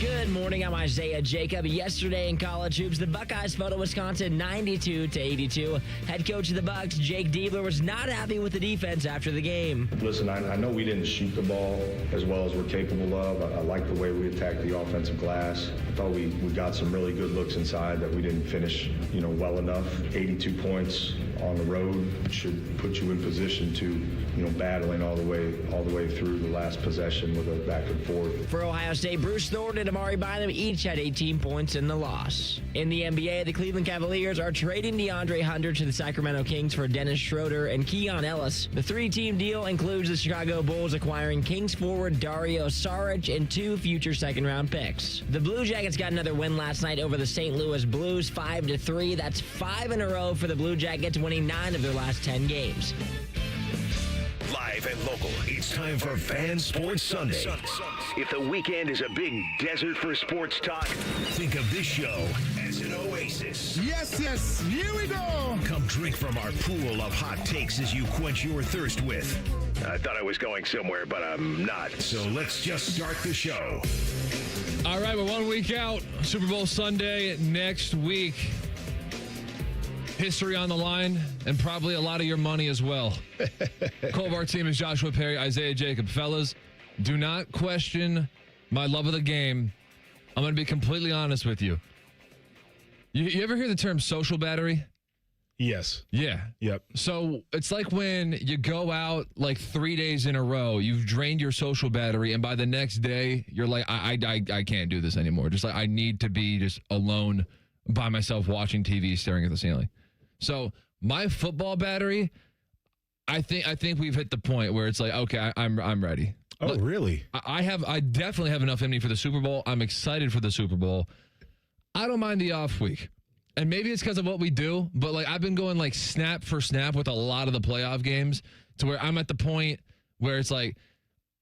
Good morning, I'm Isaiah Jacob. Yesterday in college hoops, the Buckeyes fell to Wisconsin 92-82. Head coach of the Bucks, Jake Diebler, was not happy with the defense after the game. Listen, I know we didn't shoot the ball as well as we're capable of. I like the way we attacked the offensive glass. I thought we got some really good looks inside that we didn't finish, well enough. 82 points on the road should put you in position to, battling all the way through the last possession with a back and forth. For Ohio State, Bruce Thornton and Amari Bynum each had 18 points in the loss. In the NBA, the Cleveland Cavaliers are trading DeAndre Hunter to the Sacramento Kings for Dennis Schroeder and Keon Ellis. The three-team deal includes the Chicago Bulls acquiring Kings forward Dario Saric and 2 future second-round picks. The Blue Jackets got another win last night over the St. Louis Blues, 5-3. That's 5 in a row for the Blue Jackets, winning 9 of their last 10 games. Live and local, it's time for Fan Sports Sunday. If the weekend is a big desert for sports talk, think of this show as an oasis. Yes, here we go. Come drink from our pool of hot takes as you quench your thirst with. I thought I was going somewhere, but I'm not. So let's just start the show. All right, we're 1 week out. Super Bowl Sunday next week. History on the line, and probably a lot of your money as well. Cole Bartemes and Joshua Perry, Isaiah Jacob. Fellas, do not question my love of the game. I'm going to be completely honest with you. You ever hear the term social battery? Yes. Yeah. Yep. So it's like when you go out like 3 days in a row, you've drained your social battery, and by the next day, you're like, I can't do this anymore. Just like I need to be just alone by myself watching TV, staring at the ceiling. So my football battery, I think we've hit the point where it's like, okay, I'm ready. Oh, really? I definitely have enough in me for the Super Bowl. I'm excited for the Super Bowl. I don't mind the off week. And maybe it's because of what we do, but like I've been going like snap for snap with a lot of the playoff games to where I'm at the point where it's like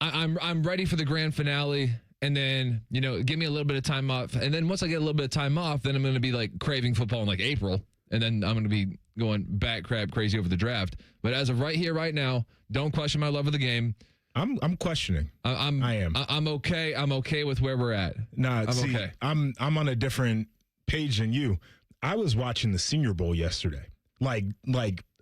I'm ready for the grand finale. And then, give me a little bit of time off. And then once I get a little bit of time off, then I'm going to be like craving football in like April. And then I'm going to be going bat crap crazy over the draft. But as of right here, right now, don't question my love of the game. I'm questioning. I am. I'm okay. I'm okay with where we're at. Okay. I'm on a different page than you. I was watching the Senior Bowl yesterday. Like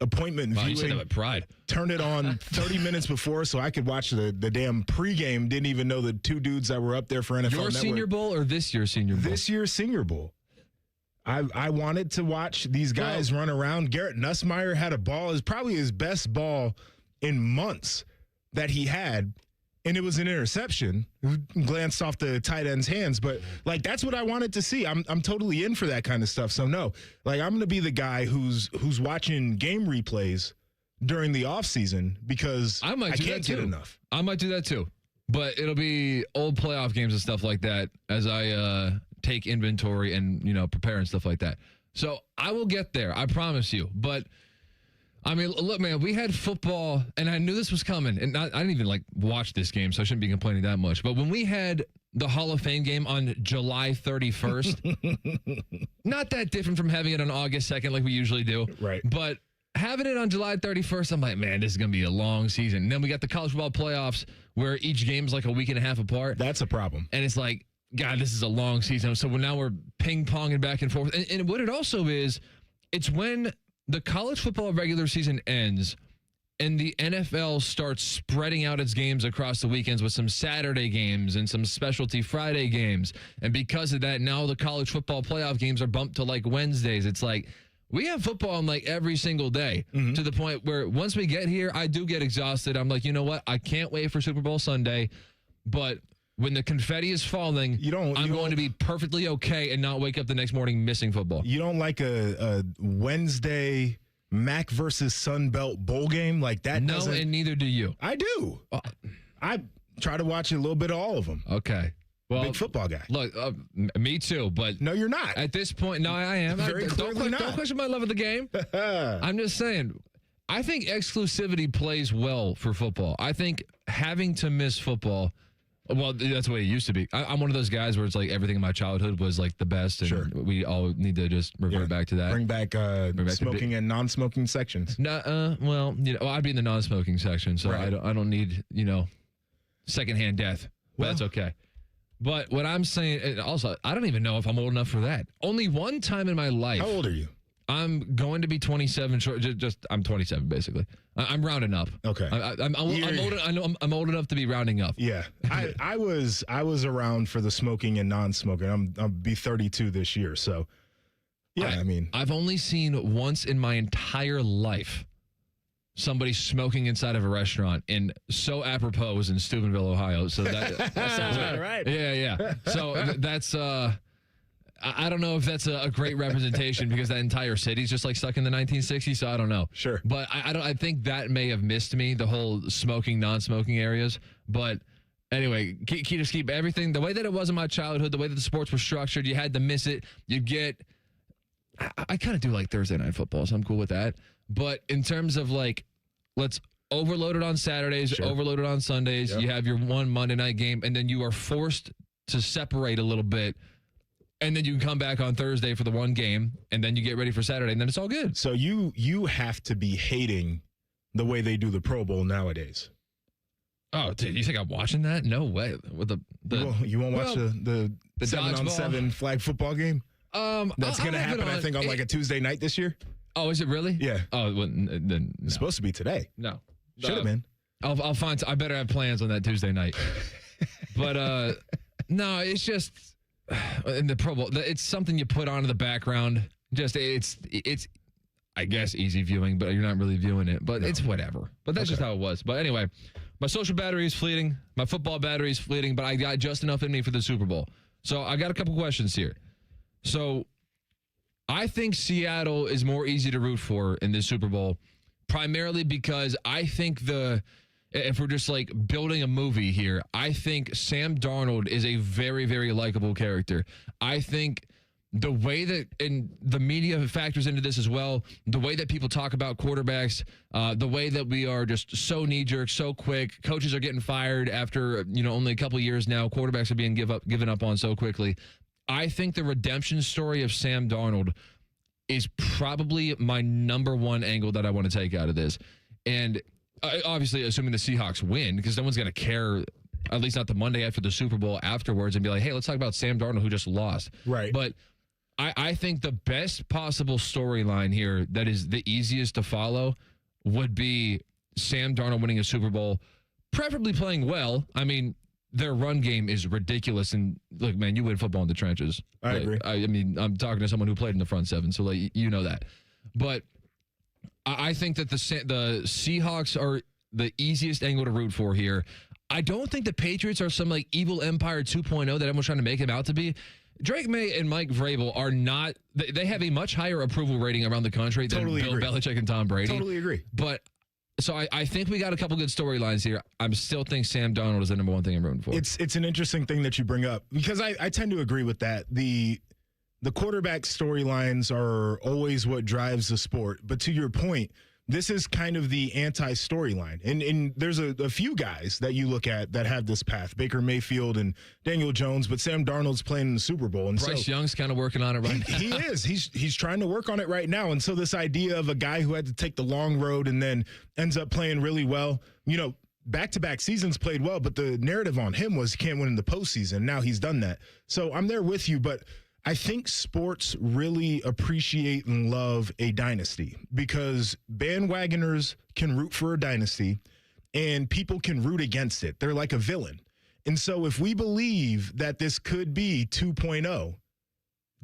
appointment viewing. You said that with pride. Turned it on 30 minutes before so I could watch the damn pregame. Didn't even know the two dudes that were up there for NFL Your Network. Senior Bowl or this year's Senior Bowl? This year's Senior Bowl. I wanted to watch these guys run around. Garrett Nussmeier had a ball. It was probably his best ball in months that he had, and it was an interception. Glanced off the tight end's hands, but like that's what I wanted to see. I'm totally in for that kind of stuff. So no, like I'm going to be the guy who's watching game replays during the offseason because I can't get enough. I might do that too, but it'll be old playoff games and stuff like that as I take inventory and prepare and stuff like that. So I will get there, I promise you. But I mean, look, man, we had football, and I knew this was coming, and I didn't even watch this game, so I shouldn't be complaining that much. But when we had the Hall of Fame game on July 31st, not that different from having it on August 2nd like we usually do, right? But having it on July 31st, I'm like, man, this is gonna be a long season. And then we got the college football playoffs where each game's like a week and a half apart. That's a problem, and it's like, God, this is a long season. So now we're ping-ponging back and forth. And what it also is, it's when the college football regular season ends and the NFL starts spreading out its games across the weekends with some Saturday games and some specialty Friday games. And because of that, now the college football playoff games are bumped to like Wednesdays. It's like we have football on like every single day to the point where once we get here, I do get exhausted. I'm like, you know what? I can't wait for Super Bowl Sunday, but when the confetti is falling, I'm going to be perfectly okay and not wake up the next morning missing football. You don't like a Wednesday MAC versus Sun Belt bowl game like that? No, and neither do you. I do. I try to watch a little bit of all of them. Okay. Well, big football guy. Look, me too, but no, you're not. At this point, no, I am. Very clearly not. Don't question my love of the game. I'm just saying, I think exclusivity plays well for football. I think having to miss football. Well, that's the way it used to be. I'm one of those guys where it's like everything in my childhood was like the best, and we all need to just revert back to that. Bring back smoking and non-smoking sections. No, well, I'd be in the non-smoking section, so I don't need secondhand death. But that's okay. But what I'm saying, and also, I don't even know if I'm old enough for that. Only one time in my life. How old are you? I'm going to be 27. I'm 27, basically. I'm rounding up. Okay. I'm old. I know I'm old enough to be rounding up. Yeah, I was around for the smoking and non-smoking. I'll be 32 this year, so yeah. I've only seen once in my entire life somebody smoking inside of a restaurant, and so apropos was in Steubenville, Ohio. So that Sounds about right. Yeah. So that's I don't know if that's a great representation because that entire city's just like stuck in the 1960s. So I don't know. Sure. But I think that may have missed me, the whole smoking, non-smoking areas. But anyway, just keep everything the way that it was in my childhood, the way that the sports were structured. You had to miss it. You get. I kind of do like Thursday night football, so I'm cool with that. But in terms of like, let's overload it on Saturdays, Sure. overload it on Sundays. Yep. You have your one Monday night game, and then you are forced to separate a little bit. And then you can come back on Thursday for the one game, and then you get ready for Saturday, and then it's all good. So you have to be hating the way they do the Pro Bowl nowadays. Oh, dude, you think I'm watching that? No way. With You won't watch the dodgeball? 7-on-7 flag football game? That's going to happen, I think, on like a Tuesday night this year. Oh, is it really? Yeah. Oh, well, then no. It's supposed to be today. No. Should have been. I'll find. I better have plans on that Tuesday night. But no, it's just in the Pro Bowl. It's something you put on in the background. Just it's I guess easy viewing, but you're not really viewing it. But it's whatever. But that's just how it was. But anyway, my social battery is fleeting. My football battery is fleeting. But I got just enough in me for the Super Bowl. So I got a couple questions here. So I think Seattle is more easy to root for in this Super Bowl, primarily because I think if we're just like building a movie here, I think Sam Darnold is a very, very likable character. I think the way that, and the media factors into this as well, the way that people talk about quarterbacks, the way that we are just so knee-jerk, so quick, coaches are getting fired after, only a couple years now, quarterbacks are being given up on so quickly. I think the redemption story of Sam Darnold is probably my number one angle that I want to take out of this. And obviously, assuming the Seahawks win, because no one's going to care, at least not the Monday after the Super Bowl afterwards, and be like, hey, let's talk about Sam Darnold, who just lost. Right. But I think the best possible storyline here that is the easiest to follow would be Sam Darnold winning a Super Bowl, preferably playing well. I mean, their run game is ridiculous. And look, man, you win football in the trenches. I agree. I mean, I'm talking to someone who played in the front seven, so like you know that. But I think that the Seahawks are the easiest angle to root for here. I don't think the Patriots are some like evil empire 2.0 that everyone's trying to make them out to be. Drake May and Mike Vrabel are not. They have a much higher approval rating around the country than Bill Belichick and Tom Brady. Totally agree. But so I think we got a couple good storylines here. I still think Sam Darnold is the number one thing I'm rooting for. It's an interesting thing that you bring up because I tend to agree with that. The quarterback storylines are always what drives the sport. But to your point, this is kind of the anti-storyline. And there's a few guys that you look at that have this path, Baker Mayfield and Daniel Jones, but Sam Darnold's playing in the Super Bowl. And Bryce Young's kind of working on it right now. He is. He's trying to work on it right now. And so this idea of a guy who had to take the long road and then ends up playing really well, back-to-back seasons played well, but the narrative on him was he can't win in the postseason. Now he's done that. So I'm there with you, but I think sports really appreciate and love a dynasty because bandwagoners can root for a dynasty and people can root against it. They're like a villain. And so if we believe that this could be 2.0,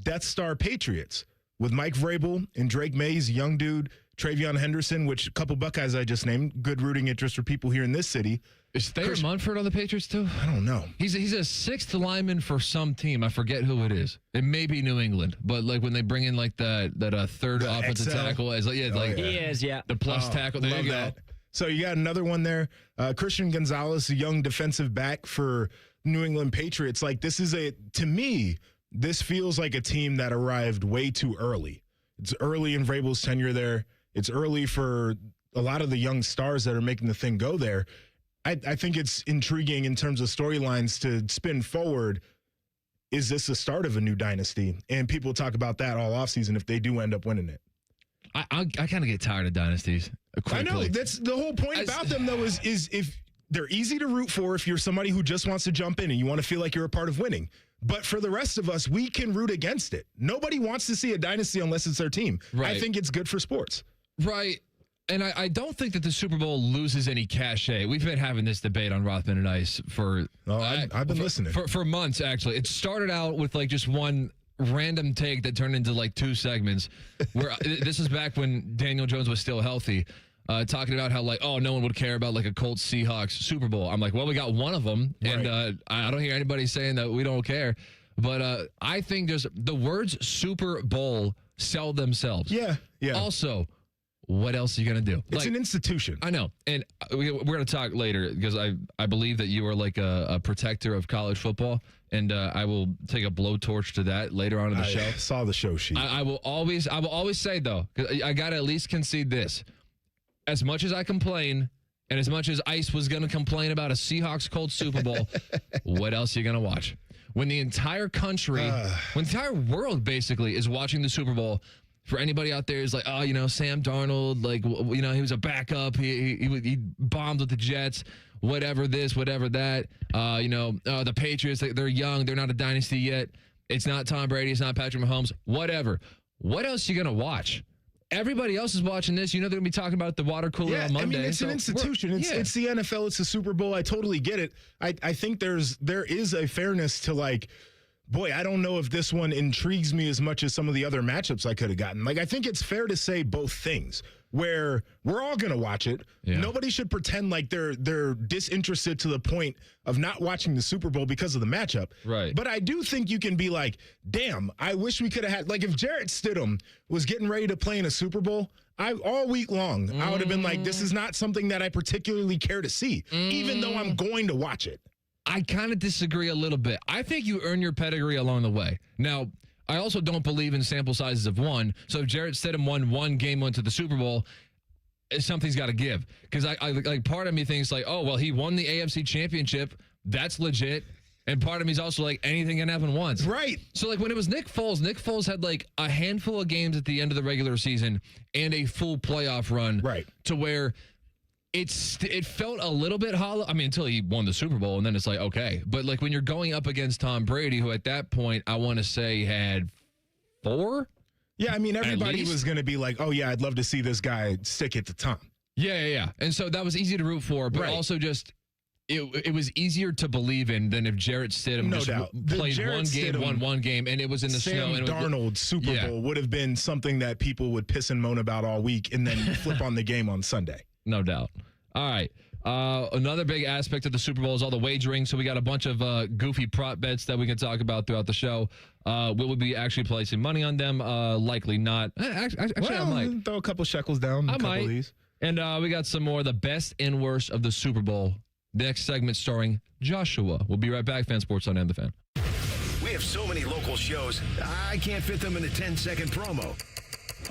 Death Star Patriots with Mike Vrabel and Drake May's young dude, Travion Henderson, which a couple Buckeyes I just named, good rooting interest for people here in this city. Is Thayer Munford on the Patriots too? I don't know. He's a sixth lineman for some team. I forget who it is. It may be New England, but like when they bring in like that third The offensive XL. tackle as He is, yeah. the plus tackle. There Love you go. that. So you got another one there. Christian Gonzalez, a young defensive back for New England Patriots. Like to me, this feels like a team that arrived way too early. It's early in Vrabel's tenure there. It's early for a lot of the young stars that are making the thing go there. I think it's intriguing in terms of storylines to spin forward. Is this the start of a new dynasty? And people talk about that all offseason if they do end up winning it. I kind of get tired of dynasties quickly. I know. That's the whole point about them, though, is if they're easy to root for if you're somebody who just wants to jump in and you want to feel like you're a part of winning. But for the rest of us, we can root against it. Nobody wants to see a dynasty unless it's their team. Right. I think it's good for sports. Right. And I don't think that the Super Bowl loses any cachet. We've been having this debate on Rothman and Ice for... I've been listening. For months, actually. It started out with like just one random take that turned into like 2 segments. Where this is back when Daniel Jones was still healthy. Talking about how like, oh, no one would care about like a Colts Seahawks Super Bowl. I'm like, well, we got one of them. And I don't hear anybody saying that we don't care. But I think there's the words Super Bowl sell themselves. Yeah. Also, what else are you going to do? It's an institution. I know. And we're going to talk later because I believe that you are like a protector of college football. And I will take a blowtorch to that later on in the show. I saw the show sheet. I will always say, though, 'cause I got to at least concede this. As much as I complain and as much as Ice was going to complain about a Seahawks-Colts Super Bowl, what else are you going to watch? When the entire country, when the entire world basically is watching the Super Bowl, for anybody out there is like, oh, Sam Darnold, like, he was a backup. He bombed with the Jets, whatever this, whatever that. The Patriots, they're young. They're not a dynasty yet. It's not Tom Brady. It's not Patrick Mahomes, whatever. What else are you going to watch? Everybody else is watching this. They're going to be talking about the water cooler on Monday. I mean, it's an institution. It's the NFL. It's the Super Bowl. I totally get it. I think there is a fairness to like, boy, I don't know if this one intrigues me as much as some of the other matchups I could have gotten. Like, I think it's fair to say both things where we're all going to watch it. Yeah. Nobody should pretend like they're disinterested to the point of not watching the Super Bowl because of the matchup. Right. But I do think you can be like, damn, I wish we could have had, like, if Jarrett Stidham was getting ready to play in a Super Bowl, all week long, I would have been like, this is not something that I particularly care to see, even though I'm going to watch it. I kind of disagree a little bit. I think you earn your pedigree along the way. Now, I also don't believe in sample sizes of one. So if Jarrett Stidham won one game, went to the Super Bowl, something's got to give. Because I like part of me thinks like, oh, well, he won the AFC Championship. That's legit. And part of me is also like, anything can happen once. Right. So like when it was Nick Foles had like a handful of games at the end of the regular season and a full playoff run. Right. To where it felt a little bit hollow. I mean, until he won the Super Bowl, and then it's like, okay. But, like, when you're going up against Tom Brady, who at that point, I want to say had 4? Yeah, I mean, everybody was going to be like, oh, yeah, I'd love to see this guy stick it to Tom. Yeah. And so that was easy to root for, but also just it was easier to believe in than if Jarrett Stidham played won one game, and it was in the snow. Sam Darnold Super Bowl would have been something that people would piss and moan about all week and then flip on the game on Sunday. No doubt. All right. Another big aspect of the Super Bowl is all the wagering. So we got a bunch of goofy prop bets that we can talk about throughout the show. Will we be actually placing money on them? Likely not. Actually, I might. Throw a couple shekels down. I might. Of these. And we got some more of the best and worst of the Super Bowl. The next segment starring Joshua. We'll be right back. Fan Sports on and the Fan. We have so many local shows, I can't fit them in a 10-second promo.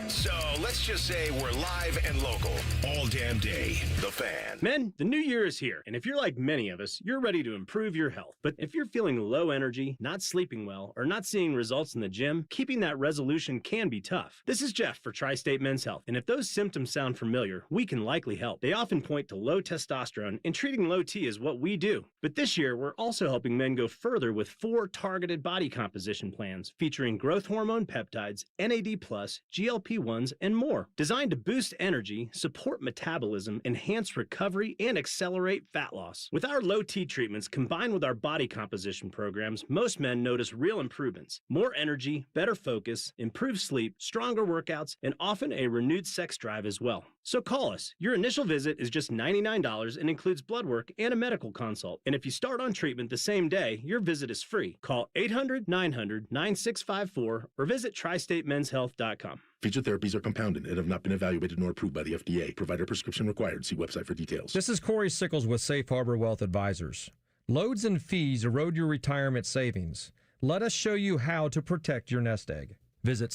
So let's just say we're live and local all damn day. The Fan. Men, the new year is here, and if you're like many of us, you're ready to improve your health. But if you're feeling low energy, not sleeping well, or not seeing results in the gym, keeping that resolution can be tough. This is Jeff for Tri-State Men's Health, and if those symptoms sound familiar, we can likely help. They often point to low testosterone, and treating low T is what we do. But this year, we're also helping men go further with 4 targeted body composition plans featuring growth hormone peptides, NAD+, GLP-1s, and more. Designed to boost energy, support metabolism, enhance recovery, and accelerate fat loss. With our low T treatments combined with our body composition programs, most men notice real improvements. More energy, better focus, improved sleep, stronger workouts, and often a renewed sex drive as well. So call us. Your initial visit is just $99 and includes blood work and a medical consult. And if you start on treatment the same day, your visit is free. Call 800-900-9654 or visit tristatemenshealth.com. Featured therapies are compounded and have not been evaluated nor approved by the FDA. Provider prescription required. See website for details. This is Corey Sickles with Safe Harbor Wealth Advisors. Loads and fees erode your retirement savings. Let us show you how to protect your nest egg. Visit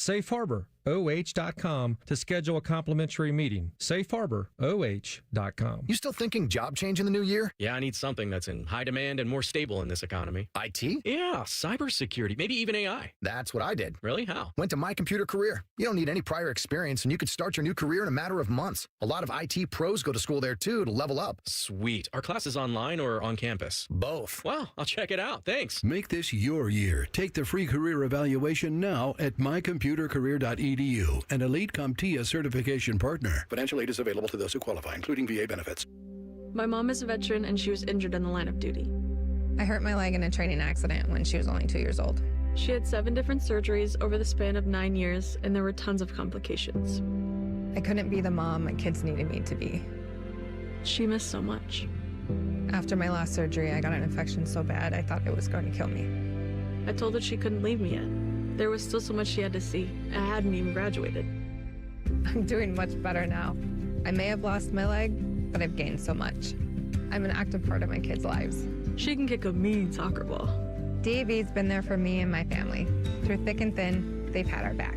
safeharboroh.com to schedule a complimentary meeting. safeharboroh.com. You still thinking job change in the new year? Yeah, I need something that's in high demand and more stable in this economy. IT? Yeah, cybersecurity, maybe even AI. That's what I did. Really? How? Went to My Computer Career. You don't need any prior experience, and you could start your new career in a matter of months. A lot of IT pros go to school there, too, to level up. Sweet. Are classes online or on campus? Both. Wow, I'll check it out. Thanks. Make this your year. Take the free career evaluation now at mycomputercareer.edu, an Elite CompTIA certification partner. Financial aid is available to those who qualify, including VA benefits. My mom is a veteran and she was injured in the line of duty. I hurt my leg in a training accident when she was only 2 years old. She had 7 different surgeries over the span of 9 years, and there were tons of complications. I couldn't be the mom my kids needed me to be. She missed so much. After my last surgery, I got an infection so bad I thought it was going to kill me. I told her she couldn't leave me yet. There was still so much she had to see. I hadn't even graduated. I'm doing much better now. I may have lost my leg, but I've gained so much. I'm an active part of my kids' lives. She can kick a mean soccer ball. DAV's been there for me and my family. Through thick and thin, they've had our back.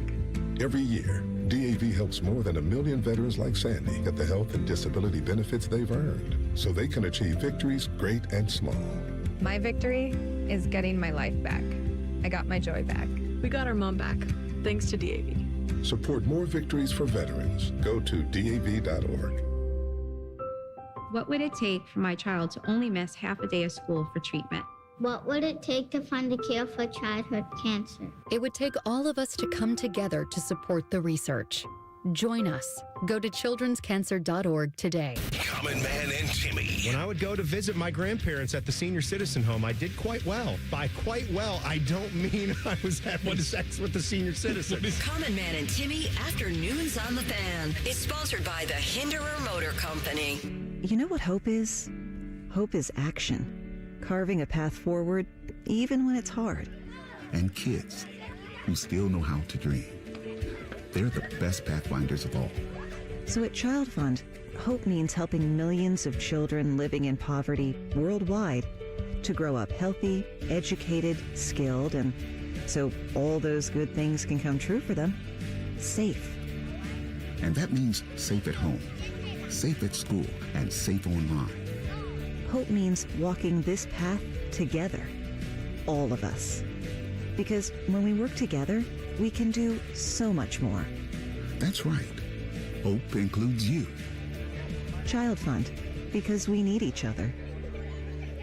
Every year, DAV helps more than 1 million veterans like Sandy get the health and disability benefits they've earned so they can achieve victories great and small. My victory is getting my life back. I got my joy back. We got our mom back, thanks to DAV. Support more victories for veterans. Go to DAV.org. What would it take for my child to only miss half a day of school for treatment? What would it take to fund a cure for childhood cancer? It would take all of us to come together to support the research. Join us. Go to childrenscancer.org today. Common Man and Timmy. When I would go to visit my grandparents at the senior citizen home, I did quite well. By quite well, I don't mean I was having sex with the senior citizen. Common Man and Timmy, afternoons on the Fan. It's sponsored by the Hinderer Motor Company. You know what hope is? Hope is action. Carving a path forward, even when it's hard. And kids who still know how to dream. They're the best pathfinders of all. So at Child Fund, hope means helping millions of children living in poverty worldwide to grow up healthy, educated, skilled, and so all those good things can come true for them. Safe. And that means safe at home, safe at school, and safe online. Hope means walking this path together, all of us. Because when we work together, we can do so much more. That's right. Hope includes you. Child Fund, because we need each other.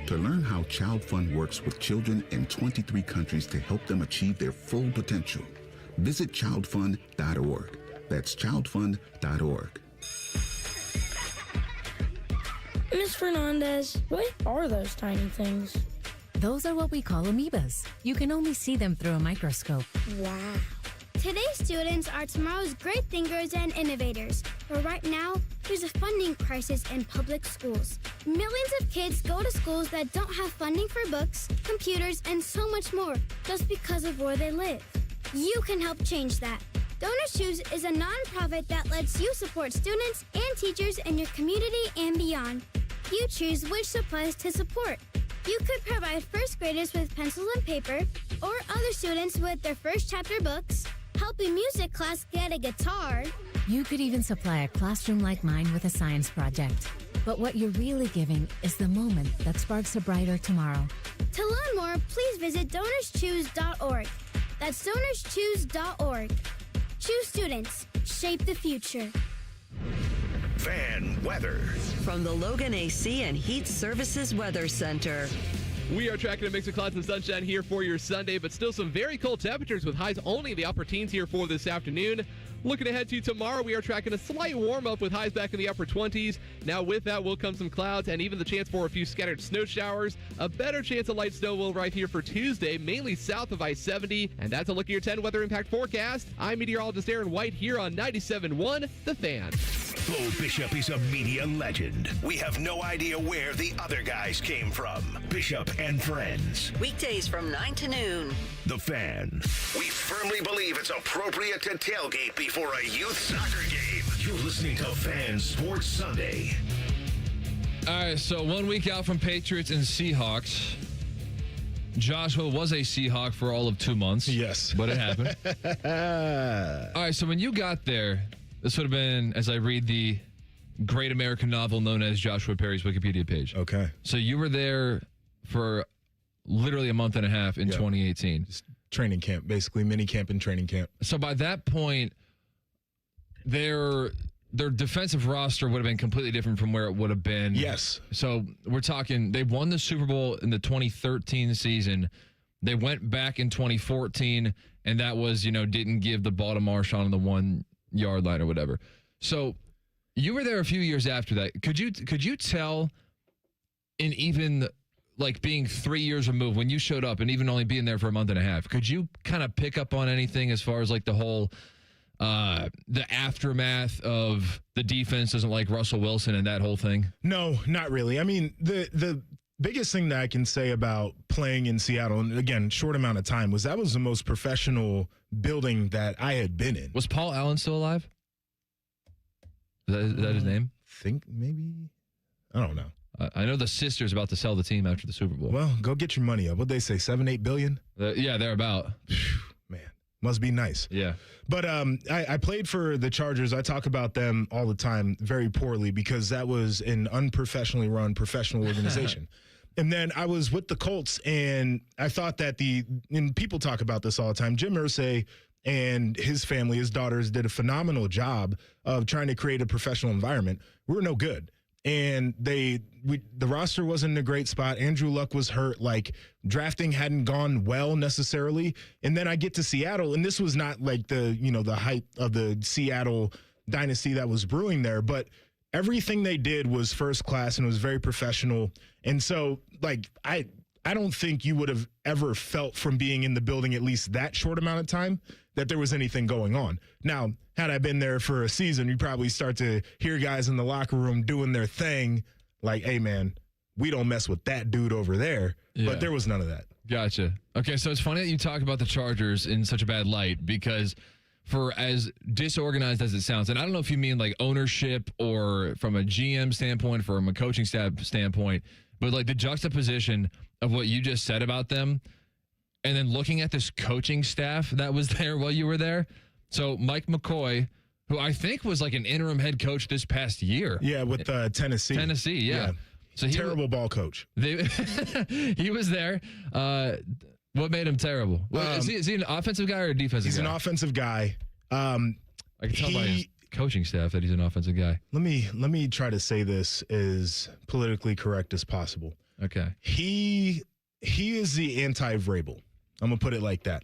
To learn how Child Fund works with children in 23 countries to help them achieve their full potential, visit childfund.org. That's childfund.org. Miss Fernandez, what are those tiny things? Those are what we call amoebas. You can only see them through a microscope. Wow. Today's students are tomorrow's great thinkers and innovators. But right now, there's a funding crisis in public schools. Millions of kids go to schools that don't have funding for books, computers, and so much more, just because of where they live. You can help change that. Donors Choose is a nonprofit that lets you support students and teachers in your community and beyond. You choose which supplies to support. You could provide first graders with pencils and paper, or other students with their first chapter books, help a music class get a guitar. You could even supply a classroom like mine with a science project. But what you're really giving is the moment that sparks a brighter tomorrow. To learn more, please visit DonorsChoose.org. That's DonorsChoose.org. Choose students. Shape the future. Fan weather. From the Logan AC and Heat Services Weather Center. We are tracking a mix of clouds and sunshine here for your Sunday, but still some very cold temperatures with highs only in the upper teens here for this afternoon. Looking ahead to tomorrow, we are tracking a slight warm-up with highs back in the upper 20s. Now with that will come some clouds and even the chance for a few scattered snow showers. A better chance of light snow will right here for Tuesday, mainly south of I-70. And that's a look at your 10 weather impact forecast. I'm meteorologist Aaron White here on 97.1 The Fan. Bo Bishop is a media legend. We have no idea where the other guys came from. Bishop and Friends. Weekdays from 9 to noon. The Fan. We firmly believe it's appropriate to tailgate before a youth soccer game. You're listening to Fan Sports Sunday. All right, so 1 week out from Patriots and Seahawks. Joshua was a Seahawk for all of 2 months. Yes. But it happened. All right, so when you got there, this would have been, as I read the great American novel known as Joshua Perry's Wikipedia page. Okay. So you were there for literally a month and a half in 2018. Just training camp, basically mini camp and training camp. So by that point, their defensive roster would have been completely different from where it would have been. Yes. So we're talking, they won the Super Bowl in the 2013 season. They went back in 2014, and that was, didn't give the ball to Marshawn on the 1 yard line or whatever. So you were there a few years after that. Could you tell in even like being 3 years removed when you showed up and even only being there for a month and a half, could you kind of pick up on anything as far as like the whole the aftermath of the defense doesn't like Russell Wilson and that whole thing? No, not really. I mean, the biggest thing that I can say about playing in Seattle, and again, short amount of time, was that was the most professional building that I had been in. Was Paul Allen still alive? Is that his name? Think maybe. I don't know. I know the sister's about to sell the team after the Super Bowl. Well, go get your money up. What'd they say, 7-8 billion? Yeah, they're about. Man, must be nice. Yeah. But I played for the Chargers. I talk about them all the time very poorly because that was an unprofessionally run professional organization. And then I was with the Colts, and I thought that and people talk about this all the time, Jim Irsay and his family, his daughters, did a phenomenal job of trying to create a professional environment. We were no good. And the roster wasn't in a great spot. Andrew Luck was hurt. Like, drafting hadn't gone well necessarily. And then I get to Seattle, and this was not like the height of the Seattle dynasty that was brewing there, but everything they did was first class and was very professional. And so, like, I don't think you would have ever felt from being in the building at least that short amount of time that there was anything going on. Now, had I been there for a season, you'd probably start to hear guys in the locker room doing their thing like, hey, man, we don't mess with that dude over there. Yeah. But there was none of that. Gotcha. Okay, so it's funny that you talk about the Chargers in such a bad light because for as disorganized as it sounds, and I don't know if you mean like ownership or from a GM standpoint, from a coaching staff standpoint, but like the juxtaposition of what you just said about them and then looking at this coaching staff that was there while you were there. So Mike McCoy, who I think was like an interim head coach this past year. Yeah, with Tennessee. Tennessee, yeah. So terrible ball coach. He was there. What made him terrible? Is he an offensive guy or a defensive guy? He's an offensive guy. I can tell by his coaching staff that he's an offensive guy. Let me try to say this as politically correct as possible. Okay. He is the anti-Vrabel. I'm gonna put it like that.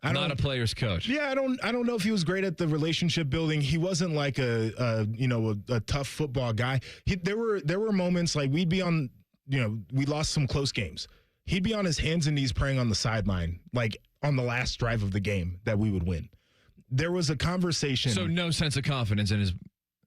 Not a player's coach. Yeah, I don't know if he was great at the relationship building. He wasn't like a tough football guy. There were moments like we'd be on, we lost some close games. He'd be on his hands and knees praying on the sideline, like on the last drive of the game that we would win. There was a conversation. So no sense of confidence in his.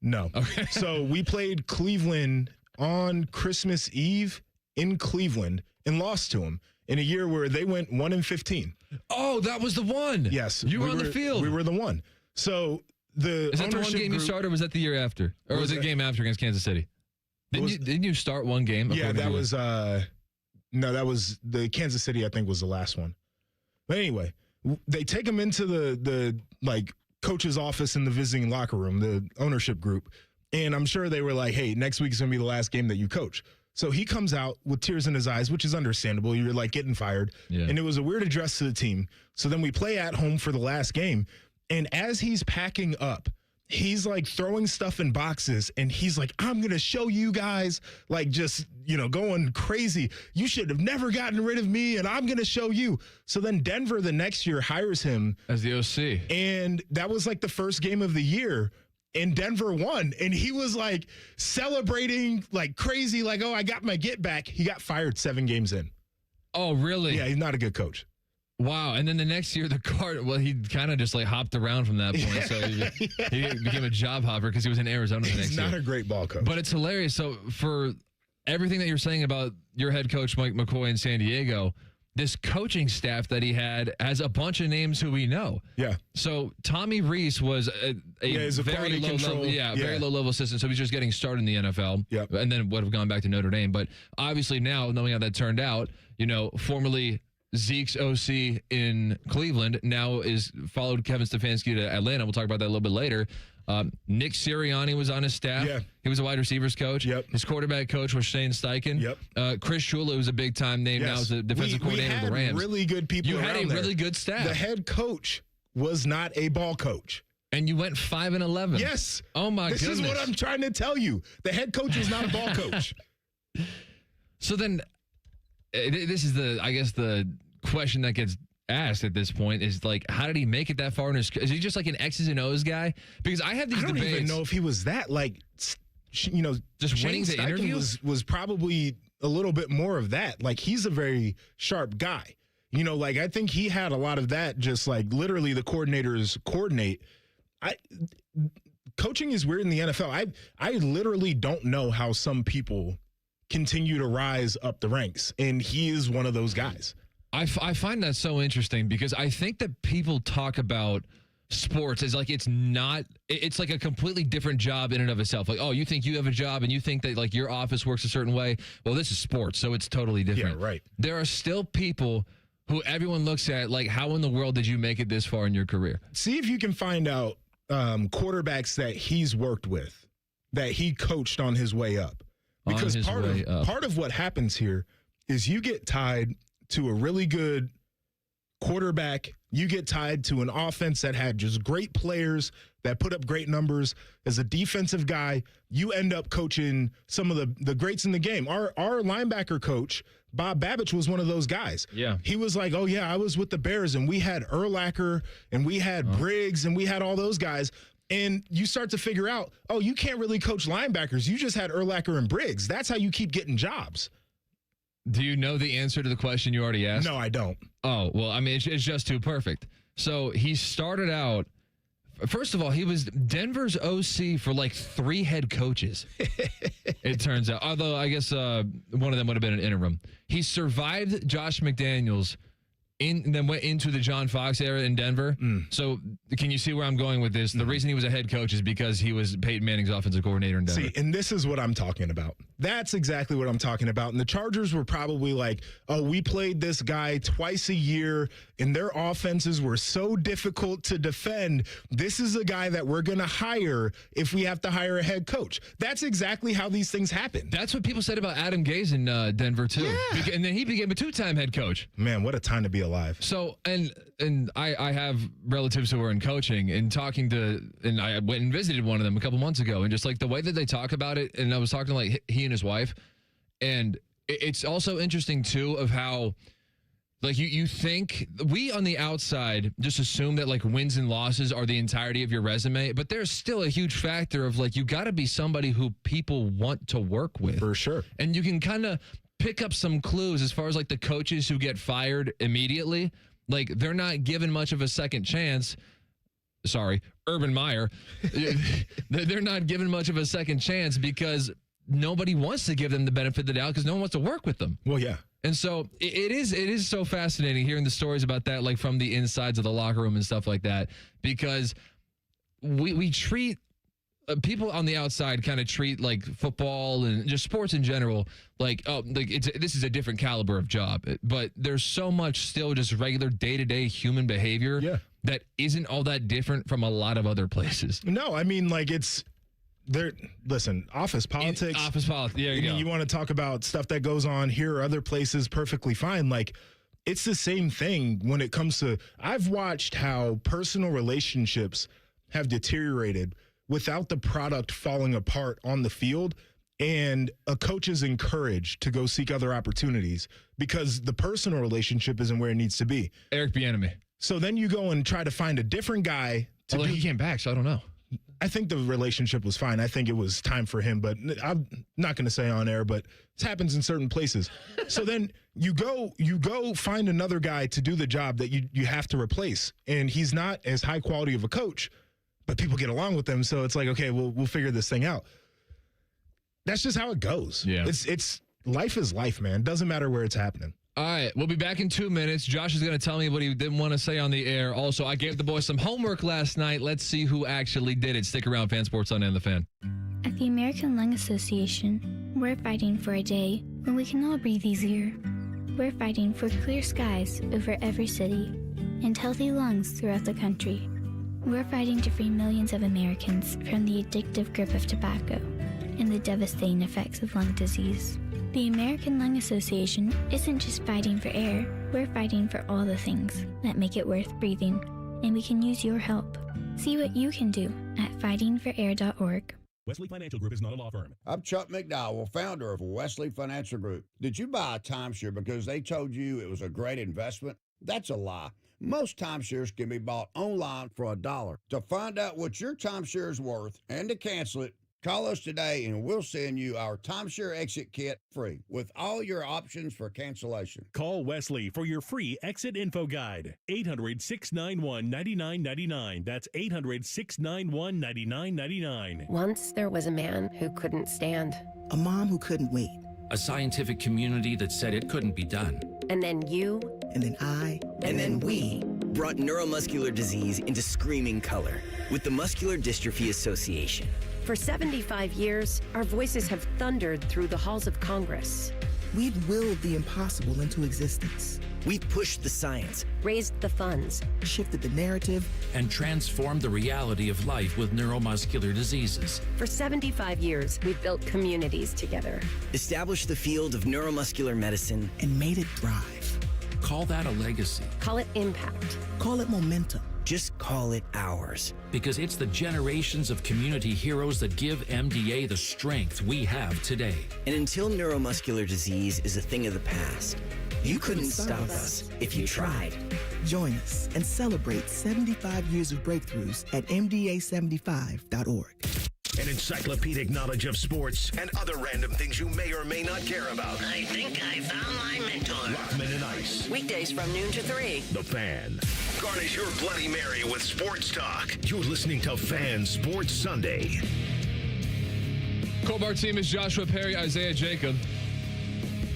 No. Okay. So we played Cleveland on Christmas Eve in Cleveland and lost to them in a year where they went 1-15. Oh, that was the one. Yes. You were on the field. We were the one. So Is that the one game you started, or was that the year after? Or was it the game after against Kansas City? Didn't you start one game? Yeah, that was that was the Kansas City, I think, was the last one. But anyway, they take him into the like coach's office in the visiting locker room, the ownership group, and I'm sure they were like, hey, next week's going to be the last game that you coach. So he comes out with tears in his eyes, which is understandable. You're like getting fired. Yeah. And it was a weird address to the team. So then we play at home for the last game. And as he's packing up, he's like throwing stuff in boxes. And he's like, I'm going to show you guys, like just, going crazy. You should have never gotten rid of me. And I'm going to show you. So then Denver the next year hires him as the OC. And that was like the first game of the year. And Denver won, and he was like celebrating like crazy, like, oh, I got my get back. He got fired 7 games in. Oh, really? Yeah, he's not a good coach. Wow. And then the next year, he kind of just like hopped around from that point. Yeah. So he became a job hopper because he was in Arizona the next year. He's not a great ball coach. But it's hilarious. So for everything that you're saying about your head coach, Mike McCoy in San Diego, this coaching staff that he had has a bunch of names who we know. Yeah. So Tommy Rees was a very low level, very low level assistant. So he's just getting started in the NFL. Yep. And then would have gone back to Notre Dame. But obviously now, knowing how that turned out, formerly Zeke's OC in Cleveland, now followed Kevin Stefanski to Atlanta. We'll talk about that a little bit later. Nick Sirianni was on his staff. Yeah. He was a wide receivers coach. Yep. His quarterback coach was Shane Steichen. Yep. Chris Shula was a big-time name now as the defensive coordinator of the Rams. We had really good people around there. You had a really good staff. The head coach was not a ball coach. And you went 5-11. Yes. Oh, my goodness. This is what I'm trying to tell you. The head coach was not a ball coach. So then, this is the question that gets asked at this point is like, how did he make it that far in his? Is he just like an X's and O's guy? Because I have these debates. I don't even know if he was that just Shane winning the interview was probably a little bit more of that. Like, he's a very sharp guy. I think he had a lot of that. Just like literally, the coordinators coordinate. Coaching is weird in the NFL. I literally don't know how some people continue to rise up the ranks, and he is one of those guys. I find that so interesting because I think that people talk about sports as like it's like a completely different job in and of itself. Like, oh, you think you have a job and you think that like your office works a certain way. Well, this is sports, so it's totally different. Yeah, right. There are still people who everyone looks at like, how in the world did you make it this far in your career? See if you can find out quarterbacks that he's worked with, that he coached on his way up. Because part of what happens here is you get tied to a really good quarterback. You get tied to an offense that had just great players that put up great numbers. As a defensive guy, you end up coaching some of the greats in the game. Our linebacker coach, Bob Babich, was one of those guys. Yeah. He was like, oh, yeah, I was with the Bears, and we had Urlacher, and we had Briggs, and we had all those guys. And you start to figure out, oh, you can't really coach linebackers. You just had Urlacher and Briggs. That's how you keep getting jobs. Do you know the answer to the question you already asked? No, I don't. Oh, well, I mean, it's just too perfect. So he started out, first of all, he was Denver's OC for like 3 head coaches, it turns out. Although I guess one of them would have been an interim. He survived Josh McDaniels and then went into the John Fox era in Denver. So can you see where I'm going with this? The reason he was a head coach is because he was Peyton Manning's offensive coordinator in Denver. See, and this is what I'm talking about. That's exactly what I'm talking about. And the Chargers were probably like, oh, we played this guy twice a year, and their offenses were so difficult to defend. This is a guy that we're going to hire if we have to hire a head coach. That's exactly how these things happen. That's what people said about Adam Gase in Denver, too. Yeah. And then he became a 2-time head coach. Man, what a time to be alive. So, and I have relatives who are in coaching, and and I went and visited one of them a couple months ago, and just like the way that they talk about it, and I was talking to like he and his wife, and it's also interesting too of how like you think we on the outside just assume that like wins and losses are the entirety of your resume, but there's still a huge factor of like you got to be somebody who people want to work with. For sure. And you can kind of pick up some clues as far as like the coaches who get fired immediately. Like they're not given much of a second chance. Sorry, Urban Meyer. They're not given much of a second chance because nobody wants to give them the benefit of the doubt because no one wants to work with them. Well, yeah. And so it is so fascinating hearing the stories about that, like from the insides of the locker room and stuff like that, because we treat people on the outside kind of treat like football and just sports in general like, oh, like this is a different caliber of job. But there's so much still just regular day-to-day human behavior that isn't all that different from a lot of other places. No, I mean, like listen, office politics. Office politics, there you go. You want to talk about stuff that goes on here or other places, perfectly fine. Like, it's the same thing when it comes to, I've watched how personal relationships have deteriorated without the product falling apart on the field, and a coach is encouraged to go seek other opportunities because the personal relationship isn't where it needs to be. Eric Bieniemy. So then you go and try to find a different guy. He came back, so I don't know. I think the relationship was fine. I think it was time for him, but I'm not going to say on air, but it happens in certain places. So then you go find another guy to do the job that you have to replace, and he's not as high quality of a coach, but people get along with him. So it's like, okay, we'll figure this thing out. That's just how it goes. Yeah. It's life is life, man. Doesn't matter where it's happening. All right, we'll be back in 2 minutes. Josh is going to tell me what he didn't want to say on the air. Also, I gave the boys some homework last night. Let's see who actually did it. Stick around, Fan Sports Sunday on the Fan. At the American Lung Association, we're fighting for a day when we can all breathe easier. we're fighting for clear skies over every city and healthy lungs throughout the country. We're fighting to free millions of Americans from the addictive grip of tobacco and the devastating effects of lung disease. The American Lung Association isn't just fighting for air, we're fighting for all the things that make it worth breathing, and we can use your help. See what you can do at fightingforair.org. Wesley Financial Group is not a law firm. I'm Chuck McDowell, founder of Wesley Financial Group. Did you buy a timeshare because they told you it was a great investment? That's a lie. Most timeshares can be bought online for $1. To find out what your timeshare is worth and to cancel it, call us today and we'll send you our timeshare exit kit free with all your options for cancellation. Call Wesley for your free exit info guide. 800-691-9999. That's 800-691-9999. Once there was a man who couldn't stand. A mom who couldn't wait. A scientific community that said it couldn't be done. And then you. And then I. And then we brought neuromuscular disease into screaming color with the Muscular Dystrophy Association. For 75 years, our voices have thundered through the halls of Congress. We've willed the impossible into existence. We've pushed the science, raised the funds, shifted the narrative, and transformed the reality of life with neuromuscular diseases. For 75 years, we've built communities together, established the field of neuromuscular medicine, and made it thrive. Call that a legacy. Call it impact. Call it momentum. Just call it ours. Because it's the generations of community heroes that give MDA the strength we have today. And until neuromuscular disease is a thing of the past, you couldn't stop us if you tried. Join us and celebrate 75 years of breakthroughs at MDA75.org. An encyclopedic knowledge of sports and other random things you may or may not care about. I think I found my mentor. Rockman and Ice. Weekdays from noon to 3. The Fan. Garnish your Bloody Mary with sports talk. You're listening to Fan Sports Sunday. Bartemes and Joshua Perry, Isaiah Jacob.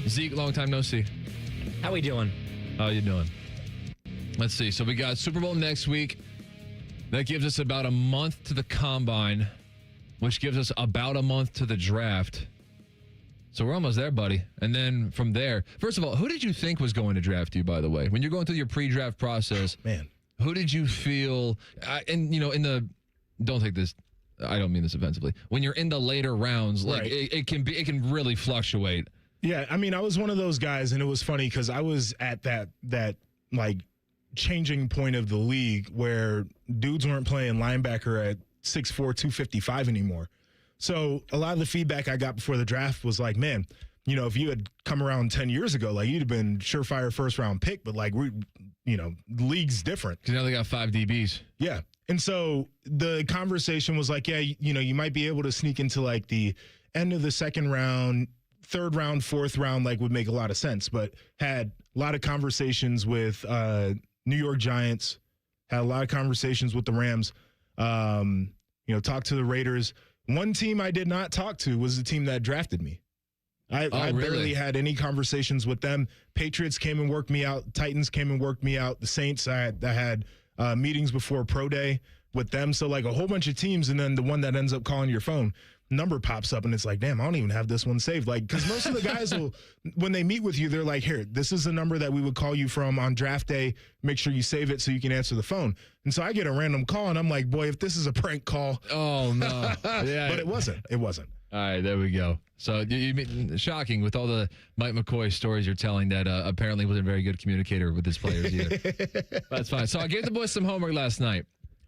Zeke, long time no see. How we doing? How you doing? Let's see. So we got Super Bowl next week. That gives us about a month to the Combine, which gives us about a month to the draft. So we're almost there, buddy. And then from there, first of all, who did you think was going to draft you, by the way? When you're going through your pre-draft process, man, who did you feel, and, you know, don't take this, I don't mean this offensively. When you're in the later rounds, like, right, it can really fluctuate. Yeah, I mean, I was one of those guys, and it was funny because I was at that like changing point of the league where dudes weren't playing linebacker at 6'4", 255 anymore. So a lot of the feedback I got before the draft was like, man, you know, if you had come around 10 years ago, like, you'd have been surefire first round pick, but like, the league's different. Because now they got 5 DBs. Yeah. And so the conversation was like, yeah, you know, you might be able to sneak into like the end of the second round, third round, fourth round, like, would make a lot of sense, but had a lot of conversations with New York Giants, had a lot of conversations with the Rams, talked to the Raiders. One team I did not talk to was the team that drafted me. I barely had any conversations with them. Patriots came and worked me out. Titans came and worked me out. The Saints, I had meetings before Pro Day with them. So like a whole bunch of teams, and then the one that ends up calling your phone, number pops up and it's like, damn, I don't even have this one saved. Like, because most of the guys will, when they meet with you, they're like, here, this is the number that we would call you from on draft day. Make sure you save it so you can answer the phone. And so I get a random call and I'm like, boy, if this is a prank call. Oh, no. Yeah. But it wasn't. It wasn't. All right, there we go. So you shocking with all the Mike McCoy stories you're telling that apparently wasn't a very good communicator with his players either. That's fine. So I gave the boys some homework last night.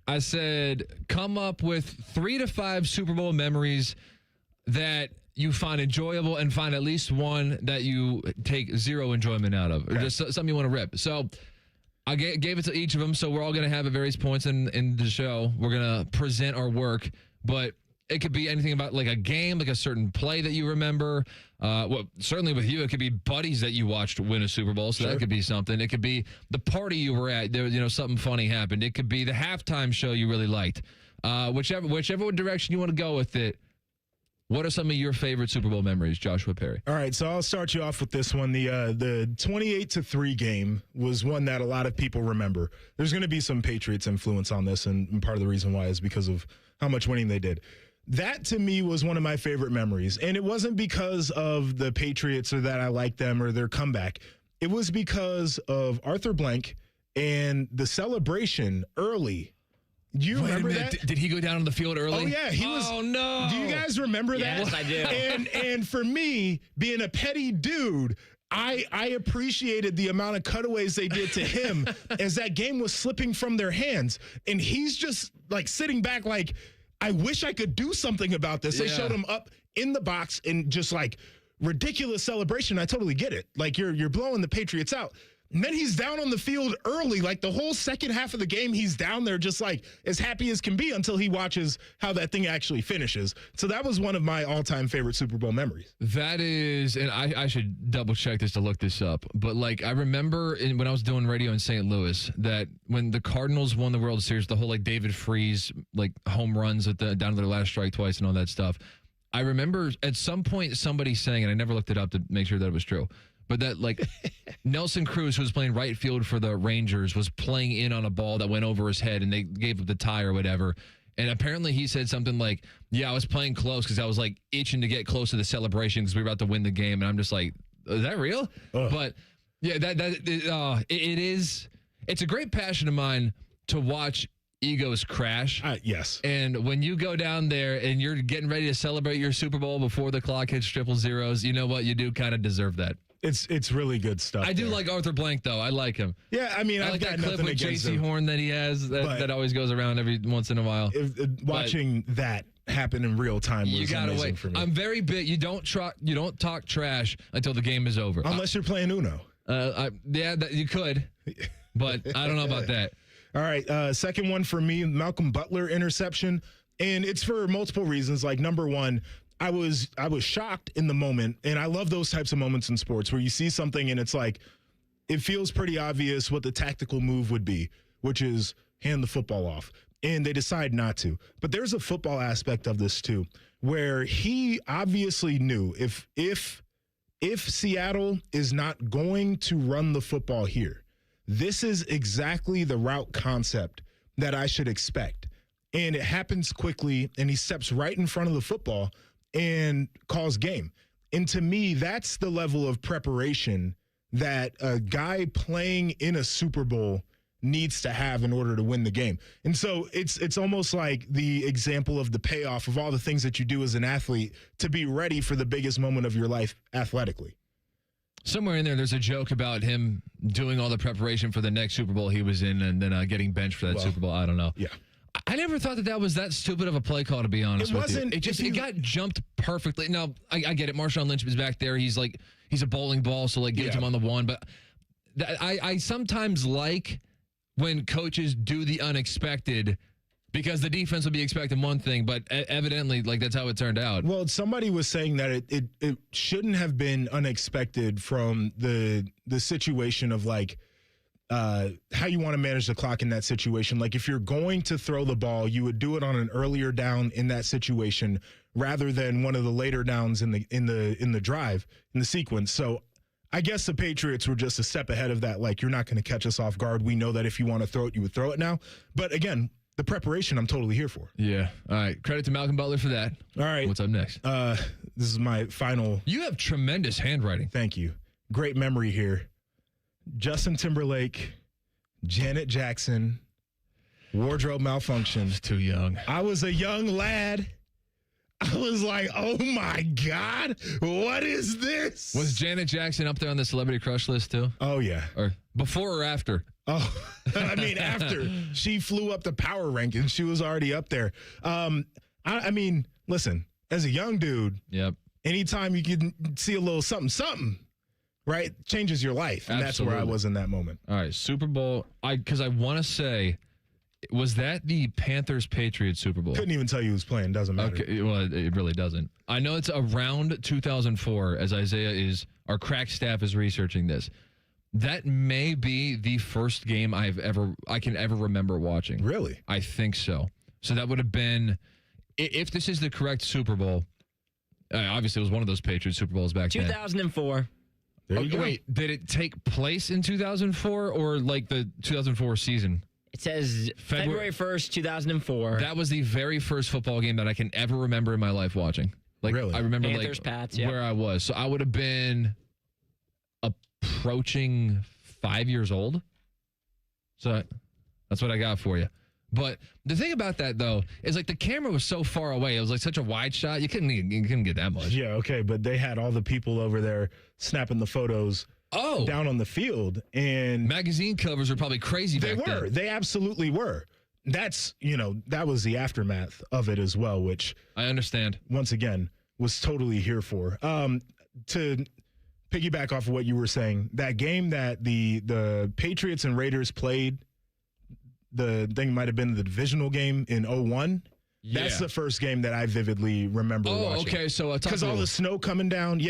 I said, come up with 3 to 5 Super Bowl memories that you find enjoyable and find at least one that you take zero enjoyment out of, or just something you want to rip. So I gave it to each of them. So we're all going to have at various points in the show. We're going to present our work, but it could be anything about like a game, like a certain play that you remember. Well, certainly with you, it could be buddies that you watched win a Super Bowl. So that could be something. It could be the party you were at. There was, something funny happened. It could be the halftime show you really liked. Whichever direction you want to go with it. What are some of your favorite Super Bowl memories, Joshua Perry? All right, so I'll start you off with this one. The 28-3 game was one that a lot of people remember. There's going to be some Patriots influence on this, and part of the reason why is because of how much winning they did. That, to me, was one of my favorite memories, and it wasn't because of the Patriots or that I like them or their comeback. It was because of Arthur Blank and the celebration early. Do you remember that? Did he go down on the field early? Oh, yeah. He was. Oh, no. Do you guys remember that? Yes, I do. And for me, being a petty dude, I appreciated the amount of cutaways they did to him as that game was slipping from their hands. And he's just like sitting back like, I wish I could do something about this. They showed him up in the box and just like ridiculous celebration. I totally get it. Like you're blowing the Patriots out. And then he's down on the field early, like the whole second half of the game, he's down there just like as happy as can be until he watches how that thing actually finishes. So that was one of my all-time favorite Super Bowl memories. That is, and I should double check this to look this up, but like I remember when I was doing radio in St. Louis that when the Cardinals won the World Series, the whole like David Freese like home runs at down to their last strike twice and all that stuff. I remember at some point somebody saying, and I never looked it up to make sure that it was true, but that like Nelson Cruz, who was playing right field for the Rangers, was playing in on a ball that went over his head and they gave up the tie or whatever. And apparently he said something like, yeah, I was playing close because I was like itching to get close to the celebration because we were about to win the game. And I'm just like, is that real? Ugh. But yeah, it's a great passion of mine to watch egos crash. Yes. And when you go down there and you're getting ready to celebrate your Super Bowl before the clock hits triple zeros, you know what? You do kind of deserve that. It's really good stuff. I do like Arthur Blank, though. I like him. Yeah, I mean, I like that clip with J.C. Horn that he has that always goes around every once in a while. Watching that happen in real time was amazing for me. I'm very big. You don't talk trash until the game is over. Unless you're playing Uno. You could, but I don't know about that. All right, second one for me, Malcolm Butler interception, and it's for multiple reasons. Like number one, I was shocked in the moment, and I love those types of moments in sports where you see something and it's like it feels pretty obvious what the tactical move would be, which is hand the football off, and they decide not to. But there's a football aspect of this too, where he obviously knew if Seattle is not going to run the football here, this is exactly the route concept that I should expect. And it happens quickly, and he steps right in front of the football and calls game. And to me, that's the level of preparation that a guy playing in a Super Bowl needs to have in order to win the game. And so it's almost like the example of the payoff of all the things that you do as an athlete to be ready for the biggest moment of your life athletically. Somewhere in there's a joke about him doing all the preparation for the next Super Bowl he was in and then getting benched for that Super Bowl. I don't know. Yeah. I never thought that was that stupid of a play call, to be honest with you. It got jumped perfectly. Now, I get it. Marshawn Lynch is back there. He's a bowling ball, so like gives him on the one. But I sometimes like when coaches do the unexpected because the defense will be expecting one thing, but evidently, like that's how it turned out. Well, somebody was saying that it shouldn't have been unexpected from the situation of like how you want to manage the clock in that situation. Like if you're going to throw the ball, you would do it on an earlier down in that situation rather than one of the later downs in the drive in the sequence. So I guess the Patriots were just a step ahead of that. Like, you're not going to catch us off guard. We know that if you want to throw it, you would throw it now. But again, the preparation I'm totally here for. Yeah. All right. Credit to Malcolm Butler for that. All right. What's up next? This is my final. You have tremendous handwriting. Thank you. Great memory here. Justin Timberlake, Janet Jackson, wardrobe malfunction. Too young. I was a young lad. I was like, oh my God, what is this? Was Janet Jackson up there on the celebrity crush list too? Oh, yeah. Or before or after? Oh, I mean, after. She flew up the power rankings. She was already up there. I mean, listen, as a young dude, anytime you can see a little something, right, changes your life. And That's where I was in that moment. All right, Super Bowl. Because I want to say, was that the Panthers-Patriots Super Bowl? Couldn't even tell you who's playing. Doesn't matter. Okay, well, it really doesn't. I know it's around 2004, as our crack staff is researching this. That may be the first game I can ever remember watching. Really? I think so. So that would have been, if this is the correct Super Bowl, obviously it was one of those Patriots Super Bowls back 2004. There you go. Wait, did it take place in 2004 or like the 2004 season? It says February 1st, 2004. That was the very first football game that I can ever remember in my life watching. Like, really? I remember Panthers, Pats, yeah. where I was. So I would have been approaching 5 years old. So that's what I got for you. But the thing about that, though, is like the camera was so far away. It was like such a wide shot. You couldn't get that much. Yeah, okay. But they had all the people over there snapping the photos down on the field. And magazine covers are probably crazy back then. They were. They absolutely were. That's, that was the aftermath of it as well, which I understand. Once again, was totally here for. To piggyback off of what you were saying, that game that the Patriots and Raiders played, the thing might have been the divisional game in 2001. Yeah. That's the first game that I vividly remember watching. Okay. So because all the snow coming down,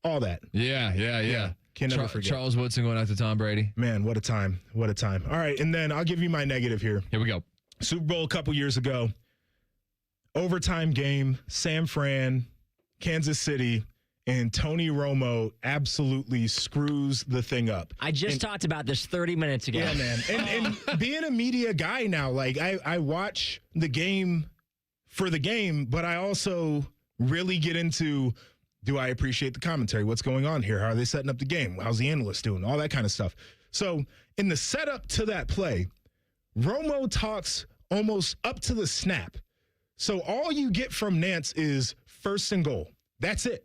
all that. Yeah. Can never forget. Charles Woodson going after Tom Brady. Man, what a time. What a time. All right, and then I'll give you my negative here. Here we go. Super Bowl a couple years ago. Overtime game, San Fran, Kansas City, and Tony Romo absolutely screws the thing up. I just talked about this 30 minutes ago. Yeah, man. And being a media guy now, like I watch the game for the game, but I also really get into, do I appreciate the commentary? What's going on here? How are they setting up the game? How's the analyst doing? All that kind of stuff. So in the setup to that play, Romo talks almost up to the snap. So all you get from Nance is first and goal. That's it.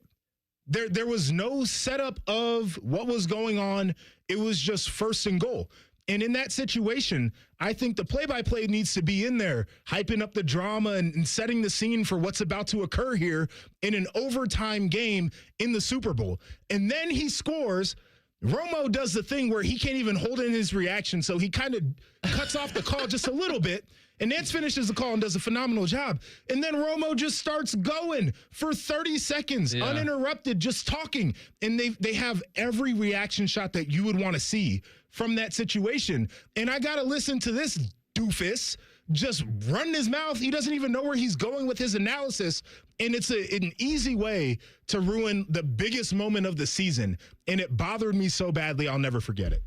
There was no setup of what was going on. It was just first and goal. And in that situation, I think the play-by-play needs to be in there, hyping up the drama and setting the scene for what's about to occur here in an overtime game in the Super Bowl. And then he scores. Romo does the thing where he can't even hold in his reaction, so he kind of cuts off the call just a little bit. And Nance finishes the call and does a phenomenal job. And then Romo just starts going for 30 seconds, uninterrupted, just talking. And they have every reaction shot that you would want to see from that situation. And I got to listen to this doofus just run his mouth. He doesn't even know where he's going with his analysis. And it's an easy way to ruin the biggest moment of the season. And it bothered me so badly, I'll never forget it.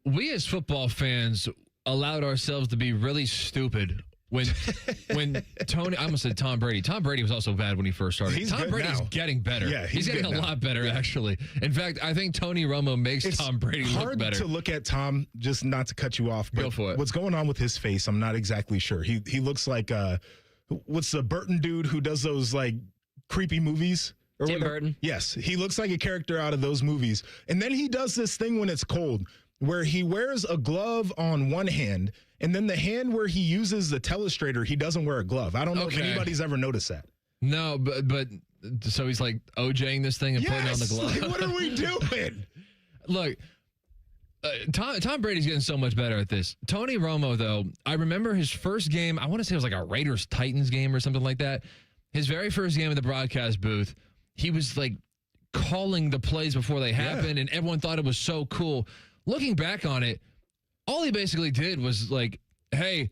We as football fans allowed ourselves to be really stupid when Tony, I almost said Tom Brady. Tom Brady was also bad when he first started. Tom Brady's getting better. Yeah, he's getting a lot better, actually. In fact, I think Tony Romo makes Tom Brady look better. It's hard to look at Tom, just not to cut you off, but go for it. What's going on with his face, I'm not exactly sure. He looks like, what's the Burton dude who does those, like, creepy movies? Tim Burton? Yes, he looks like a character out of those movies. And then he does this thing when it's cold, where he wears a glove on one hand, and then the hand where he uses the telestrator, he doesn't wear a glove. I don't know if anybody's ever noticed that. No, but so he's like OJing this thing and putting on the glove. Like, what are we doing? Look, Tom Brady's getting so much better at this. Tony Romo, though, I remember his first game, I want to say it was like a Raiders-Titans game or something like that. His very first game in the broadcast booth, he was like calling the plays before they happened, and everyone thought it was so cool. Looking back on it, all he basically did was like, hey,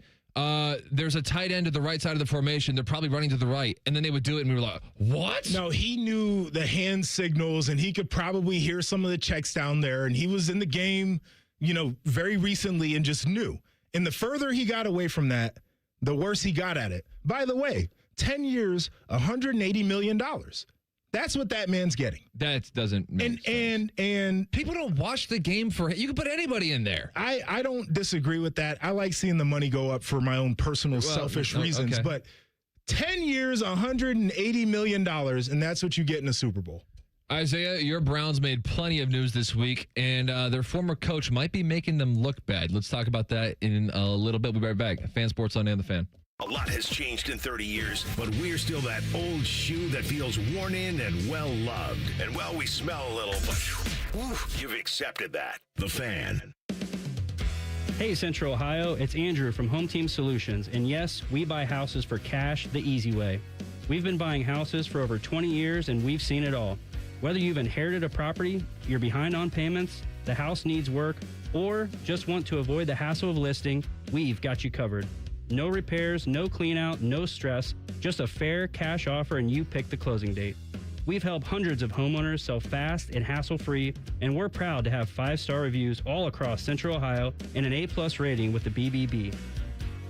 there's a tight end to the right side of the formation. They're probably running to the right. And then they would do it, and we were like, what? No, he knew the hand signals, and he could probably hear some of the checks down there. And he was in the game, very recently and just knew. And the further he got away from that, the worse he got at it. By the way, 10 years, $180 million. That's what that man's getting. That doesn't make sense. And people don't watch the game for it. You can put anybody in there. I don't disagree with that. I like seeing the money go up for my own personal selfish reasons. Okay. But 10 years, $180 million, and that's what you get in a Super Bowl. Isaiah, your Browns made plenty of news this week, and their former coach might be making them look bad. Let's talk about that in a little bit. We'll be right back. Fan Sports Sunday on The Fan. A lot has changed in 30 years, but we're still that old shoe that feels worn in and well-loved. And well, we smell a little, but you've accepted that. The Fan. Hey, Central Ohio, it's Andrew from Home Team Solutions. And yes, we buy houses for cash the easy way. We've been buying houses for over 20 years, and we've seen it all. Whether you've inherited a property, you're behind on payments, the house needs work, or just want to avoid the hassle of listing, we've got you covered. No repairs, no clean out, no stress, just a fair cash offer and you pick the closing date. We've helped hundreds of homeowners sell fast and hassle-free, and we're proud to have 5-star reviews all across Central Ohio and an A+ rating with the BBB.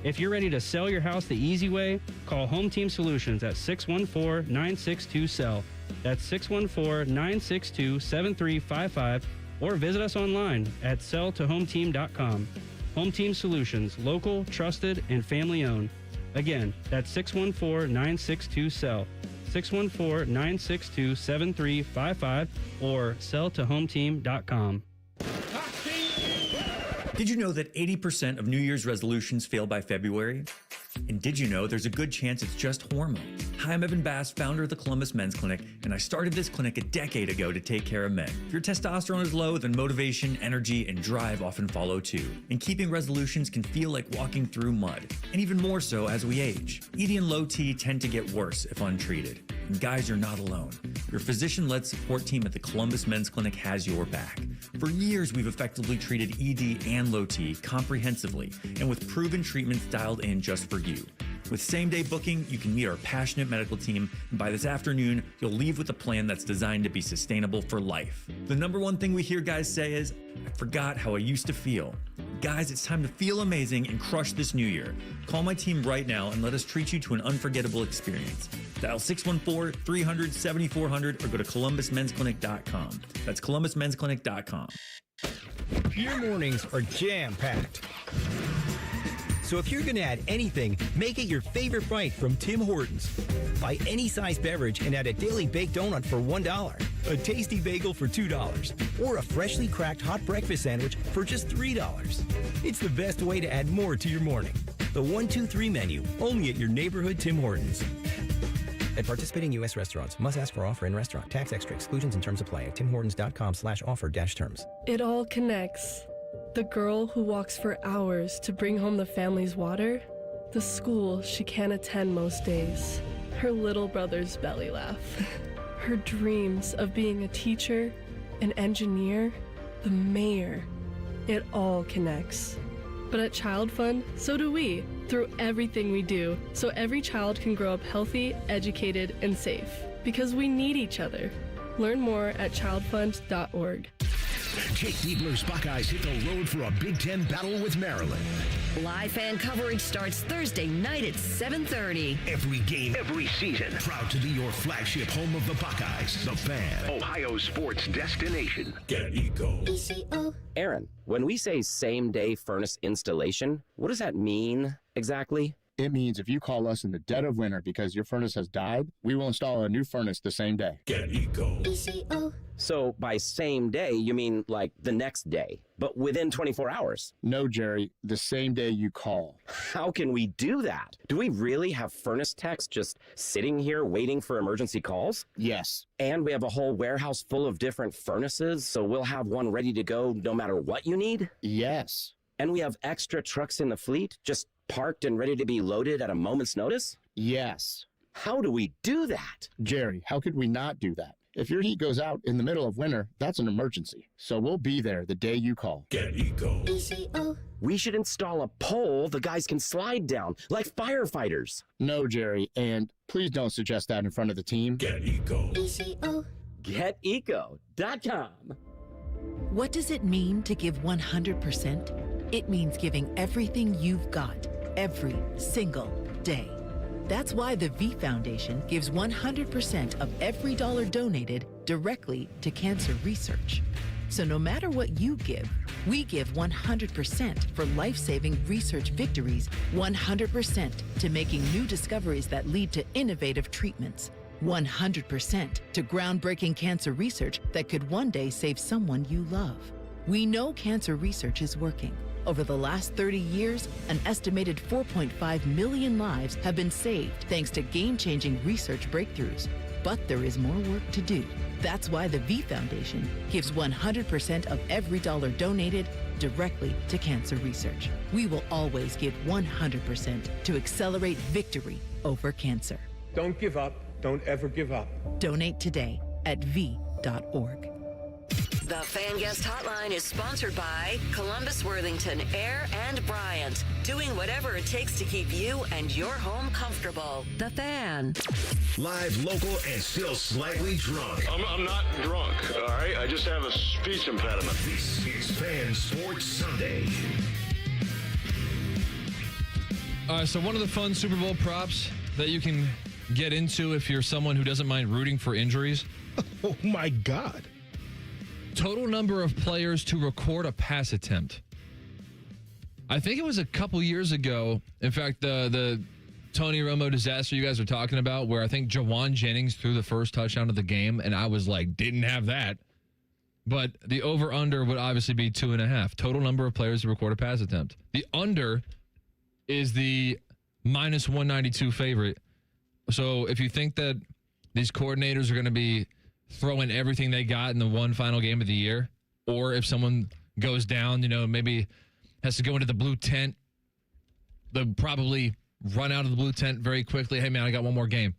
If you're ready to sell your house the easy way, call Home Team Solutions at 614-962-SELL. That's 614-962-7355, or visit us online at selltohometeam.com. Home Team Solutions, local, trusted, and family-owned. Again, that's 614-962-SELL, 614-962-7355, or selltohometeam.com. Did you know that 80% of New Year's resolutions fail by February? And did you know there's a good chance it's just hormones? Hi, I'm Evan Bass, founder of the Columbus Men's Clinic, and I started this clinic a decade ago to take care of men. If your testosterone is low, then motivation, energy, and drive often follow too. And keeping resolutions can feel like walking through mud, and even more so as we age. ED and low T tend to get worse if untreated. And guys, you're not alone. Your physician-led support team at the Columbus Men's Clinic has your back. For years, we've effectively treated ED and low T comprehensively and with proven treatments dialed in just for you. With same-day booking, you can meet our passionate medical team, and by this afternoon, you'll leave with a plan that's designed to be sustainable for life. The number one thing we hear guys say is, I forgot how I used to feel. Guys, it's time to feel amazing and crush this new year. Call my team right now and let us treat you to an unforgettable experience. Dial 614-300-7400 or go to columbusmensclinic.com. That's columbusmensclinic.com. Your mornings are jam-packed. So if you're going to add anything, make it your favorite bite from Tim Hortons. Buy any size beverage and add a daily baked donut for $1, a tasty bagel for $2, or a freshly cracked hot breakfast sandwich for just $3. It's the best way to add more to your morning. The 1-2-3 menu, only at your neighborhood Tim Hortons. At participating U.S. restaurants, must ask for offer in restaurant. Tax extra exclusions and terms apply at timhortons.com/offer-terms. It all connects. The girl who walks for hours to bring home the family's water, the school she can't attend most days, her little brother's belly laugh, her dreams of being a teacher, an engineer, the mayor. It all connects. But at Child Fund, so do we, through everything we do, so every child can grow up healthy, educated, and safe. Because we need each other. Learn more at childfund.org. Jake Diebler's Buckeyes hit the road for a Big Ten battle with Maryland. Live fan coverage starts Thursday night at 7:30. Every game, every season. Proud to be your flagship home of the Buckeyes. The Fan. Ohio sports destination. Get Eco. Aaron, when we say same-day furnace installation, what does that mean exactly? It means if you call us in the dead of winter because your furnace has died, we will install a new furnace the same day. Get Eco. So by same day, you mean like the next day, but within 24 hours? No, Jerry, the same day you call. How can we do that? Do we really have furnace techs just sitting here waiting for emergency calls? Yes. And we have a whole warehouse full of different furnaces, so we'll have one ready to go no matter what you need? Yes. And we have extra trucks in the fleet, just parked and ready to be loaded at a moment's notice? Yes. How do we do that? Jerry, how could we not do that? If your heat goes out in the middle of winter, that's an emergency. So we'll be there the day you call. Get Eco. We should install a pole the guys can slide down, like firefighters. No, Jerry, and please don't suggest that in front of the team. Get Eco. GetEco.com. What does it mean to give 100%? It means giving everything you've got, every single day. That's why the V Foundation gives 100% of every dollar donated directly to cancer research. So no matter what you give, we give 100% for life-saving research victories, 100% to making new discoveries that lead to innovative treatments, 100% to groundbreaking cancer research that could one day save someone you love. We know cancer research is working. Over the last 30 years, an estimated 4.5 million lives have been saved thanks to game-changing research breakthroughs. But there is more work to do. That's why the V Foundation gives 100% of every dollar donated directly to cancer research. We will always give 100% to accelerate victory over cancer. Don't give up. Don't ever give up. Donate today at v.org. The Fan Guest Hotline is sponsored by Columbus, Worthington, Air, and Bryant. Doing whatever it takes to keep you and your home comfortable. The Fan. Live, local, and still slightly drunk. I'm not drunk, all right? I just have a speech impediment. This is Fan Sports Sunday. So one of the fun Super Bowl props that you can get into if you're someone who doesn't mind rooting for injuries. Oh, my God. Total number of players to record a pass attempt. I think it was a couple years ago. In fact, the Tony Romo disaster you guys are talking about, where I think Jawan Jennings threw the first touchdown of the game, and I was like, didn't have that. But the over-under would obviously be 2.5. Total number of players to record a pass attempt. The under is the minus 192 favorite. So if you think that these coordinators are going to be throwing everything they got in the one final game of the year, or if someone goes down, maybe has to go into the blue tent, they'll probably run out of the blue tent very quickly. Hey, man, I got one more game.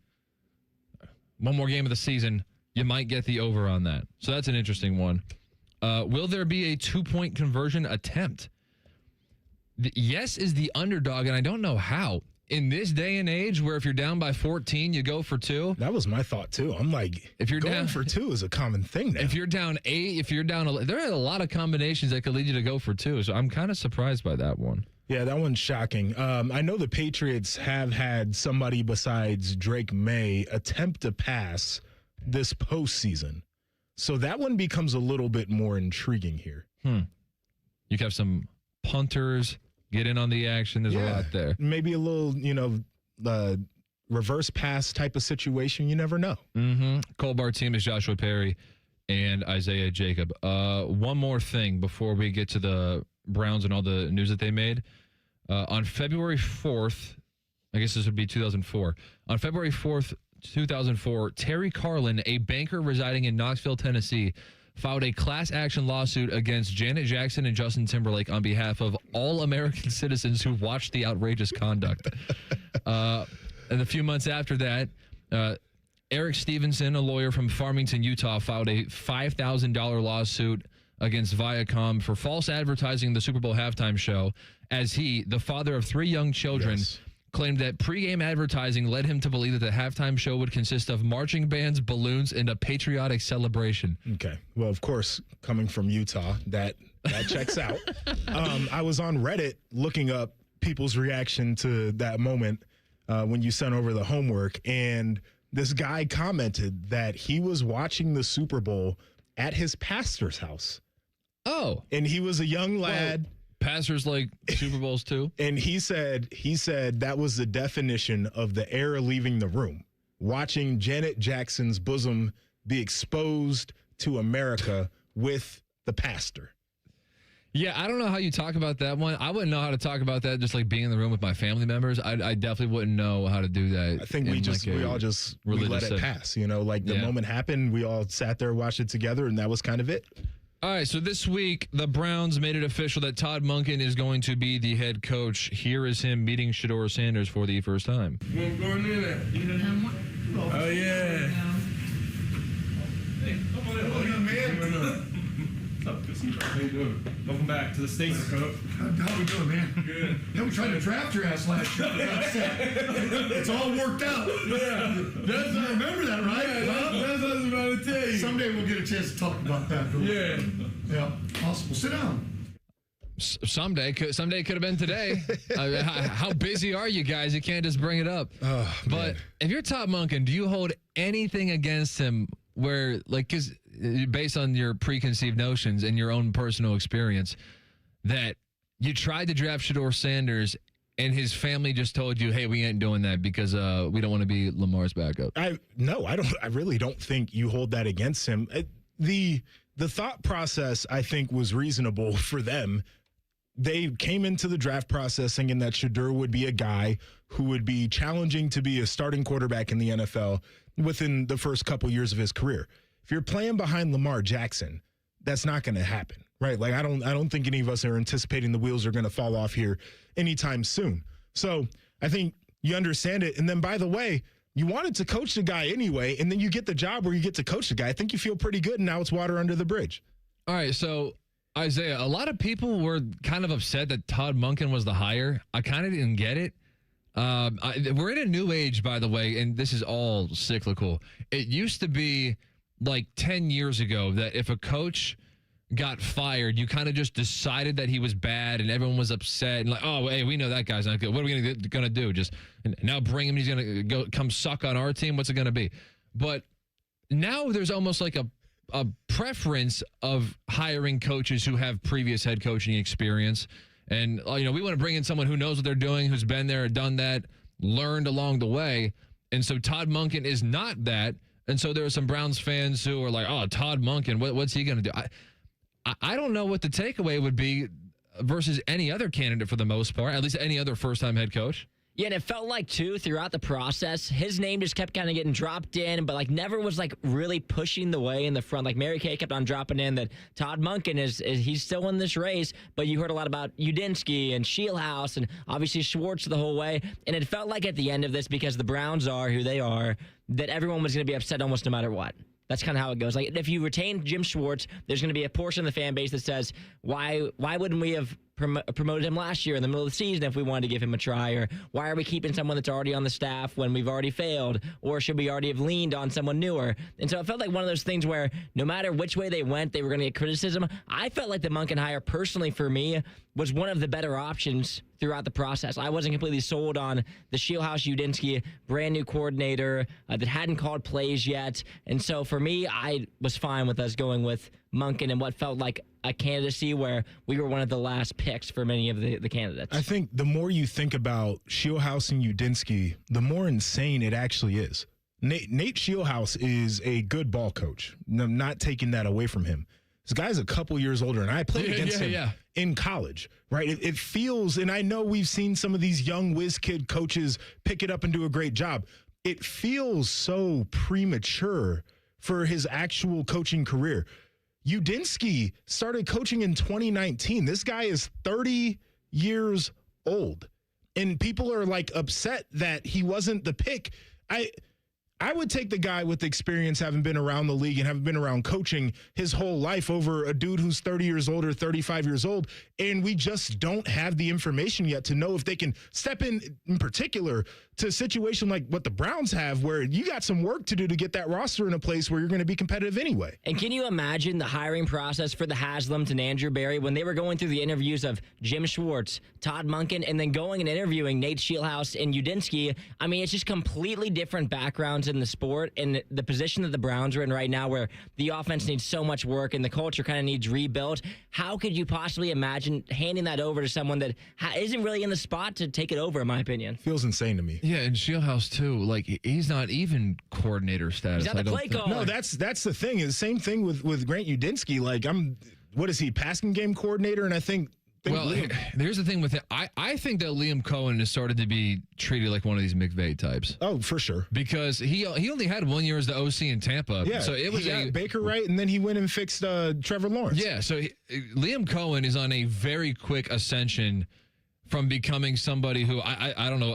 One more game of the season. You might get the over on that. So that's an interesting one. Will there be a 2-point conversion attempt? Yes is the underdog, and I don't know how. In this day and age where if you're down by 14, you go for 2. That was my thought, too. I'm like, if you're going for 2 is a common thing now. If you're down 8, if you're down 11, there are a lot of combinations that could lead you to go for 2. So I'm kind of surprised by that one. Yeah, that one's shocking. I know the Patriots have had somebody besides Drake May attempt to pass this postseason. So that one becomes a little bit more intriguing here. You could have some punters get in on the action. There's a lot there. Maybe a little, reverse pass type of situation. You never know. Cole Bartemes, Joshua Perry, and Isaiah Jacob. One more thing before we get to the Browns and all the news that they made. On February 4th, I guess this would be 2004. On February 4th, 2004, Terry Carlin, a banker residing in Knoxville, Tennessee, filed a class action lawsuit against Janet Jackson and Justin Timberlake on behalf of all American citizens who watched the outrageous conduct. And a few months after that, Eric Stevenson, a lawyer from Farmington, Utah, filed a $5,000 lawsuit against Viacom for false advertising the Super Bowl halftime show, as he, the father of 3 young children, claimed that pregame advertising led him to believe that the halftime show would consist of marching bands, balloons, and a patriotic celebration. Okay. Well, of course, coming from Utah, that checks out. I was on Reddit looking up people's reaction to that moment when you sent over the homework, and this guy commented that he was watching the Super Bowl at his pastor's house. Oh. And he was a young lad. Well, pastors like Super Bowls too. And he said that was the definition of the air leaving the room. Watching Janet Jackson's bosom be exposed to America with the pastor. Yeah, I don't know how you talk about that one. I wouldn't know how to talk about that just like being in the room with my family members. I definitely wouldn't know how to do that. I think we let it pass. Like the moment happened, we all sat there, watched it together, and that was kind of it. All right, so this week, the Browns made it official that Todd Monken is going to be the head coach. Here is him meeting Shedeur Sanders for the first time. What's going in there? Oh, yeah. Hey, come on in. How you doing, man? What's up? Good to see you. How you doing? Welcome back to the States, Coach. How we doing, man? Good. Yeah, we tried to draft your ass last year. It's all worked out. Yeah. I remember that, right? Yeah, that's what I was about to tell you. Someday we'll get a chance to talk about that. Yeah. Yeah. Awesome. Well, sit down. Someday could have been today. How busy are you guys? You can't just bring it up. Oh, but if you're Todd Monken, do you hold anything against him where, like, because based on your preconceived notions and your own personal experience, that you tried to draft Shedeur Sanders and his family just told you, hey, we ain't doing that because we don't want to be Lamar's backup? I really don't think you hold that against him. The thought process, I think, was reasonable for them. They came into the draft process thinking that Shedeur would be a guy who would be challenging to be a starting quarterback in the NFL within the first couple years of his career. If you're playing behind Lamar Jackson, that's not going to happen, right? Like I don't think any of us are anticipating the wheels are going to fall off here anytime soon. So I think you understand it. And then, by the way, you wanted to coach the guy anyway, and then you get the job where you get to coach the guy. I think you feel pretty good, and now it's water under the bridge. All right, so Isaiah, a lot of people were kind of upset that Todd Monken was the hire. I kind of didn't get it. We're in a new age, by the way, and this is all cyclical. It used to be like 10 years ago that if a coach got fired, you kind of just decided that he was bad and everyone was upset and like, oh, hey, we know that guy's not good. What are we going to do? Just now bring him. He's going to go come suck on our team. What's it going to be? But now there's almost like a preference of hiring coaches who have previous head coaching experience. And, we want to bring in someone who knows what they're doing, who's been there, done that, learned along the way. And so Todd Monken is not that. And so there are some Browns fans who are like, oh, Todd Monken, what's he going to do? I don't know what the takeaway would be versus any other candidate for the most part, at least any other first-time head coach. Yeah, and it felt like, too, throughout the process, his name just kept kind of getting dropped in, but, never was, really pushing the way in the front. Mary Kay kept on dropping in that Todd Monken he's still in this race, but you heard a lot about Udinski and Shieldhouse and obviously Schwartz the whole way. And it felt like at the end of this, because the Browns are who they are, that everyone was going to be upset almost no matter what. That's kind of how it goes. If you retain Jim Schwartz, there's going to be a portion of the fan base that says, why wouldn't we have promoted him last year in the middle of the season if we wanted to give him a try? Or why are we keeping someone that's already on the staff when we've already failed? Or should we already have leaned on someone newer? And so it felt like one of those things where no matter which way they went, they were going to get criticism. I felt like the Monken hire, personally for me, was one of the better options throughout the process. I wasn't completely sold on the Shieldhouse Udinski, brand new coordinator that hadn't called plays yet. And so for me, I was fine with us going with Monken and what felt like a candidacy where we were one of the last picks for many of the candidates. I think the more you think about Shieldhouse and Udinski, the more insane it actually is. Nate Shieldhouse is a good ball coach. I'm not taking that away from him. This guy's a couple years older, and I played against him in college, right? It feels, and I know we've seen some of these young whiz kid coaches pick it up and do a great job. It feels so premature for his actual coaching career. Udinski started coaching in 2019. This guy is 30 years old, and people are upset that he wasn't the pick. I would take the guy with experience, having been around the league and having been around coaching his whole life, over a dude who's 30 years old or 35 years old. And we just don't have the information yet to know if they can step in particular, to a situation like what the Browns have, where you got some work to do to get that roster in a place where you're going to be competitive anyway. And can you imagine the hiring process for the Haslams and Andrew Berry when they were going through the interviews of Jim Schwartz, Todd Monken, and then going and interviewing Nate Shieldhouse and Udinski? I mean, it's just completely different backgrounds in the sport and the position that the Browns are in right now, where the offense needs so much work and the culture kind of needs rebuilt. How could you possibly imagine handing that over to someone that isn't really in the spot to take it over, in my opinion? Feels insane to me. Yeah, and Shieldhouse too. He's not even coordinator status. He's not the play caller. No, that's the thing. Is the same thing with Grant Udinski. What is he, passing game coordinator? And I think here's the thing with it. I think that Liam Cohen has started to be treated like one of these McVay types. Oh, for sure. Because he only had 1 year as the OC in Tampa. Yeah, so it was he got Baker right, and then he went and fixed Trevor Lawrence. Yeah, so Liam Cohen is on a very quick ascension from becoming somebody who I don't know.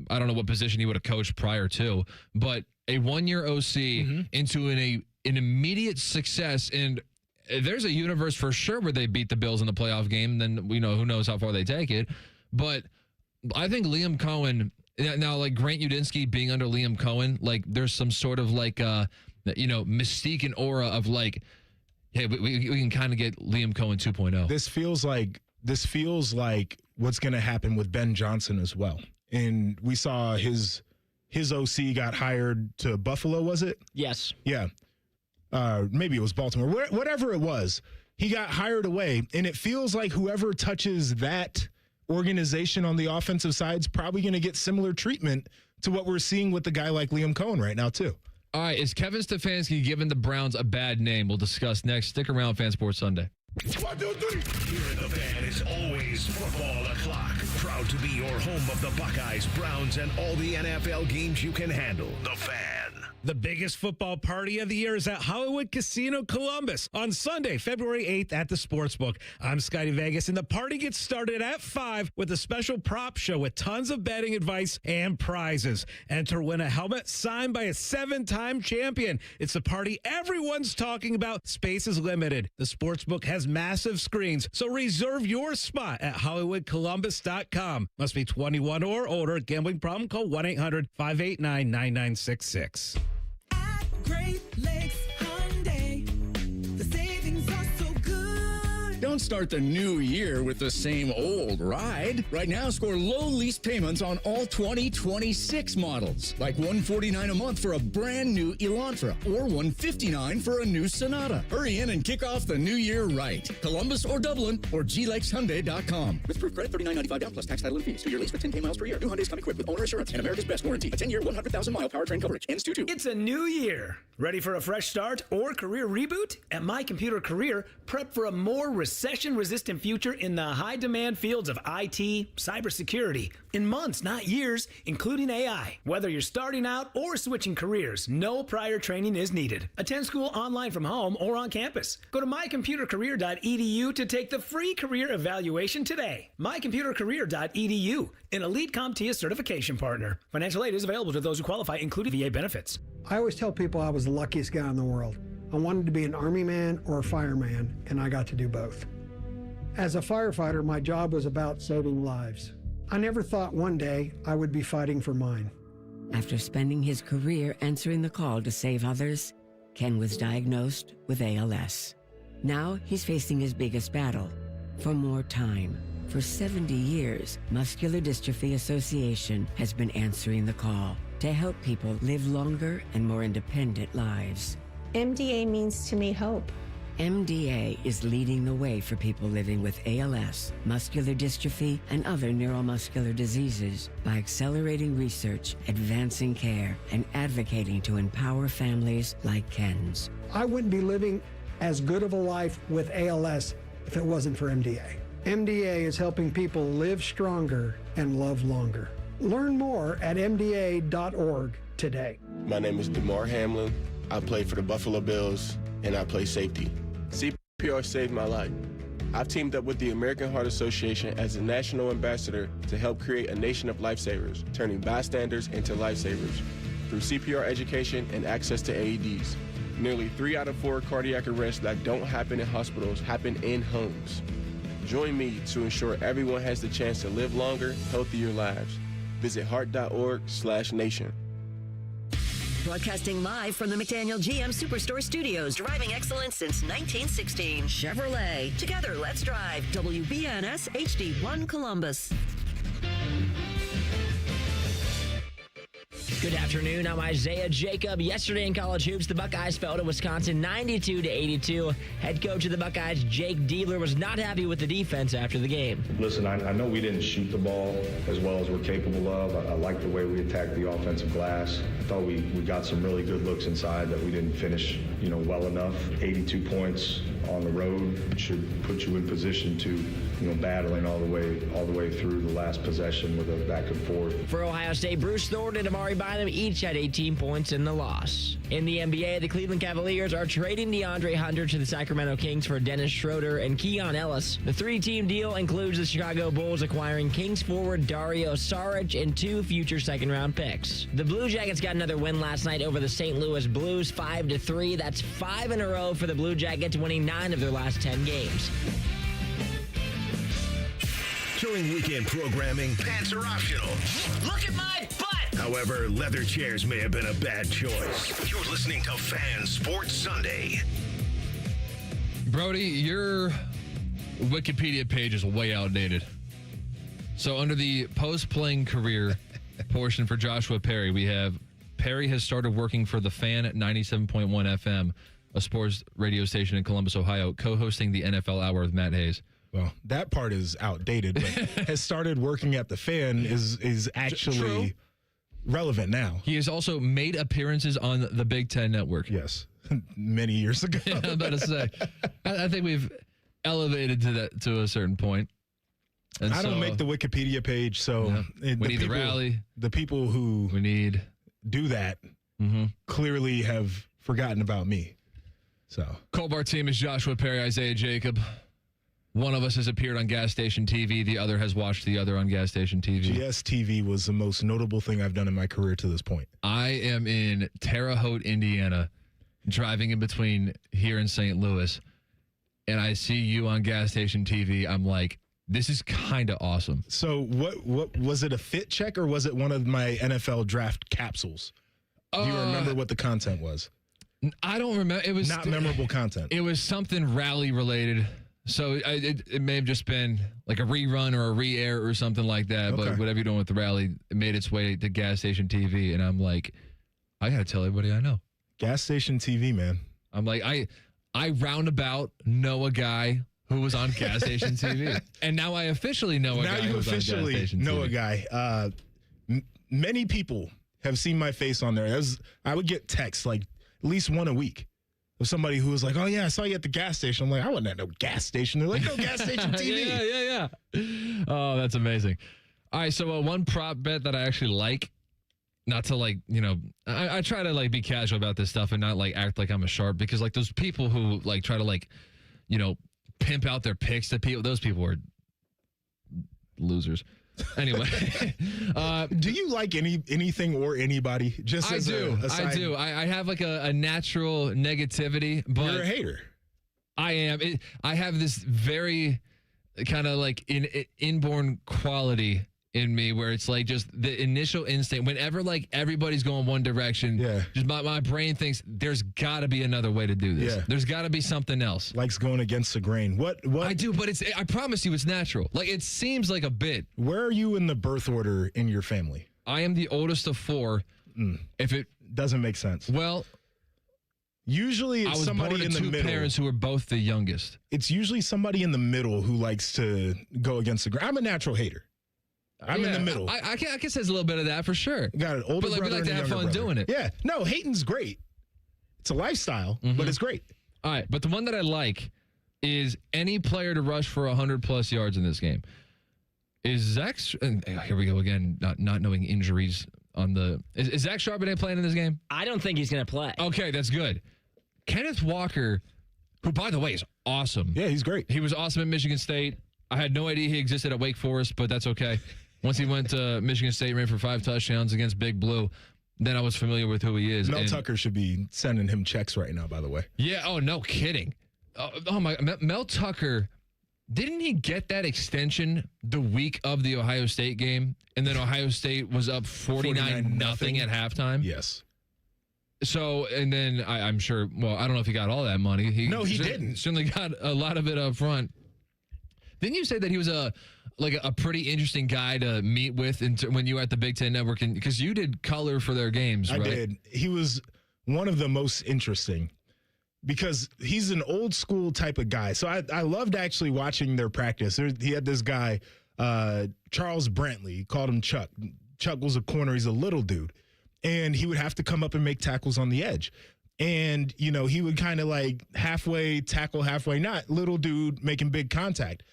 I don't know what position he would have coached prior to, but a 1 year OC into an immediate success. And there's a universe for sure where they beat the Bills in the playoff game. Then who knows how far they take it. But I think Liam Cohen now, Grant Udinski being under Liam Cohen, there's some sort of mystique and aura of hey, we can kind of get Liam Cohen 2.0. This feels like what's going to happen with Ben Johnson as well. And we saw his OC got hired to Buffalo, was it? Yes. Yeah. Maybe it was Baltimore. Whatever it was, he got hired away. And it feels like whoever touches that organization on the offensive side is probably going to get similar treatment to what we're seeing with the guy like Liam Cohen right now, too. All right. Is Kevin Stefanski giving the Browns a bad name? We'll discuss next. Stick around, Fan Sports Sunday. 1, 2, 3. Here in the Fan is always football o'clock. Proud to be your home of the Buckeyes, Browns, and all the NFL games you can handle. The Fan. The biggest football party of the year is at Hollywood Casino Columbus on Sunday, February 8th at the Sportsbook. I'm Scotty Vegas, and the party gets started at 5 with a special prop show with tons of betting advice and prizes. Enter, win a helmet signed by a 7-time champion. It's a party everyone's talking about. Space is limited. The Sportsbook has massive screens, so reserve your spot at HollywoodColumbus.com. Must be 21 or older. Gambling problem? Call 1-800-589-9966. Great Lakes Hyundai. The savings are so good. Don't Don't start the new year with the same old ride. Right now, score low lease payments on all 2026 models, like $149 a month for a brand new Elantra or $159 for a new Sonata. Hurry in and kick off the new year right. Columbus or Dublin or glakeshyundai.com. With proof credit, $39.95 down plus tax, title, and fees. 2-year lease with 10K miles per year. New Hyundais come equipped with owner assurance and America's Best warranty. A 10-year, 100,000-mile powertrain coverage. Ends 2/2. It's a new year. Ready for a fresh start or career reboot? At My Computer Career, prep for a more recession-resistant future in the high-demand fields of IT, cybersecurity, in months, not years, including AI. Whether you're starting out or switching careers, no prior training is needed. Attend school online from home or on campus. Go to mycomputercareer.edu to take the free career evaluation today. mycomputercareer.edu, an elite CompTIA certification partner. Financial aid is available to those who qualify, including VA benefits. I always tell people I was the luckiest guy in the world. I wanted to be an Army man or a fireman, and I got to do both. As a firefighter, my job was about saving lives. I never thought one day I would be fighting for mine. After spending his career answering the call to save others, Ken was diagnosed with ALS. Now he's facing his biggest battle, for more time. For 70 years, Muscular Dystrophy Association has been answering the call to help people live longer and more independent lives. MDA means to me hope. MDA is leading the way for people living with ALS, muscular dystrophy, and other neuromuscular diseases by accelerating research, advancing care, and advocating to empower families like Ken's. I wouldn't be living as good of a life with ALS if it wasn't for MDA. MDA is helping people live stronger and love longer. Learn more at MDA.org today. My name is DeMar Hamlin. I play for the Buffalo Bills, and I play safety. CPR saved my life. I've teamed up with the American Heart Association as a national ambassador to help create a nation of lifesavers, turning bystanders into lifesavers through CPR education and access to AEDs. Nearly 3 out of 4 cardiac arrests that don't happen in hospitals happen in homes. Join me to ensure everyone has the chance to live longer, healthier lives. Visit heart.org/nation. Broadcasting live from the McDaniel GM Superstore Studios. Driving excellence since 1916. Chevrolet. Together, let's drive. WBNS HD1 Columbus. Good afternoon. I'm Isaiah Jacob. Yesterday in college hoops, the Buckeyes fell to Wisconsin 92-82. Head coach of the Buckeyes, Jake Diebler, was not happy with the defense after the game. Listen, I know we didn't shoot the ball as well as we're capable of. I like the way we attacked the offensive glass. I thought we got some really good looks inside that we didn't finish, well enough. 82 points on the road should put you in position to, battling all the way through the last possession with a back and forth. For Ohio State, Bruce Thornton and Amari Bynum each had 18 points in the loss. In the NBA, the Cleveland Cavaliers are trading DeAndre Hunter to the Sacramento Kings for Dennis Schroeder and Keon Ellis. The 3-team deal includes the Chicago Bulls acquiring Kings forward Dario Saric and 2 future second-round picks. The Blue Jackets got another win last night over the St. Louis Blues, 5-3. That's 5 in a row for the Blue Jackets, winning 9 of their last 10 games. During weekend programming, pants are optional. Look at my butt! However, leather chairs may have been a bad choice. You're listening to Fan Sports Sunday. Brody, your Wikipedia page is way outdated. So under the post-playing career portion for Joshua Perry, we have Perry has started working for the Fan at 97.1 FM, a sports radio station in Columbus, Ohio, co-hosting the NFL Hour with Matt Hayes. Well, that part is outdated, but has started working at the Fan is actually True. relevant now. He has also made appearances on the Big Ten Network. Yes, many years ago. Yeah, I'm about to say. I think we've elevated to that to a certain point. And I don't make the Wikipedia page, so we need the rally. The people who we need do that clearly have forgotten about me. So Cole Bartemes, Joshua Perry, Isaiah Jacob. One of us has appeared on Gas Station TV. The other has watched the other on Gas Station TV. GSTV was the most notable thing I've done in my career to this point. I am in Terre Haute, Indiana, driving in between here and St. Louis, and I see you on Gas Station TV. I'm like, this is kind of awesome. So what was it, a fit check, or was it one of my NFL draft capsules? Do you remember what the content was? I don't remember. It was not memorable content. It was something rally related. So it may have just been like a rerun or a re-air or something like that. Okay. But whatever you're doing with the rally, it made its way to gas station TV. And I'm like, I got to tell everybody I know. Gas station TV, man. I'm like, I roundabout know a guy who was on gas station TV. And now I officially know a guy who was on gas station TV. Now you officially know a guy. Many people have seen my face on there. I would get texts like at least one a week of somebody who was like, oh, yeah, I saw you at the gas station. I'm like, I wasn't at no gas station. They're like, no, gas station TV. Yeah. Oh, that's amazing. All right, so one prop bet that I actually like, not to like, I try to like be casual about this stuff and not like act like I'm a sharp, because like those people who like try to like, pimp out their picks to people, those people are losers. Anyway, do you like anything or anybody? Just I do. I have like a natural negativity, but you're a hater. I am. I have this very kind of like inborn quality in me where it's like just the initial instinct. Whenever like everybody's going one direction, just my brain thinks there's got to be another way to do this. Yeah. There's got to be something else. Likes going against the grain. What? I do, but I promise you, it's natural. Like it seems like a bit. Where are you in the birth order in your family? I am the oldest of four. If it doesn't make sense. Well, usually it's somebody in the middle. Parents who are both the youngest. It's usually somebody in the middle who likes to go against the grain. I'm a natural hater. I'm in the middle. I guess there's a little bit of that for sure. Got an older brother. But we like to have fun doing it. Yeah. No, hating's great. It's a lifestyle, but it's great. All right. But the one that I like is any player to rush for 100+ yards in this game. Is Zach, and here we go again, not knowing injuries on the. Is Zach Charbonnet playing in this game? I don't think he's going to play. Okay, that's good. Kenneth Walker, who, by the way, is awesome. Yeah, he's great. He was awesome at Michigan State. I had no idea he existed at Wake Forest, but that's okay. Once he went to Michigan State, ran for 5 touchdowns against Big Blue, then I was familiar with who he is. Mel Tucker should be sending him checks right now, by the way. Yeah, oh, no kidding. Oh my, Mel Tucker, didn't he get that extension the week of the Ohio State game? And then Ohio State was up 49-0 at halftime? Yes. So, and then I'm sure, well, I don't know if he got all that money. He didn't. Certainly got a lot of it up front. Didn't you say that he was a pretty interesting guy to meet with when you were at the Big Ten Network? Because you did color for their games, right? I did. He was one of the most interesting because he's an old school type of guy. So I loved actually watching their practice. He had this guy, Charles Brantley, he called him Chuck. Chuck was a corner. He's a little dude. And he would have to come up and make tackles on the edge. And, he would kind of like halfway tackle, halfway not. Little dude making big contact.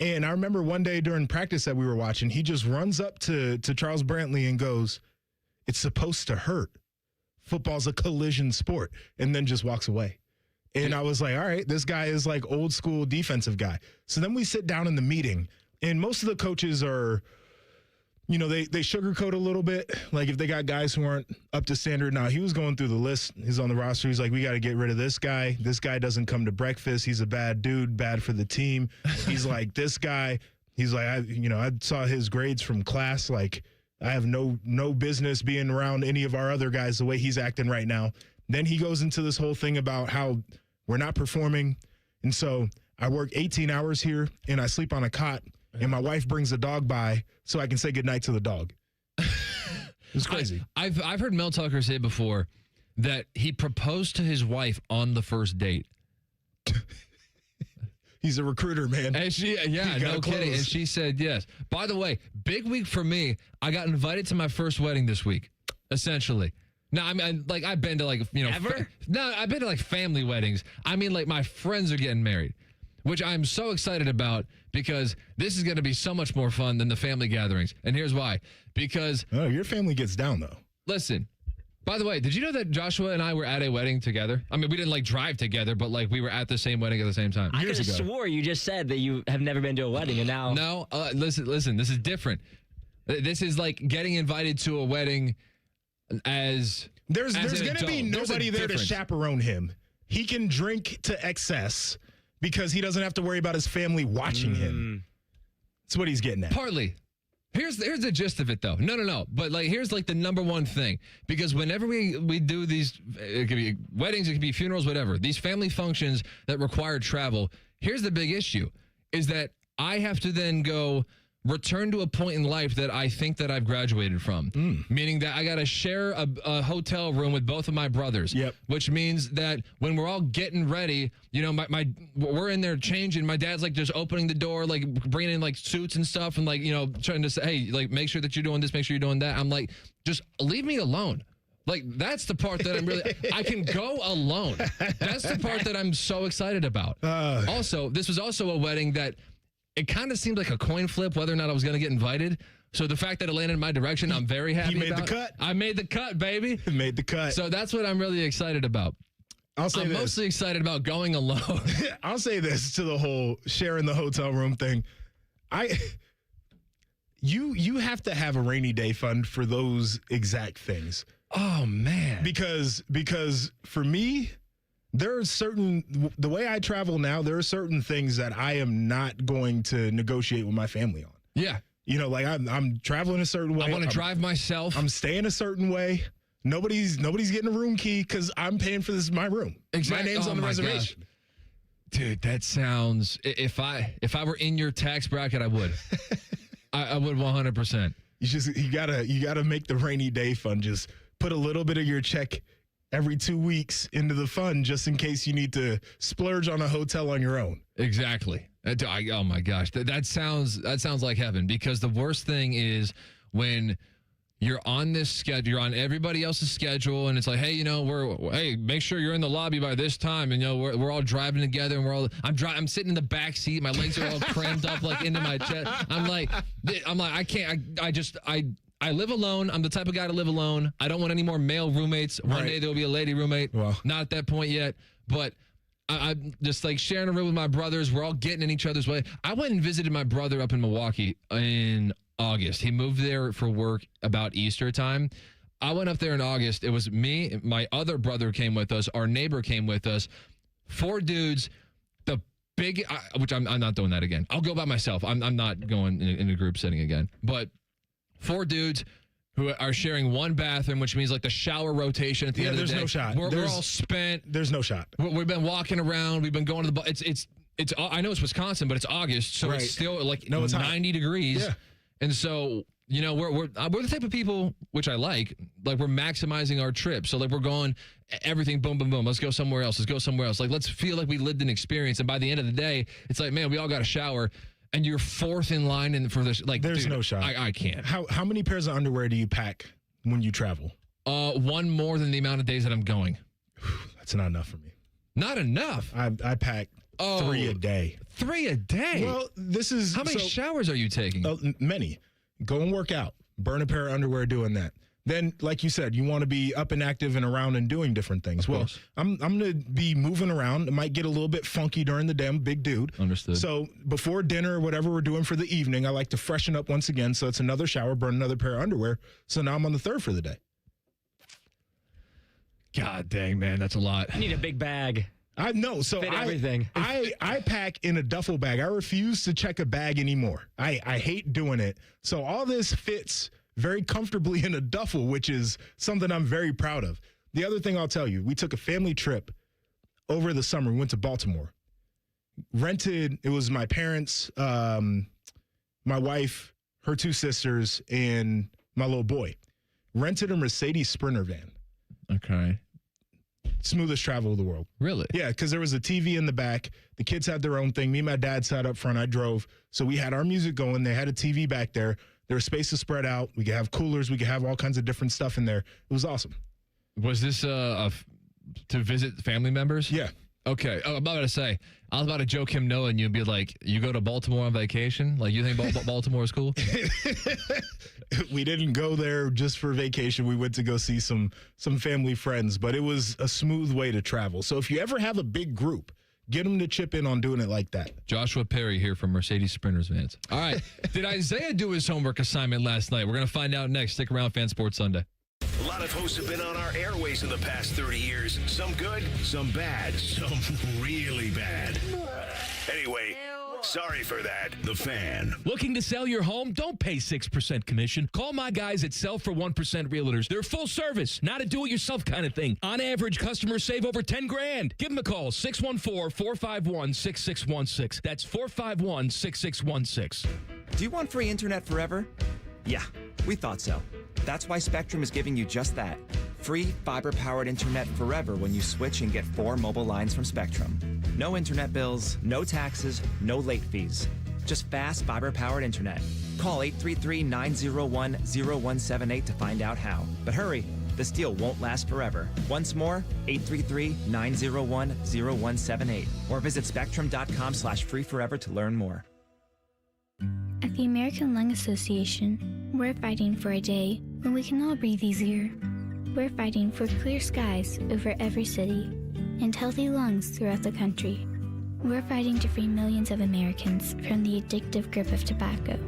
And I remember one day during practice that we were watching, he just runs up to Charles Brantley and goes, "It's supposed to hurt. Football's a collision sport," and then just walks away. And I was like, all right, this guy is like old school defensive guy. So then we sit down in the meeting, and most of the coaches are, they sugarcoat a little bit. Like if they got guys who aren't up to standard. Now, he was going through the list. He's on the roster. He's like, we got to get rid of this guy. This guy doesn't come to breakfast. He's a bad dude, bad for the team. He's like, this guy, he's like, I saw his grades from class. Like, I have no business being around any of our other guys the way he's acting right now. Then he goes into this whole thing about how we're not performing. And so I work 18 hours here and I sleep on a cot. And my wife brings the dog by so I can say goodnight to the dog. It's crazy. I've heard Mel Tucker say before that he proposed to his wife on the first date. He's a recruiter, man. And no kidding. And she said yes. By the way, big week for me. I got invited to my first wedding this week, essentially. No, I mean, like I've been to like, Ever? No, I've been to like family weddings. I mean, like my friends are getting married, which I'm so excited about because this is going to be so much more fun than the family gatherings. And here's why. Because your family gets down, though. Listen, by the way, did you know that Joshua and I were at a wedding together? I mean, we didn't like drive together, but like we were at the same wedding at the same time. I could have swore you just said that you have never been to a wedding and now. No, listen, this is different. This is like getting invited to a wedding as There's going to be nobody there to chaperone him. He can drink to excess because he doesn't have to worry about his family watching him. That's what he's getting at. Partly. Here's the gist of it, though. No. But like, here's like the number one thing. Because whenever we do these, it could be weddings, it could be funerals, whatever. These family functions that require travel. Here's the big issue, is that I have to then go return to a point in life that I think that I've graduated from, meaning that I got to share a hotel room with both of my brothers, which means that when we're all getting ready, you know, we're in there changing. My dad's like just opening the door, like bringing in like suits and stuff and like, you know, trying to say, hey, like make sure that you're doing this, make sure you're doing that. I'm like, just leave me alone. Like, that's the part that I'm really, I can go alone. That's the part that I'm so excited about. Also, this was also a wedding that it kind of seemed like a coin flip whether or not I was going to get invited. So the fact that it landed in my direction, I'm very happy about. You made the cut. I made the cut, baby. Made the cut. So that's what I'm really excited about. I'm mostly excited about going alone. I'll say this to the whole sharing the hotel room thing. You have to have a rainy day fund for those exact things. Oh, man. Because for me, there are the way I travel now, there are certain things that I am not going to negotiate with my family on. Yeah. You know, like I'm traveling a certain way. I want to drive myself. I'm staying a certain way. Nobody's getting a room key because I'm paying for my room. Exactly. My name's on the reservation. Gosh. Dude, that sounds, if I were in your tax bracket, I would. I would 100%. You gotta make the rainy day fund. Just put a little bit of your check every 2 weeks into the fund just in case you need to splurge on a hotel on your own. Exactly. Oh my gosh. That sounds like heaven, because the worst thing is when you're on this schedule, you're on everybody else's schedule, and it's like, hey, you know, make sure you're in the lobby by this time, and you know, we're all driving together, and I'm sitting in the back seat, my legs are all cramped up like into my chest. I'm like, I can't. I live alone. I'm the type of guy to live alone. I don't want any more male roommates. One day there will be a lady roommate. Well, not at that point yet, but I'm just like sharing a room with my brothers. We're all getting in each other's way. I went and visited my brother up in Milwaukee in August. He moved there for work about Easter time. I went up there in August. It was me, my other brother came with us, our neighbor came with us, 4 dudes. Which I'm not doing that again. I'll go by myself. I'm not going in a group setting again. But 4 dudes who are sharing one bathroom, which means like the shower rotation at the end of the day. There's no shot. We're all spent. There's no shot. We've been walking around. We've been going to the. It's. I know it's Wisconsin, but it's August, so it's still like it's 90 degrees. Yeah. And so, you know, we're the type of people, which I like we're maximizing our trip. So like we're going everything, boom, boom, boom. Let's go somewhere else. Like, let's feel like we lived an experience. And by the end of the day, it's like, man, we all got a shower. And you're 4th in line for this. Like, there's dude, no shot. I can't. How many pairs of underwear do you pack when you travel? One more than the amount of days that I'm going. That's not enough for me. Not enough. I pack 3 a day. 3 a day. Well, this is how many showers are you taking? Many. Go and work out. Burn a pair of underwear doing that. Then, like you said, you want to be up and active and around and doing different things. Well, I'm going to be moving around. It might get a little bit funky during the day. I'm a big dude. Understood. So before dinner or whatever we're doing for the evening, I like to freshen up once again. So it's another shower, burn another pair of underwear. So now I'm on the 3rd for the day. God dang, man, that's a lot. I need a big bag. I know. So everything. I pack in a duffel bag. I refuse to check a bag anymore. I hate doing it. So all this fits very comfortably in a duffel, which is something I'm very proud of. The other thing I'll tell you, we took a family trip over the summer. We went to Baltimore. Rented, it was my parents, my wife, her 2 sisters, and my little boy. Rented a Mercedes Sprinter van. Okay. Smoothest travel of the world. Really? Yeah, because there was a TV in the back. The kids had their own thing. Me and my dad sat up front. I drove. So we had our music going. They had a TV back there. There was spaces spread out. We could have coolers. We could have all kinds of different stuff in there. It was awesome. Was this to visit family members? Yeah. Okay. Oh, I'm about to say, I was about to joke him knowing you and be like, you go to Baltimore on vacation? Like, you think Baltimore is cool? We didn't go there just for vacation. We went to go see some family friends, but it was a smooth way to travel. So if you ever have a big group, get them to chip in on doing it like that. Joshua Perry here from Mercedes Sprinters Vans. All right. Did Isaiah do his homework assignment last night? We're going to find out next. Stick around, Fan Sports Sunday. A lot of hosts have been on our airways in the past 30 years. Some good, some bad, some really bad. Anyway, Sorry for that. The Fan. Looking to sell your home? Don't pay 6% commission. Call my guys at Sell for 1% Realtors. They're full service, not a do-it-yourself kind of thing. On average, customers save over $10,000. Give them a call, 614-451-6616. That's 451-6616. Do you want free internet forever? Yeah, we thought so. That's why Spectrum is giving you just that. Free fiber-powered internet forever when you switch and get 4 mobile lines from Spectrum. No internet bills, no taxes, no late fees. Just fast fiber-powered internet. Call 833-901-0178 to find out how. But hurry, this deal won't last forever. Once more, 833-901-0178. Or visit spectrum.com/free-forever to learn more. At the American Lung Association, we're fighting for a day when we can all breathe easier. We're fighting for clear skies over every city and healthy lungs throughout the country. We're fighting to free millions of Americans from the addictive grip of tobacco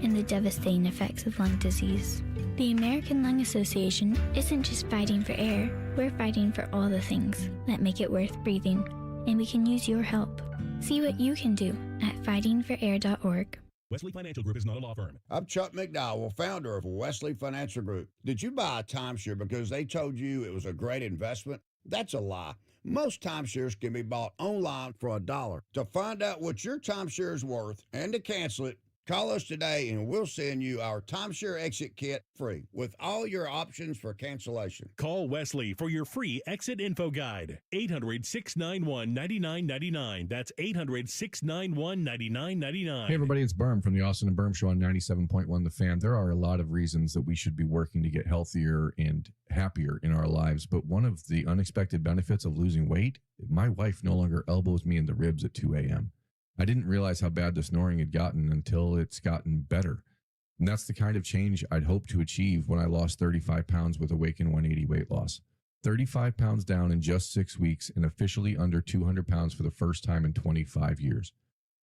and the devastating effects of lung disease. The American Lung Association isn't just fighting for air, we're fighting for all the things that make it worth breathing, and we can use your help. See what you can do at fightingforair.org. Wesley Financial Group is not a law firm. I'm Chuck McDowell, founder of Wesley Financial Group. Did you buy a timeshare because they told you it was a great investment? That's a lie. Most timeshares can be bought online for $1. To find out what your timeshare is worth and to cancel it, call us today and we'll send you our timeshare exit kit free with all your options for cancellation. Call Wesley for your free exit info guide. 800-691-9999. That's 800-691-9999. Hey, everybody, it's Berm from the Austin and Berm Show on 97.1 The Fan. There are a lot of reasons that we should be working to get healthier and happier in our lives, but one of the unexpected benefits of losing weight, my wife no longer elbows me in the ribs at 2 a.m. I didn't realize how bad the snoring had gotten until it's gotten better. And that's the kind of change I'd hoped to achieve when I lost 35 pounds with Awaken 180 weight loss. 35 pounds down in just 6 weeks and officially under 200 pounds for the first time in 25 years.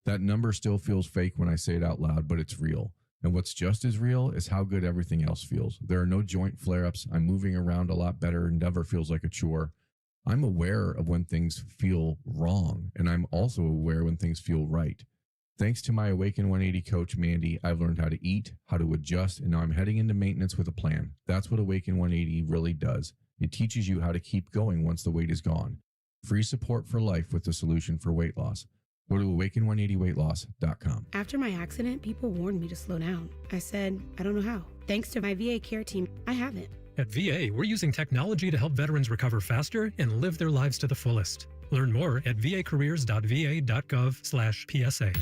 That number still feels fake when I say it out loud, but it's real. And what's just as real is how good everything else feels. There are no joint flare-ups. I'm moving around a lot better and never feels like a chore. I'm aware of when things feel wrong, and I'm also aware when things feel right. Thanks to my Awaken 180 coach, Mandy, I've learned how to eat, how to adjust, and now I'm heading into maintenance with a plan. That's what Awaken 180 really does. It teaches you how to keep going once the weight is gone. Free support for life with the solution for weight loss. Go to awaken180weightloss.com. After my accident, people warned me to slow down. I said, I don't know how. Thanks to my VA care team, I haven't. At VA, we're using technology to help veterans recover faster and live their lives to the fullest. Learn more at vacareers.va.gov/PSA.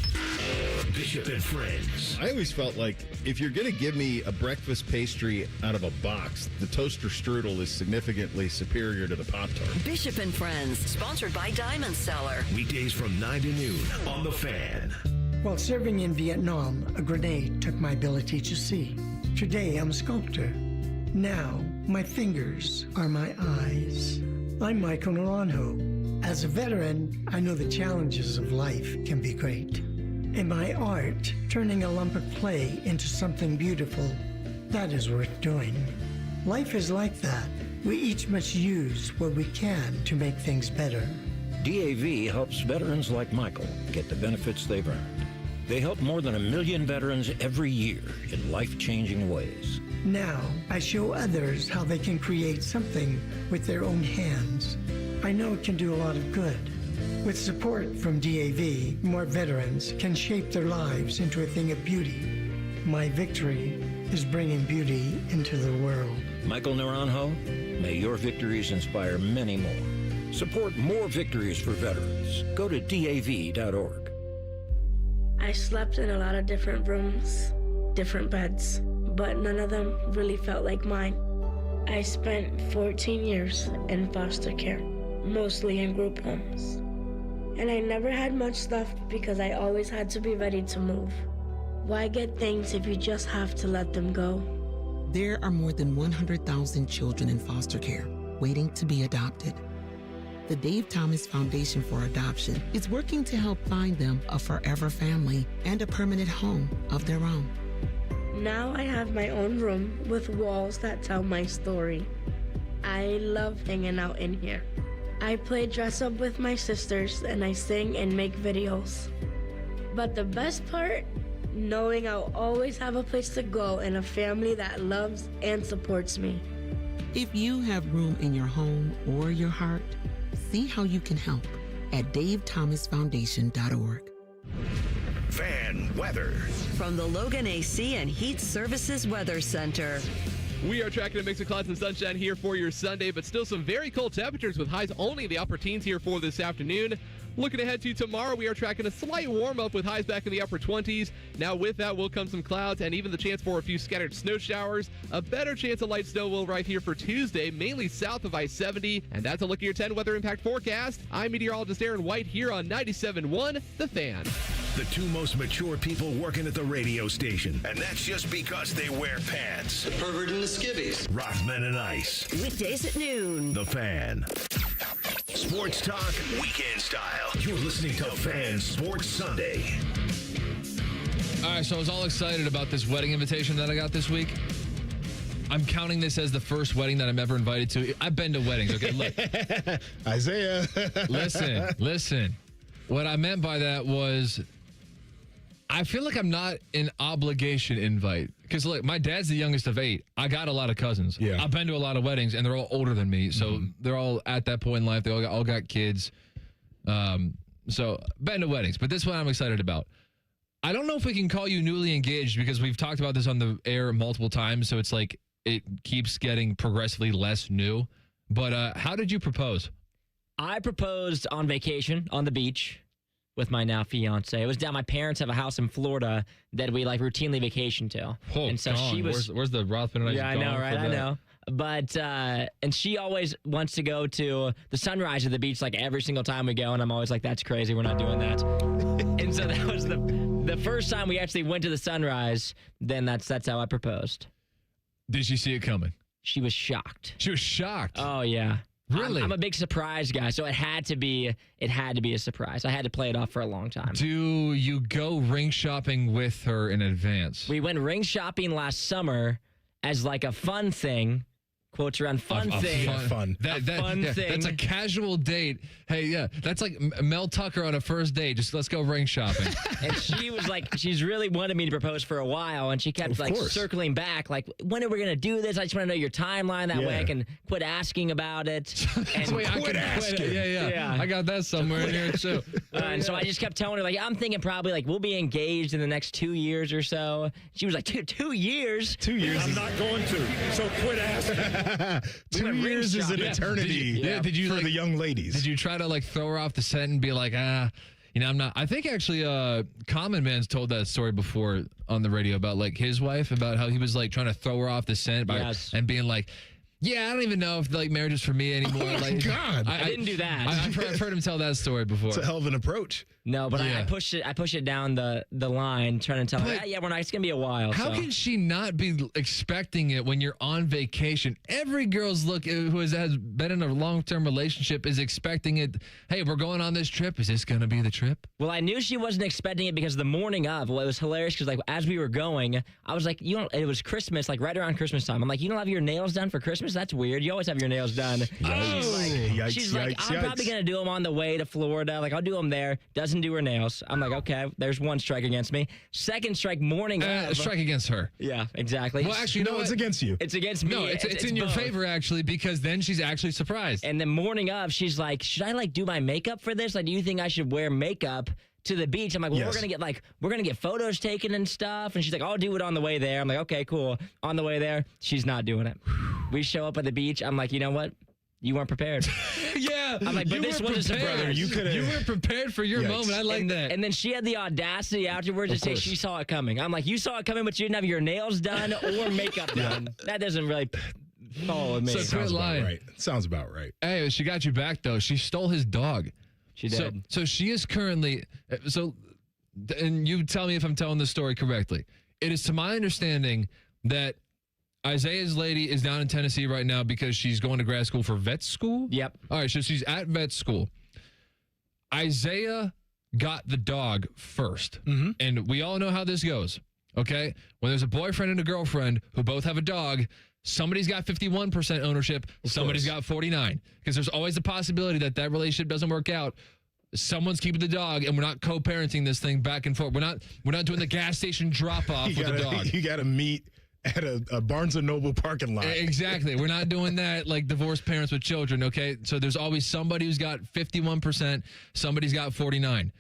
Bishop and Friends. I always felt like if you're going to give me a breakfast pastry out of a box, the toaster strudel is significantly superior to the Pop-Tart. Bishop and Friends, sponsored by Diamond Cellar. Weekdays from 9 to noon on The Fan. While serving in Vietnam, a grenade took my ability to see. Today, I'm a sculptor. Now, my fingers are my eyes. I'm Michael Naranjo. As a veteran, I know the challenges of life can be great. In my art, turning a lump of clay into something beautiful, that is worth doing. Life is like that. We each must use what we can to make things better. DAV helps veterans like Michael get the benefits they've earned. They help more than 1 million veterans every year in life-changing ways. Now, I show others how they can create something with their own hands. I know it can do a lot of good. With support from DAV, more veterans can shape their lives into a thing of beauty. My victory is bringing beauty into the world. Michael Naranjo, may your victories inspire many more. Support more victories for veterans. Go to DAV.org. I slept in a lot of different rooms, different beds, but none of them really felt like mine. I spent 14 years in foster care, mostly in group homes. And I never had much left because I always had to be ready to move. Why get things if you just have to let them go? There are more than 100,000 children in foster care waiting to be adopted. The Dave Thomas Foundation for Adoption is working to help find them a forever family and a permanent home of their own. Now I have my own room with walls that tell my story. I love hanging out in here. I play dress up with my sisters and I sing and make videos. But the best part, knowing I'll always have a place to go and a family that loves and supports me. If you have room in your home or your heart, see how you can help at davethomasfoundation.org. Fan weather. From the Logan AC and Heat Services Weather Center. We are tracking a mix of clouds and sunshine here for your Sunday, but still some very cold temperatures with highs only in the upper teens here for this afternoon. Looking ahead to tomorrow, we are tracking a slight warm-up with highs back in the upper 20s. Now with that will come some clouds and even the chance for a few scattered snow showers. A better chance of light snow will right here for Tuesday, mainly south of I-70. And that's a look at your 10 weather impact forecast. I'm meteorologist Aaron White here on 97.1 The Fan. The two most mature people working at the radio station. And that's just because they wear pants. The pervert and the skivvies. Rothman and Ice. Weekdays at noon. The Fan. Sports talk, weekend style. You're listening to Fan Sports Sunday. All right, so I was all excited about this wedding invitation that I got this week. I'm counting this as the first wedding that I'm ever invited to. I've been to weddings, okay? Look. Isaiah. Listen. What I meant by that was I feel like I'm not an obligation invite. Because, look, my dad's the youngest of 8. I got a lot of cousins. Yeah. I've been to a lot of weddings, and they're all older than me. So they're all at that point in life. They all got kids. So, been to weddings. But this one I'm excited about. I don't know if we can call you newly engaged because we've talked about this on the air multiple times. So, it's like it keeps getting progressively less new. But how did you propose? I proposed on vacation on the beach with my now fiance. It was down. My parents have a house in Florida that we like routinely vacation to. Oh, and so she was. Where's the Rothman and Ice? Yeah, I know, right? I know. But and she always wants to go to the sunrise at the beach like every single time we go, and I'm always like, that's crazy. We're not doing that. And so that was the first time we actually went to the sunrise. Then that's how I proposed. Did she see it coming? She was shocked. She was shocked. Oh yeah. Really? I'm a big surprise guy, so it had to be a surprise. I had to play it off for a long time. Do you go ring shopping with her in advance? We went ring shopping last summer as like a fun thing. Quotes around fun thing. Fun. Fun thing. That's a casual date. Hey, yeah, that's like Mel Tucker on a first date. Just let's go ring shopping. And she was like, she's really wanted me to propose for a while, and she kept circling back, like, when are we gonna do this? I just want to know your timeline. That way I can quit asking about it. And I quit asking. Yeah. I got that somewhere in here too. And so I just kept telling her, like, I'm thinking probably like we'll be engaged in the next 2 years or so. She was like, 2 years? 2 years. I'm not going to, so quit asking. 2 years is an eternity did you for like, the young ladies. Did you try to like throw her off the scent and be like, I'm not. I think actually Common Man's told that story before on the radio about like his wife, about how he was like trying to throw her off the scent by and being like, yeah, I don't even know if like marriage is for me anymore. Oh my God. I didn't do that. I've heard him tell that story before. It's a hell of an approach. No, but I push it down the line, trying to tell her, we're not. It's gonna be a while. How can she not be expecting it when you're on vacation? Every girl's who has been in a long-term relationship is expecting it. Hey, we're going on this trip. Is this gonna be the trip? Well, I knew she wasn't expecting it because the morning of, it was hilarious because like as we were going, I was like, it was Christmas, like right around Christmas time. I'm like, you don't have your nails done for Christmas? That's weird. You always have your nails done. She's like, I'm probably gonna do them on the way to Florida. Like I'll do them there. Doesn't do her nails. I'm like, okay, there's one strike against me. Second strike, morning of. Strike against her. Yeah, exactly. Well, actually, no, it's against you. It's against me. No, it's in your favor actually, because then she's actually surprised. And the morning of, she's like, should I like do my makeup for this? Like, do you think I should wear makeup to the beach? I'm like, well, we're gonna get photos taken and stuff. And she's like, I'll do it on the way there. I'm like, okay, cool. On the way there, she's not doing it. We show up at the beach. I'm like, you know what? You weren't prepared. Yeah. I'm like, but this was a surprise. You were prepared for your moment. I like that. And then she had the audacity afterwards to say she saw it coming. I'm like, you saw it coming, but you didn't have your nails done or makeup done. That doesn't really follow with me. So quit lying. Right. Sounds about right. Hey, she got you back though. She stole his dog. She did. So she is currently and you tell me if I'm telling this story correctly. It is to my understanding that Isaiah's lady is down in Tennessee right now because she's going to grad school for vet school? Yep. All right, so she's at vet school. Isaiah got the dog first. Mm-hmm. And we all know how this goes, okay? When there's a boyfriend and a girlfriend who both have a dog, somebody's got 51% ownership, somebody's got 49%. Because there's always the possibility that relationship doesn't work out. someone's keeping the dog, and we're not co-parenting this thing back and forth. We're not doing the gas station drop-off with the dog. You got to meet at a Barnes & Noble parking lot. Exactly. We're not doing that like divorced parents with children, okay? So there's always somebody who's got 51%, somebody's got 49%.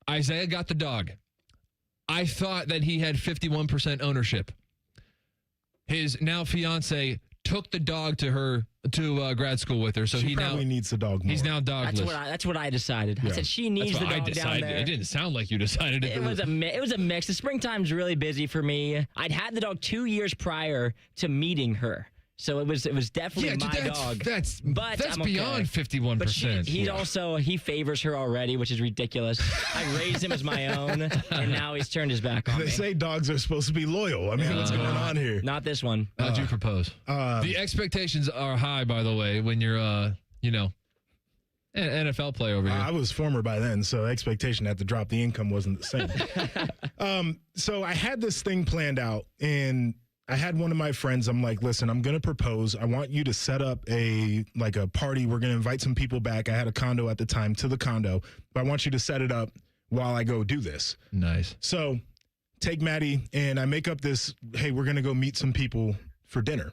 Isaiah got the dog. I thought that he had 51% ownership. His now fiance took the dog to grad school with her, so she he probably now needs the dog more. He's now dogless. That's what I decided. I said she needs the dog down there. It didn't sound like you decided. It was a mix. The springtime's really busy for me. I'd had the dog 2 years prior to meeting her. So it was definitely my dog. That's I'm beyond 51%. But he favors her already, which is ridiculous. I raised him as my own, and now he's turned his back on me. They say dogs are supposed to be loyal. I mean, what's going on here? Not this one. How'd you propose? The expectations are high, by the way, when you're, an NFL player over here. I was former by then, so expectation had to drop. The income wasn't the same. So I had this thing planned out, and I had one of my friends. I'm like, listen, I'm going to propose. I want you to set up a party. We're going to invite some people back. I had a condo at the time, to the condo, but I want you to set it up while I go do this. Nice. So take Maddie, and I make up this, hey, we're going to go meet some people for dinner.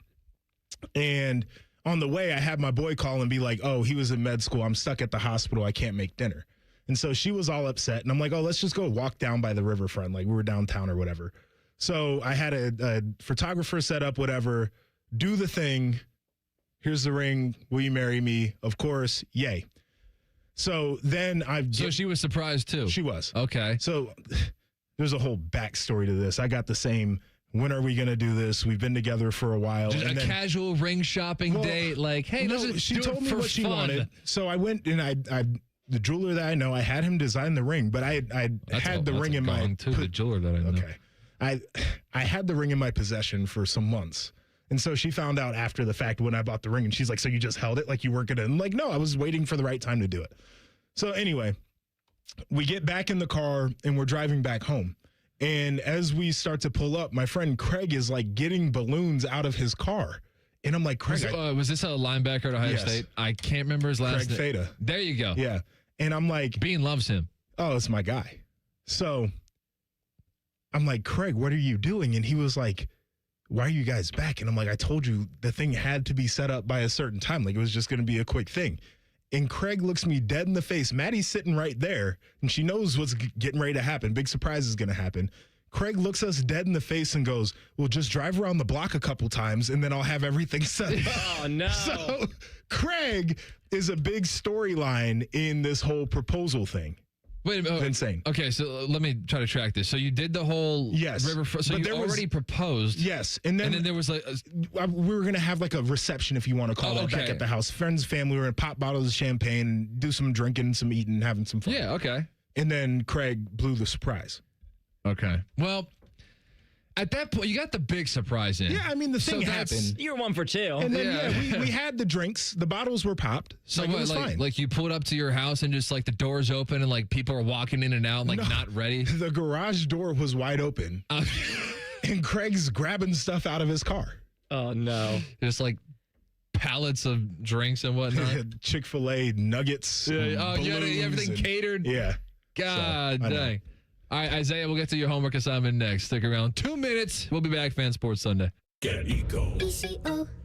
And on the way, I had my boy call and be like, oh, he was in med school. I'm stuck at the hospital. I can't make dinner. And so she was all upset. And I'm like, oh, let's just go walk down by the riverfront. Like we were downtown or whatever. So I had a photographer set up, whatever, do the thing. Here's the ring. Will you marry me? Of course. Yay. So then So she was surprised too? She was. Okay. So there's a whole backstory to this. I got the same, when are we going to do this? We've been together for a while. Just casual ring shopping date. Like, hey, she told me what she wanted. So I went and the jeweler that I know, I had him design the ring, but I had the ring in my... The jeweler that I know. Okay. I had the ring in my possession for some months. And so she found out after the fact when I bought the ring, and she's like, so you just held it like you weren't going to? I'm like, no, I was waiting for the right time to do it. So anyway, we get back in the car and we're driving back home. And as we start to pull up, my friend Craig is like getting balloons out of his car. And I'm like, Craig. Was this a linebacker at Ohio State? I can't remember his last name. Craig Fada. There you go. Yeah. And I'm like, Bean loves him. Oh, it's my guy. So I'm like, Craig, what are you doing? And he was like, why are you guys back? And I'm like, I told you the thing had to be set up by a certain time. Like it was just going to be a quick thing. And Craig looks me dead in the face. Maddie's sitting right there, and she knows what's getting ready to happen. Big surprise is going to happen. Craig looks us dead in the face and goes, well, just drive around the block a couple times, and then I'll have everything set up. Oh, no. So Craig is a big storyline in this whole proposal thing. Wait a minute. Insane. Okay, so let me try to track this. So you did the whole river. So you already proposed. Yes. And then there was like... we were going to have like a reception, if you want to call it, back at the house. Friends, family, we were going to pop bottles of champagne, do some drinking, some eating, having some fun. Yeah, okay. And then Craig blew the surprise. Okay. Well... At that point, you got the big surprise in. Yeah, I mean, the thing happened. You're 1 for 2. And then, we had the drinks. The bottles were popped. So it was fine. Like you pulled up to your house and just like the doors open and like people are walking in and out, like not ready? The garage door was wide open. And Craig's grabbing stuff out of his car. Oh, no. Just like pallets of drinks and whatnot. Chick-fil-A nuggets. Yeah. Oh, you had everything catered? Yeah. God dang. All right, Isaiah, we'll get to your homework assignment next. Stick around. 2 minutes. We'll be back. Fan Sports Sunday. Get Eco.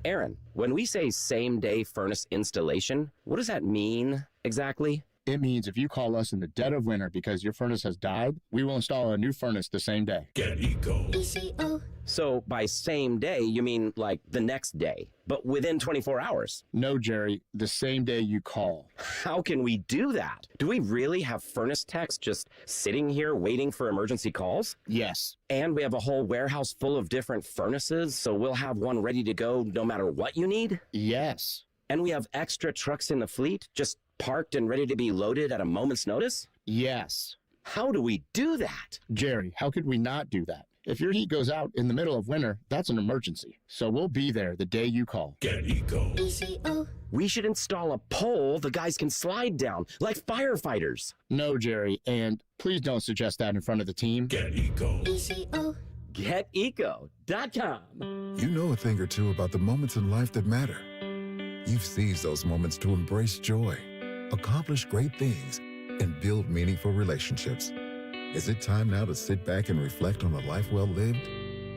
Aaron, when we say same-day furnace installation, what does that mean exactly? It means if you call us in the dead of winter because your furnace has died, we will install a new furnace the same day. Get Eco. So by same day, you mean like the next day, but within 24 hours? No, Jerry, the same day you call. How can we do that? Do we really have furnace techs just sitting here waiting for emergency calls? Yes. And we have a whole warehouse full of different furnaces, so we'll have one ready to go no matter what you need? Yes. And we have extra trucks in the fleet, just parked and ready to be loaded at a moment's notice? Yes. How do we do that? Jerry, how could we not do that? If your heat goes out in the middle of winter, that's an emergency. So we'll be there the day you call. Get Eco. We should install a pole the guys can slide down, like firefighters. No, Jerry, and please don't suggest that in front of the team. Get Eco. GetEco.com. You know a thing or two about the moments in life that matter. You've seized those moments to embrace joy, accomplish great things, and build meaningful relationships. Is it time now to sit back and reflect on a life well lived?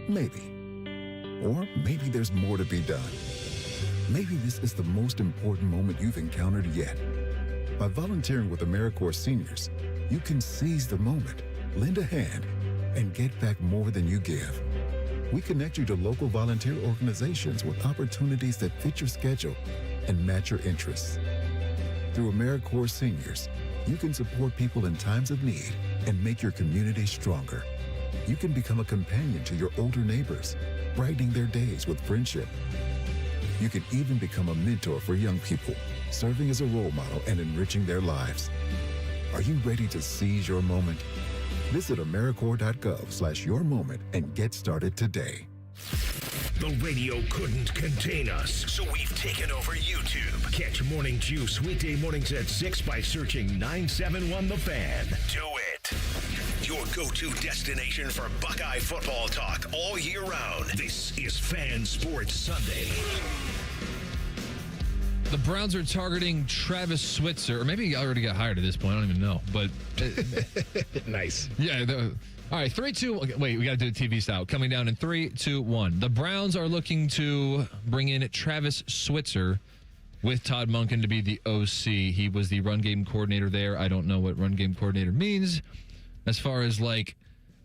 Maybe. Or maybe there's more to be done. Maybe this is the most important moment you've encountered yet. By volunteering with AmeriCorps Seniors, you can seize the moment, lend a hand, and get back more than you give. We connect you to local volunteer organizations with opportunities that fit your schedule and match your interests. Through AmeriCorps Seniors, you can support people in times of need and make your community stronger. You can become a companion to your older neighbors, brightening their days with friendship. You can even become a mentor for young people, serving as a role model and enriching their lives. Are you ready to seize your moment? Visit AmeriCorps.gov/yourmoment and get started today. The radio couldn't contain us, so we've taken over YouTube. Catch Morning Juice weekday mornings at 6 by searching 971 The Fan. Do it. Your go-to destination for Buckeye football talk all year round. This is Fan Sports Sunday. The Browns are targeting Travis Switzer, or maybe he already got hired at this point. I don't even know. But nice. Yeah. All right, 3, 2. Okay, wait, we got to do it TV style. Coming down in 3, 2, 1. The Browns are looking to bring in Travis Switzer with Todd Monken to be the OC. He was the run game coordinator there. I don't know what run game coordinator means as far as like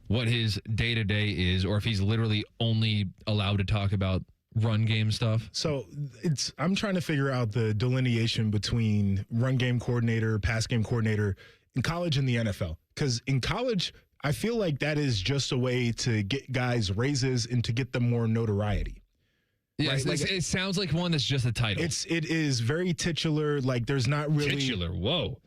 what his day-to-day is, or if he's literally only allowed to talk about run game stuff. So I'm trying to figure out the delineation between run game coordinator, pass game coordinator in college and the NFL. Because in college, I feel like that is just a way to get guys raises and to get them more notoriety. Yeah, right? It sounds like one that's just a title. It is very titular. Like there's not really titular. Whoa.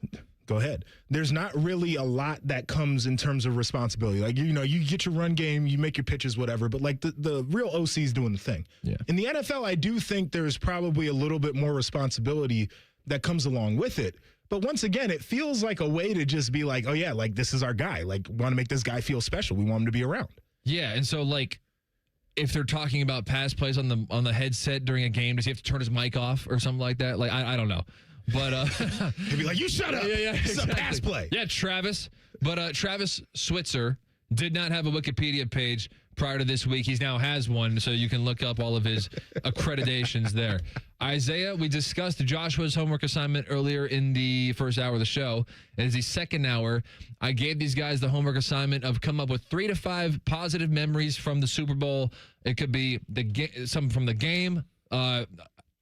Go ahead. There's not really a lot that comes in terms of responsibility. Like, you get your run game, you make your pitches, whatever, but like the real OC is doing the thing. Yeah. In the NFL, I do think there's probably a little bit more responsibility that comes along with it. But once again, it feels like a way to just be like, oh yeah, like this is our guy. Like, want to make this guy feel special. We want him to be around. Yeah, and so like if they're talking about pass plays on the headset during a game, does he have to turn his mic off or something like that? Like I don't know. But he'd be like, "You shut up." Yeah, it's a pass play. Yeah, Travis. But Travis Switzer did not have a Wikipedia page prior to this week. He now has one, so you can look up all of his accreditations there. Isaiah, we discussed Joshua's homework assignment earlier in the first hour of the show. And as the second hour, I gave these guys the homework assignment of come up with 3 to 5 positive memories from the Super Bowl. It could be some from the game.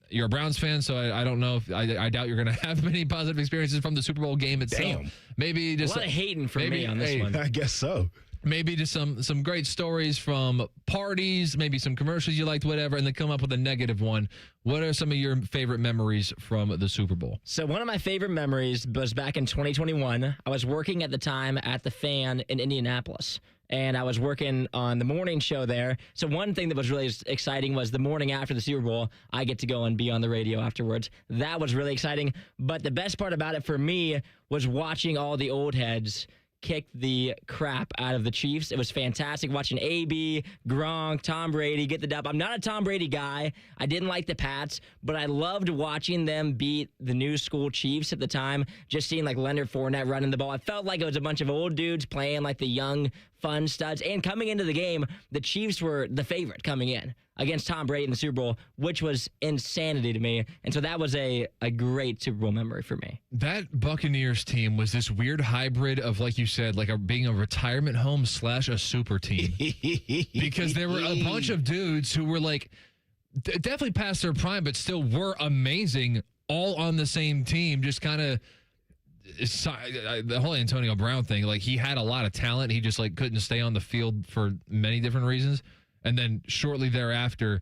You're a Browns fan, so I don't know if I doubt you're going to have many positive experiences from the Super Bowl game itself. Damn. Maybe just a lot of hating from me on this one. I guess so. Maybe just some great stories from parties, maybe some commercials you liked, whatever, and then come up with a negative one. What are some of your favorite memories from the Super Bowl? So one of my favorite memories was back in 2021. I was working at the time at the Fan in Indianapolis. And I was working on the morning show there. So one thing that was really exciting was the morning after the Super Bowl, I get to go and be on the radio afterwards. That was really exciting. But the best part about it for me was watching all the old heads kick the crap out of the Chiefs. It was fantastic watching AB, Gronk, Tom Brady get the dub. I'm not a Tom Brady guy. I didn't like the Pats, but I loved watching them beat the new school Chiefs at the time. Just seeing like Leonard Fournette running the ball. I felt like it was a bunch of old dudes playing like the young, fun studs. And coming into the game, the Chiefs were the favorite coming in against Tom Brady in the Super Bowl, which was insanity to me. And so that was a great Super Bowl memory for me. That Buccaneers team was this weird hybrid of, like you said, like being a retirement home / a super team. Because there were a bunch of dudes who were like, definitely past their prime, but still were amazing, all on the same team, just kind of the whole Antonio Brown thing. Like, he had a lot of talent. He just like couldn't stay on the field for many different reasons. And then shortly thereafter,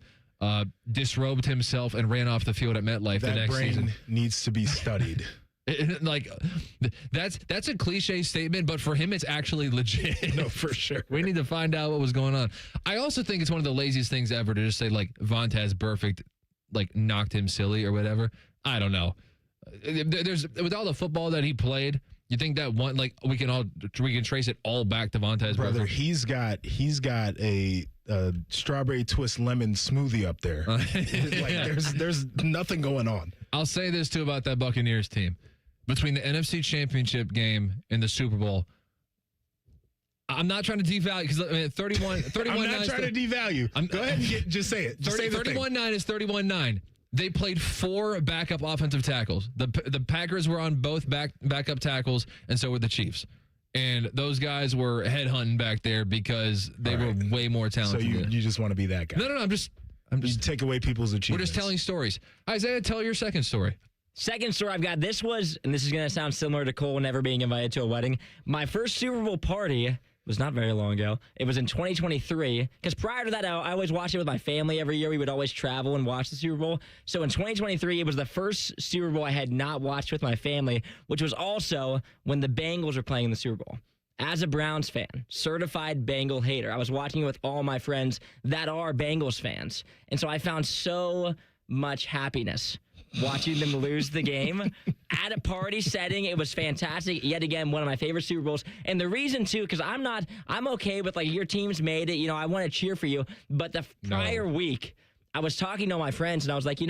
disrobed himself and ran off the field at MetLife the next season. That brain needs to be studied. That's a cliche statement, but for him, it's actually legit. No, for sure. We need to find out what was going on. I also think it's one of the laziest things ever to just say, like, Vontaze Burfict, like, knocked him silly or whatever. I don't know. With all the football that he played, you think that one, like, we can trace it all back to Vontaze Brother, Burfict? he's got a strawberry twist lemon smoothie up there. Like, there's nothing going on. I'll say this too about that Buccaneers team. between the NFC Championship game and the Super Bowl. I'm not trying to devalue because 31-9. I'm not trying to devalue. Go ahead and just say it. Just 31-9 is 31-9. They played 4 backup offensive tackles. The Packers were on both backup tackles, and so were the Chiefs. And those guys were headhunting back there because they were way more talented. So you just want to be that guy? No. I'm just take away people's achievements. We're just telling stories. Isaiah, tell your second story. Second story I've got. This was, and this is going to sound similar to Cole never being invited to a wedding. My first Super Bowl party was not very long ago. It was in 2023. Because prior to that, I always watched it with my family every year. We would always travel and watch the Super Bowl. So in 2023, it was the first Super Bowl I had not watched with my family, which was also when the Bengals were playing in the Super Bowl. As a Browns fan, certified Bengal hater, I was watching it with all my friends that are Bengals fans. And so I found so much happiness watching them lose the game at a party setting. It was fantastic. Yet again, one of my favorite Super Bowls. And the reason, too, because I'm okay with, like, your team's made it. You know, I want to cheer for you. But the prior week, I was talking to my friends, and I was like,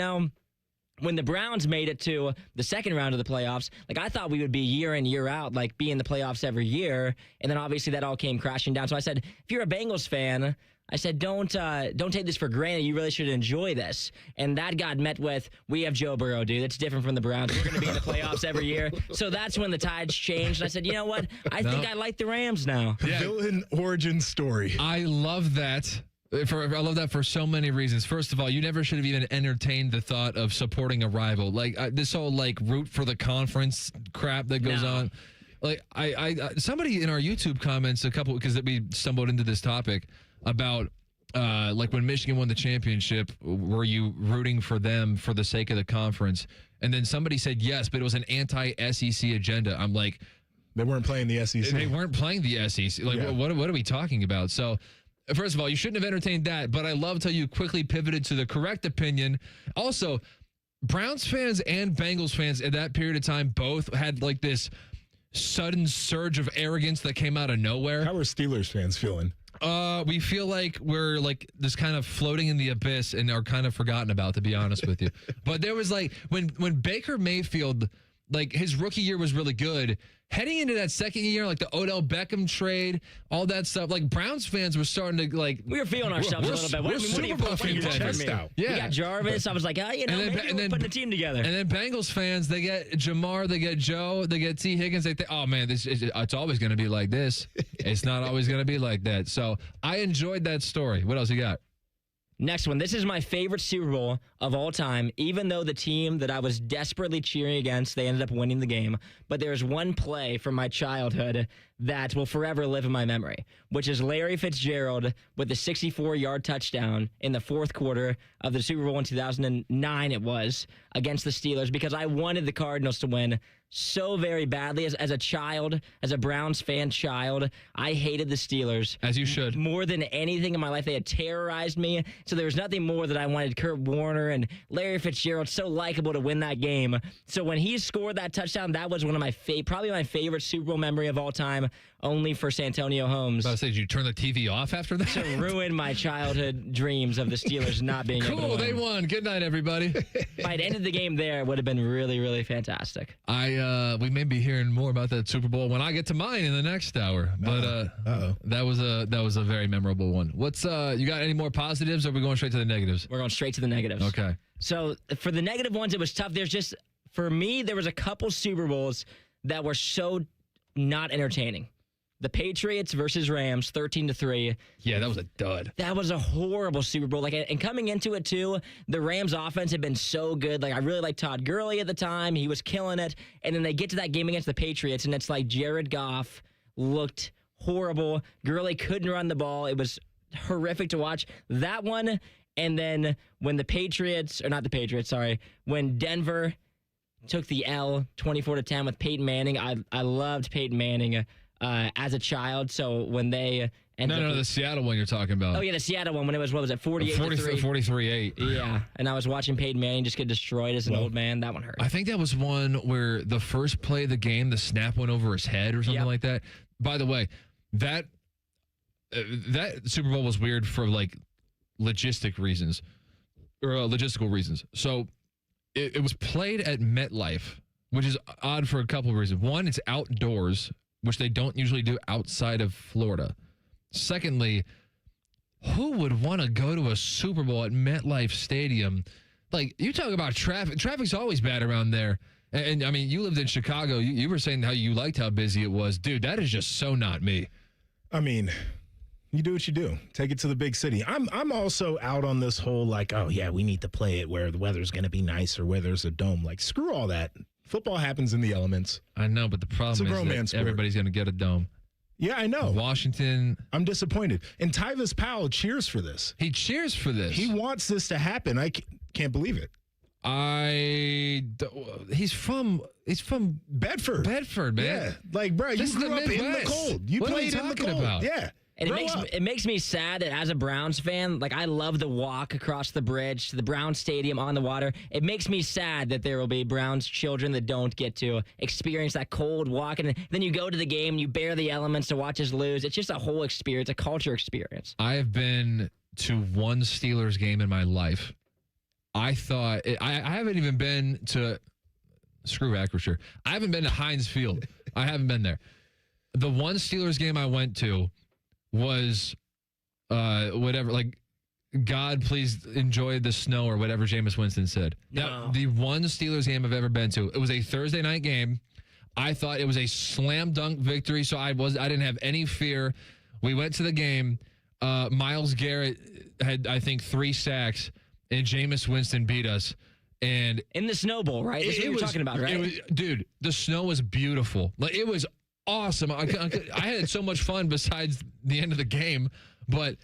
when the Browns made it to the second round of the playoffs, like, I thought we would be year in, year out, like, be in the playoffs every year. And then, obviously, that all came crashing down. So I said, if you're a Bengals fan, I said, don't take this for granted. You really should enjoy this. And that got met with, we have Joe Burrow, dude. It's different from the Browns. We're going to be in the playoffs every year. So that's when the tides changed. And I said, you know what? I think I like the Rams now. Yeah. Villain origin story. I love that. I love that for so many reasons. First of all, you never should have even entertained the thought of supporting a rival. Like this whole root for the conference crap that goes on. Like I somebody in our YouTube comments because we stumbled into this topic about when Michigan won the championship, were you rooting for them for the sake of the conference? And then somebody said yes, but it was an anti-SEC agenda. I'm like, they weren't playing the SEC. They weren't playing the SEC. What are we talking about? So, first of all, you shouldn't have entertained that, but I loved how you quickly pivoted to the correct opinion. Also, Browns fans and Bengals fans at that period of time both had this sudden surge of arrogance that came out of nowhere. How are Steelers fans feeling? We feel like we're this kind of floating in the abyss and are kind of forgotten about, to be honest with you. But there was when Baker Mayfield, his rookie year was really good. Heading into that second year, the Odell Beckham trade, all that stuff, Browns fans were starting to we were feeling ourselves a little bit. What are you putting your chest out? Yeah. We got Jarvis. I was like, maybe we're putting a team together. And then Bengals fans, they get Jamar, they get Joe, they get T. Higgins. They think, oh man, it's always going to be like this. It's not always going to be like that. So I enjoyed that story. What else you got? Next one. This is my favorite Super Bowl of all time, even though the team that I was desperately cheering against, they ended up winning the game. But there's one play from my childhood that will forever live in my memory, which is Larry Fitzgerald with the 64-yard touchdown in the fourth quarter of the Super Bowl in 2009 it was, against the Steelers, because I wanted the Cardinals to win so very badly. As a child, as a Browns fan child, I hated the Steelers. As you should. More than anything in my life. They had terrorized me. So there was nothing more that I wanted Kurt Warner and Larry Fitzgerald, so likable, to win that game. So when he scored that touchdown, that was one of my probably my favorite Super Bowl memory of all time, only for Santonio Holmes. I was saying, did you turn the TV off after that? To ruin my childhood dreams of the Steelers not being able to win. They won. Good night, everybody. If I'd ended the game there, it would have been really, really fantastic. We may be hearing more about that Super Bowl when I get to mine in the next hour. But that was a very memorable one. What's you got any more positives, or are we going straight to the negatives? We're going straight to the negatives. Okay. So for the negative ones, it was tough. For me, there was a couple Super Bowls that were so not entertaining. The Patriots versus Rams, 13-3. Yeah, that was a dud. That was a horrible Super Bowl. And coming into it, too, the Rams offense had been so good. I really liked Todd Gurley at the time. He was killing it. And then they get to that game against the Patriots, and it's Jared Goff looked horrible. Gurley couldn't run the ball. It was horrific to watch. That one, and then when when Denver took the L 24-10 with Peyton Manning. I loved Peyton Manning as a child. So when they the Seattle one you're talking about. Oh yeah, the Seattle one when it was 48-3? 43-8. Yeah, and I was watching Peyton Manning just get destroyed as an old man. That one hurt. I think that was one where the first play of the game, the snap went over his head or something like that. By the way, that Super Bowl was weird for logistical reasons. So it was played at MetLife, which is odd for a couple of reasons. One, it's outdoors, which they don't usually do outside of Florida. Secondly, who would want to go to a Super Bowl at MetLife Stadium? Like, you talk about traffic. Traffic's always bad around there. And I mean, you lived in Chicago. You were saying how you liked how busy it was. Dude, that is just so not me. I mean, you do what you do. Take it to the big city. I'm also out on this whole, like, oh, yeah, we need to play it where the weather's going to be nice or where there's a dome. Like, screw all that. Football happens in the elements. I know, but the problem is that everybody's going to get a dome. Yeah, I know. Washington. I'm disappointed. And Tyvis Powell cheers for this. He cheers for this. He wants this to happen. I can't believe it. He's from Bedford. Bedford, man. Yeah. Like, bro, you grew up in the cold. You played in the cold. About? Yeah. And it makes me sad that as a Browns fan, like, I love the walk across the bridge to the Browns Stadium on the water. It makes me sad that there will be Browns children that don't get to experience that cold walk. And then you go to the game, you bear the elements to watch us lose. It's just a whole experience, a culture experience. I have been to one Steelers game in my life. I thought I haven't even been to Acrisure. I haven't been to Heinz Field. I haven't been there. The one Steelers game I went to was whatever, like, God, please enjoy the snow or whatever Jameis Winston said. No. Now, the one Steelers game I've ever been to, it was a Thursday night game. I thought it was a slam dunk victory, so I didn't have any fear. We went to the game. Myles Garrett had, I think, 3 sacks, and Jameis Winston beat us. And in the Snow Bowl, right? That's what you're talking about, right? Dude, the snow was beautiful. Like, it was awesome. I had so much fun besides the end of the game. But,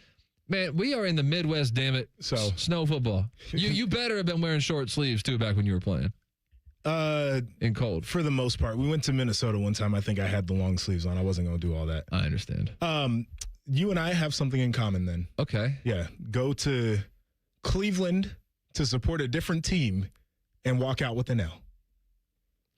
man, we are in the Midwest, damn it. So snow football. You better have been wearing short sleeves, too, back when you were playing. In cold. For the most part. We went to Minnesota one time. I think I had the long sleeves on. I wasn't going to do all that. I understand. You and I have something in common then. Okay. Yeah. Go to Cleveland to support a different team and walk out with an L.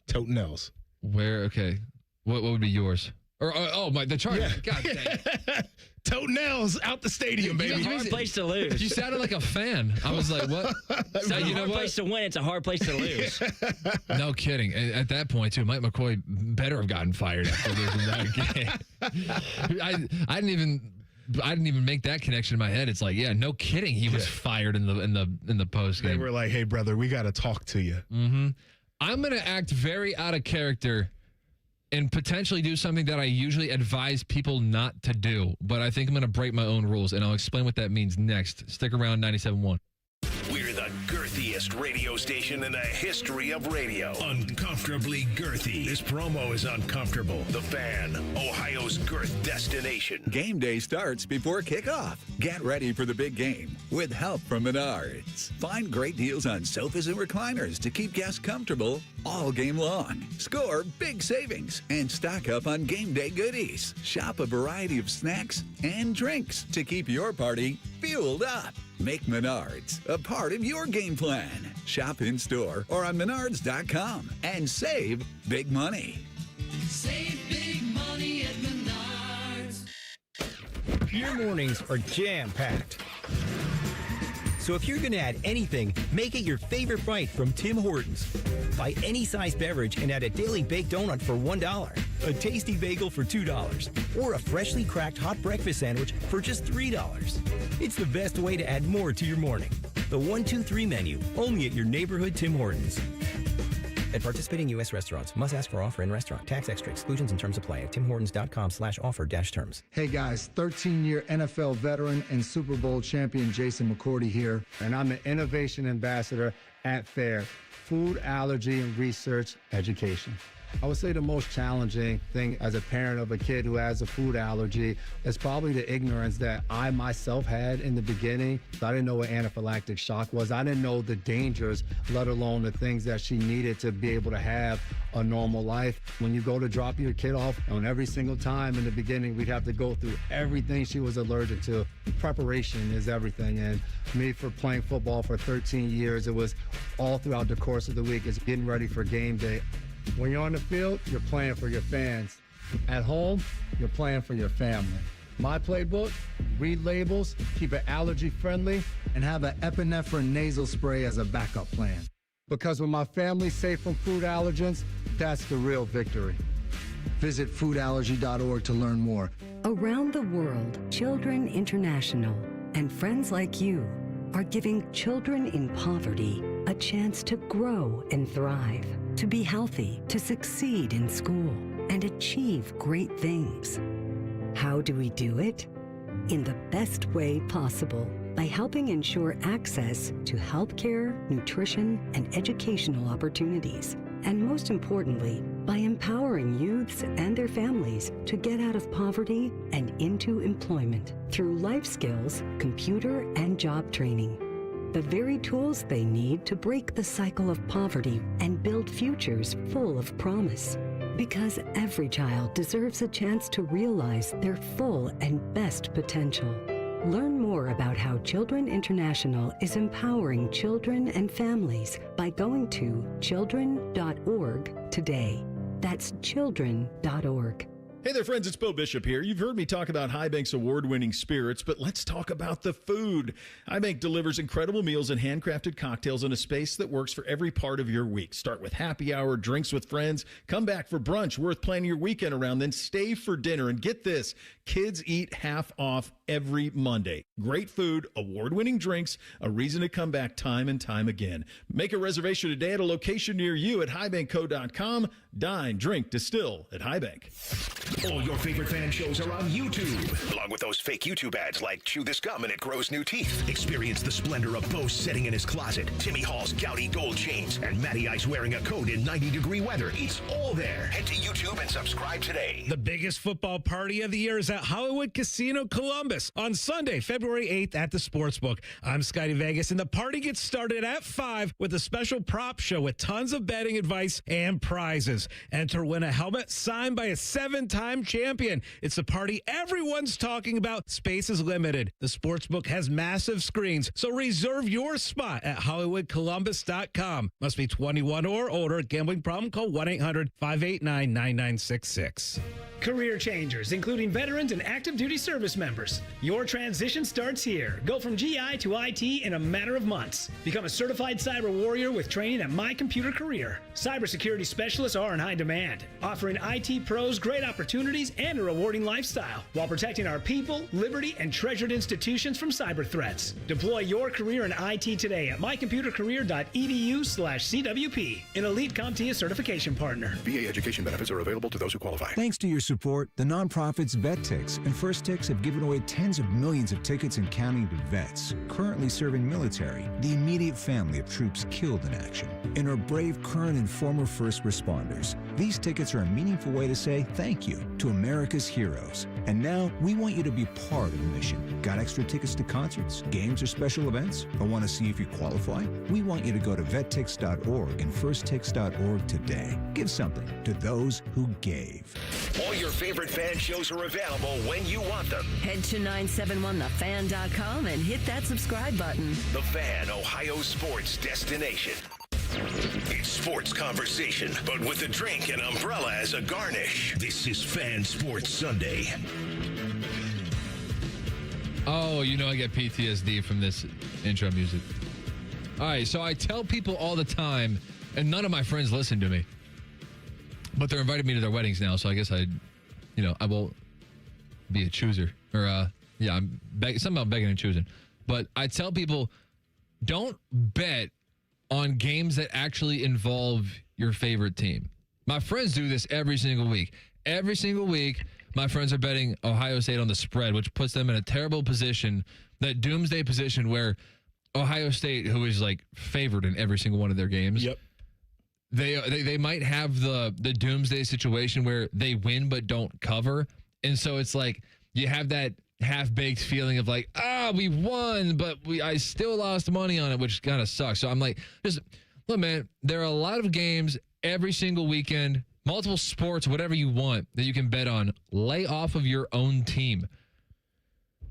Toting L's. Where? Okay. What would be yours? Or the Chargers. Yeah. God dang. Toting L's out the stadium, baby. It's a hard place to lose. You sounded like a fan. I was like, what? It's not a hard place to win. It's a hard place to lose. No kidding. At that point, too, Mike McCoy better have gotten fired after losing that game. I didn't even make that connection in my head. It's like, yeah, no kidding. He was fired in the post game. They were like, hey, brother, we got to talk to you. Mm-hmm. I'm going to act very out of character and potentially do something that I usually advise people not to do. But I think I'm going to break my own rules, and I'll explain what that means next. Stick around, 97.1. We're the girthiest radio station in the history of radio. Uncomfortably girthy. This promo is uncomfortable. The Fan, Ohio's girth destination. Game day starts before kickoff. Get ready for the big game with help from Menards. Find great deals on sofas and recliners to keep guests comfortable all game long. Score big savings and stock up on game day goodies. Shop a variety of snacks and drinks to keep your party fueled up. Make Menards a part of your game plan. Shop in store or on Menards.com and save big money. Save big money at Menards. Your mornings are jam-packed. So if you're going to add anything, make it your favorite bite from Tim Hortons. Buy any size beverage and add a daily baked donut for $1, a tasty bagel for $2, or a freshly cracked hot breakfast sandwich for just $3. It's the best way to add more to your morning. The 1-2-3 menu, only at your neighborhood Tim Hortons. At participating U.S. restaurants, must ask for offer in restaurant. Tax extra exclusions and terms apply at timhortons.com/offer-terms. Hey guys, 13-year NFL veteran and Super Bowl champion Jason McCourty here, and I'm the Innovation Ambassador at FAIR, Food Allergy and Research Education. I would say the most challenging thing as a parent of a kid who has a food allergy is probably the ignorance that I myself had in the beginning. I didn't know what anaphylactic shock was. I didn't know the dangers, let alone the things that she needed to be able to have a normal life. When you go to drop your kid off, and every single time in the beginning, we'd have to go through everything she was allergic to. Preparation is everything. And me, for playing football for 13 years, it was all throughout the course of the week. It's getting ready for game day. When you're on the field, you're playing for your fans. At home, you're playing for your family. My playbook, read labels, keep it allergy friendly, and have an epinephrine nasal spray as a backup plan. Because when my family's safe from food allergens, That's the real victory. Visit foodallergy.org to learn more. Around the world, Children International and friends like you are giving children in poverty a chance to grow and thrive, to be healthy, to succeed in school, and achieve great things. How do we do it? In the best way possible, by helping ensure access to healthcare, nutrition, and educational opportunities. And most importantly, by empowering youths and their families to get out of poverty and into employment through life skills, computer, and job training. The very tools they need to break the cycle of poverty and build futures full of promise. Because every child deserves a chance to realize their full and best potential. Learn more about how Children International is empowering children and families by going to children.org today. That's children.org. Hey there, friends. It's Bo Bishop here. You've heard me talk about High Bank's award-winning spirits, but let's talk about the food. High Bank delivers incredible meals and handcrafted cocktails in a space that works for every part of your week. Start with happy hour, drinks with friends, come back for brunch worth planning your weekend around, then stay for dinner. And get this, kids eat half off every Monday. Great food, award-winning drinks, a reason to come back time and time again. Make a reservation today at a location near you at highbankco.com. Dine, drink, distill at High Bank. All your favorite fan shows are on YouTube, along with those fake YouTube ads like Chew This Gum and It Grows New Teeth. Experience the splendor of Bo sitting in his closet, Timmy Hall's gouty gold chains, and Matty Ice wearing a coat in 90-degree weather. It's all there. Head to YouTube and subscribe today. The biggest football party of the year is at Hollywood Casino Columbus on Sunday, February 8th at the Sportsbook. I'm Scotty Vegas, and the party gets started at 5 with a special prop show with tons of betting advice and prizes. Enter, win a helmet signed by a 7-time champion. It's a party everyone's talking about. Space is limited. The Sportsbook has massive screens, so reserve your spot at HollywoodColumbus.com. Must be 21 or older. Gambling problem? Call 1-800-589-9966. Career changers, including veterans and active duty service members. Your transition starts here. Go from GI to IT in a matter of months. Become a certified cyber warrior with training at My Computer Career. Cybersecurity specialists are in high demand, offering IT pros great opportunities and a rewarding lifestyle while protecting our people, liberty, and treasured institutions from cyber threats. Deploy your career in IT today at mycomputercareer.edu/CWP, an elite CompTIA certification partner. VA education benefits are available to those who qualify. Thanks to your support, the nonprofits VetTix and First Tix have given away tens of millions of tickets and counting to vets currently serving military, the immediate family of troops killed in action, and our brave current and former first responders. These tickets are a meaningful way to say thank you to America's heroes. And now we want you to be part of the mission. Got extra tickets to concerts, games, or special events? Or want to see if you qualify? We want you to go to vettix.org and firsttix.org today. Give something to those who gave. All your favorite fan shows are available when you want them. Head to 971thefan.com and hit that subscribe button. The Fan, Ohio sports destination. It's sports conversation, but with a drink and umbrella as a garnish. This is Fan Sports Sunday. Oh, you know I get PTSD from this intro music. All right, so I tell people all the time, and none of my friends listen to me, but they're inviting me to their weddings now, so I guess I won't be a chooser. Or, I'm somehow begging and choosing. But I tell people, don't bet on games that actually involve your favorite team. My friends do this every single week. Every single week, my friends are betting Ohio State on the spread, which puts them in a terrible position, that doomsday position where Ohio State, who is like favored in every single one of their games, Yep. They might have the doomsday situation where they win but don't cover. And so it's like you have that half-baked feeling of like, we won, but I still lost money on it, which kind of sucks. So I'm like, just look, man, there are a lot of games every single weekend, multiple sports, whatever you want that you can bet on. Lay off of your own team.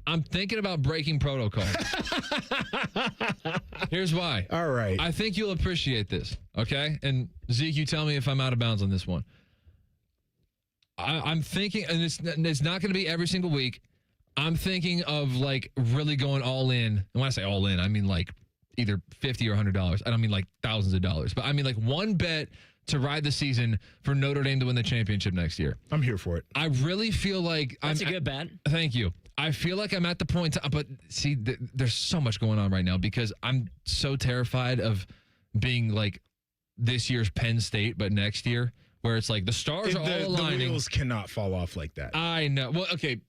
I'm thinking about breaking protocol. Here's why. All right. I think you'll appreciate this, okay? And Zeke, you tell me if I'm out of bounds on this one. I'm thinking, and it's not going to be every single week. I'm thinking of like really going all in. And when I say all in, I mean like either $50 or $100. I don't mean like thousands of dollars, but I mean like one bet to ride the season for Notre Dame to win the championship next year. I'm here for it. I really feel like That's a good bet. Thank you. I feel like I'm at the point, but see, there's so much going on right now because I'm so terrified of being like this year's Penn State, but next year, where it's like the stars are all aligning. The wheels cannot fall off like that. I know. Well, okay,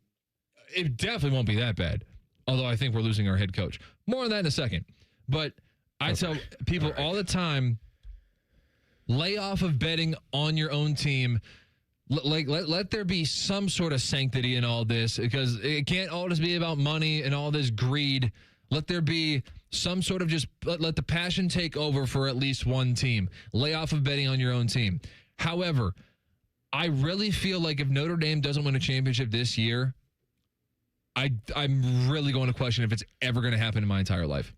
it definitely won't be that bad. Although I think we're losing our head coach. More on that in a second. But I tell people all the time, lay off of betting on your own team. Let there be some sort of sanctity in all this because it can't all just be about money and all this greed. Let there be some sort of just let the passion take over for at least one team. Lay off of betting on your own team. However, I really feel like if Notre Dame doesn't win a championship this year, I'm really going to question if it's ever going to happen in my entire life.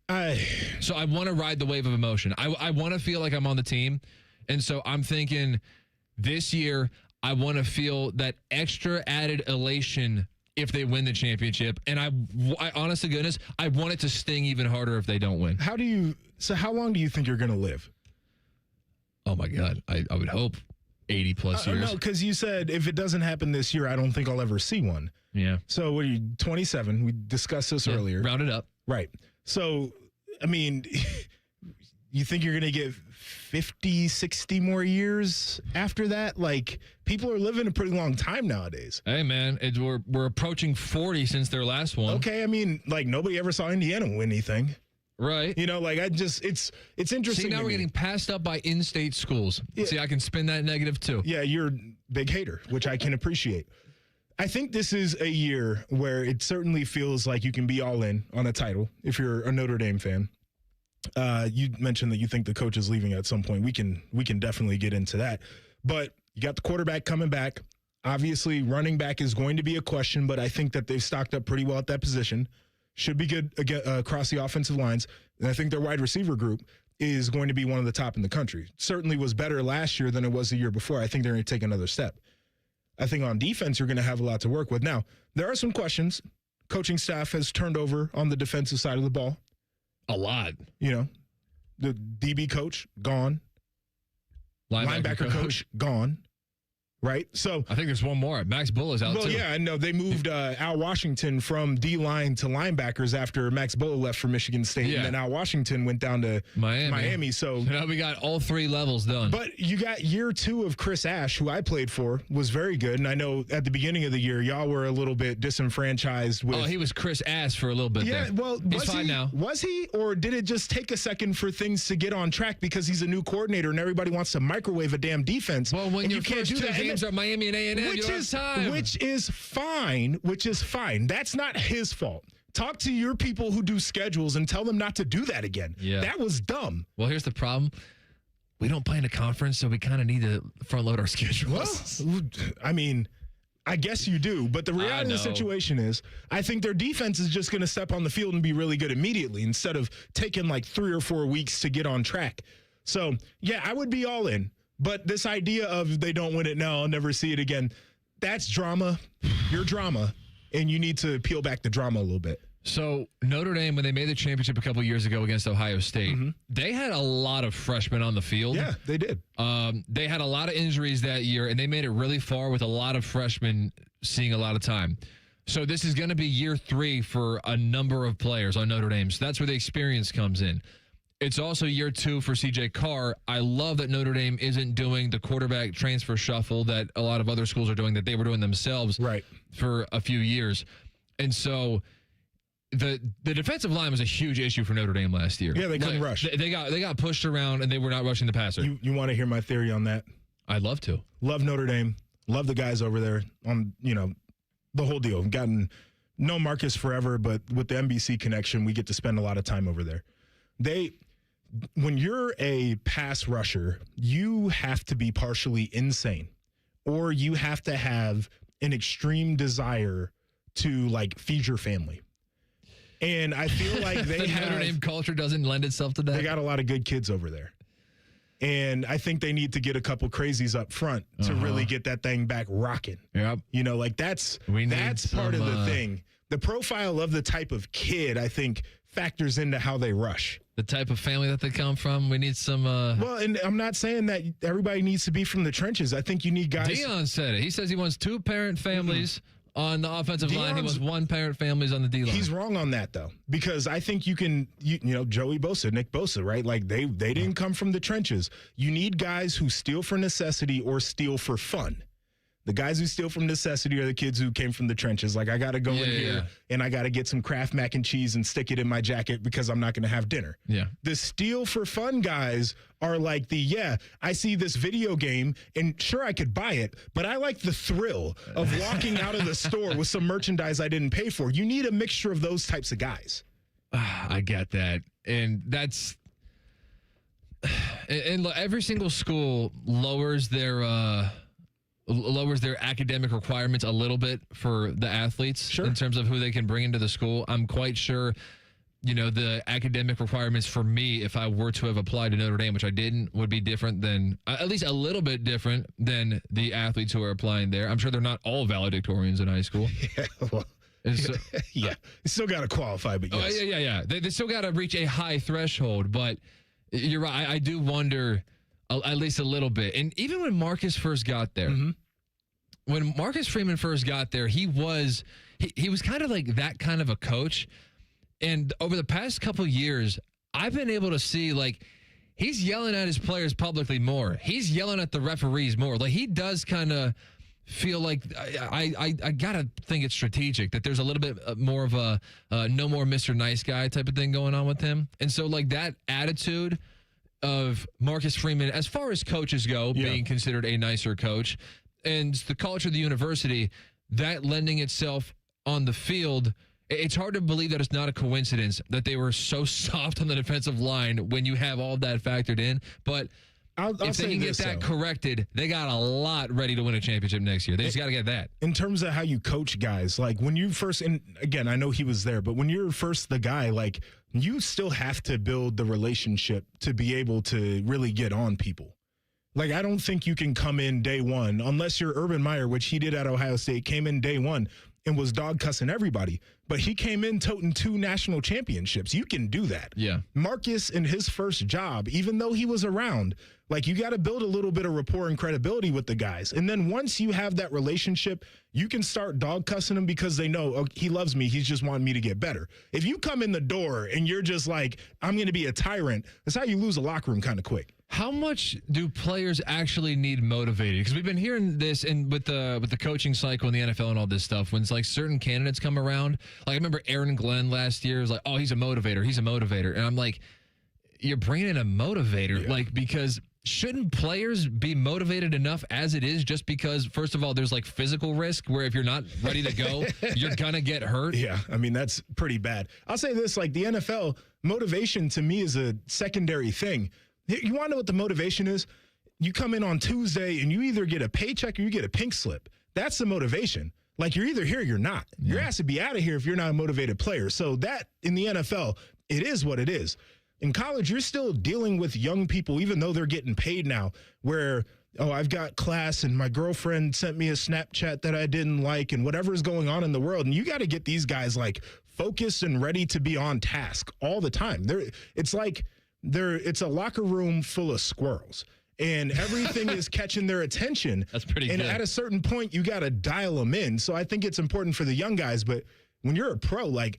So I want to ride the wave of emotion. I want to feel like I'm on the team. And so I'm thinking this year, I want to feel that extra added elation if they win the championship. And I honest to goodness, I want it to sting even harder if they don't win. How long do you think you're going to live? Oh my God. I would hope 80 plus years. No, because you said if it doesn't happen this year, I don't think I'll ever see one. Yeah. So what are you, 27? We discussed this earlier. Round it up. Right. So, I mean, you think you're going to get 50, 60 more years after that? Like, people are living a pretty long time nowadays. Hey, man, we're approaching 40 since their last one. Okay, I mean, like, nobody ever saw Indiana win anything. Right. You know, like, it's interesting. See, now we're getting passed up by in-state schools. Yeah. See, I can spin that negative, too. Yeah, you're a big hater, which I can appreciate. I think this is a year where it certainly feels like you can be all in on a title if you're a Notre Dame fan. You mentioned that you think the coach is leaving at some point. We can definitely get into that. But you got the quarterback coming back. Obviously, running back is going to be a question, but I think that they've stocked up pretty well at that position. Should be good across the offensive lines. And I think their wide receiver group is going to be one of the top in the country. Certainly was better last year than it was the year before. I think they're going to take another step. I think on defense, you're going to have a lot to work with. Now, there are some questions. Coaching staff has turned over on the defensive side of the ball. A lot. You know, the DB coach, gone. Linebacker coach, gone. Right? So I think there's one more. Max Bull is out, too. Well, yeah, I know. They moved Al Washington from D-line to linebackers after Max Bull left for Michigan State. Yeah. And then Al Washington went down to Miami. So now we got all three levels done. But you got year 2 of Chris Ash, who I played for, was very good. And I know at the beginning of the year, y'all were a little bit disenfranchised with. Oh, he was Chris Ash for a little bit there. Yeah, well, he's fine now. Was he? Or did it just take a second for things to get on track because he's a new coordinator and everybody wants to microwave a damn defense? Well, when you can't do that. Games are Miami and A&M, you don't have time. Which is fine. That's not his fault. Talk to your people who do schedules and tell them not to do that again. Yeah. That was dumb. Well, here's the problem. We don't play in a conference, so we kind of need to front load our schedules. Well, I mean, I guess you do. But the reality of the situation is I think their defense is just going to step on the field and be really good immediately instead of taking like 3 or 4 weeks to get on track. So, yeah, I would be all in. But this idea of they don't win it now, I'll never see it again, that's drama. You're drama, and you need to peel back the drama a little bit. So Notre Dame, when they made the championship a couple years ago against Ohio State, they had a lot of freshmen on the field. Yeah, they did. They had a lot of injuries that year, and they made it really far with a lot of freshmen seeing a lot of time. So this is going to be year 3 for a number of players on Notre Dame. So that's where the experience comes in. It's also year 2 for C.J. Carr. I love that Notre Dame isn't doing the quarterback transfer shuffle that a lot of other schools are doing, that they were doing themselves for a few years. And so the defensive line was a huge issue for Notre Dame last year. Yeah, they couldn't rush. They got pushed around, and they were not rushing the passer. You want to hear my theory on that? I'd love to. Love Notre Dame. Love the guys over there on, the whole deal. Gotten no Marcus forever, but with the NBC connection, we get to spend a lot of time over there. When you're a pass rusher, you have to be partially insane, or you have to have an extreme desire to feed your family. And I feel like the Notre Dame culture doesn't lend itself to that. They got a lot of good kids over there. And I think they need to get a couple crazies up front to really get that thing back rocking. Yep. That's part of the thing. The profile of the type of kid, I think, factors into how they rush. The type of family that they come from, we need some... Well, and I'm not saying that everybody needs to be from the trenches. I think you need guys... Dion said it. He says he wants 2-parent families on the offensive line. He wants 1-parent families on the D-line. He's wrong on that, though, because I think you can, you know, Joey Bosa, Nick Bosa, right? Like, they didn't come from the trenches. You need guys who steal for necessity or steal for fun. The guys who steal from necessity are the kids who came from the trenches. Like, I got to go in here and I got to get some Kraft mac and cheese and stick it in my jacket because I'm not going to have dinner. Yeah. The steal for fun guys are like I see this video game and sure I could buy it, but I like the thrill of walking out of the store with some merchandise I didn't pay for. You need a mixture of those types of guys. I get that. And that's... And every single school lowers their academic requirements a little bit for the athletes in terms of who they can bring into the school. I'm quite sure, you know, the academic requirements for me, if I were to have applied to Notre Dame, which I didn't, would be different than, at least a little bit different than the athletes who are applying there. I'm sure they're not all valedictorians in high school. Yeah, well, you still got to qualify, but yes. Yeah. They still got to reach a high threshold, but you're right. I do wonder at least a little bit. And even when Marcus first got there, when Marcus Freeman first got there, he was kind of like that kind of a coach. And over the past couple of years, I've been able to see, like, he's yelling at his players publicly more. He's yelling at the referees more. Like, he does kind of feel like I gotta think it's strategic, that there's a little bit more of a no more Mr. Nice Guy type of thing going on with him. And so, like, that attitude of Marcus Freeman, as far as coaches go, being considered a nicer coach, and the culture of the university, that lending itself on the field, it's hard to believe that it's not a coincidence that they were so soft on the defensive line when you have all that factored in. But if they can get that corrected, they got a lot ready to win a championship next year. They just got to get that. In terms of how you coach guys, like when you first, and again, I know he was there, but when you're first the guy, like, you still have to build the relationship to be able to really get on people. Like, I don't think you can come in day one, unless you're Urban Meyer, which he did at Ohio State, came in day one and was dog cussing everybody. But he came in toting 2 national championships. You can do that. Yeah. Marcus, in his first job, even though he was around, like, you got to build a little bit of rapport and credibility with the guys. And then once you have that relationship, you can start dog cussing them because they know, oh, he loves me. He's just wanting me to get better. If you come in the door and you're just like, I'm going to be a tyrant, that's how you lose a locker room kind of quick. How much do players actually need motivated? Because we've been hearing this and with the coaching cycle in the NFL and all this stuff, when it's like certain candidates come around. Like, I remember Aaron Glenn last year was like, oh, he's a motivator. And I'm like, you're bringing in a motivator, like, because shouldn't players be motivated enough as it is, just because, first of all, there's like physical risk where if you're not ready to go, you're going to get hurt? Yeah, I mean, that's pretty bad. I'll say this, like, the NFL, motivation to me is a secondary thing. You want to know what the motivation is? You come in on Tuesday and you either get a paycheck or you get a pink slip. That's the motivation. Like, you're either here or you're not. You're asked to be out of here if you're not a motivated player. So that, in the NFL, it is what it is. In college, you're still dealing with young people, even though they're getting paid now, where, oh, I've got class and my girlfriend sent me a Snapchat that I didn't like and whatever's going on in the world. And you got to get these guys, like, focused and ready to be on task all the time. It's a locker room full of squirrels. And everything is catching their attention. That's pretty good. And at a certain point, you got to dial them in. So I think it's important for the young guys. But when you're a pro, like,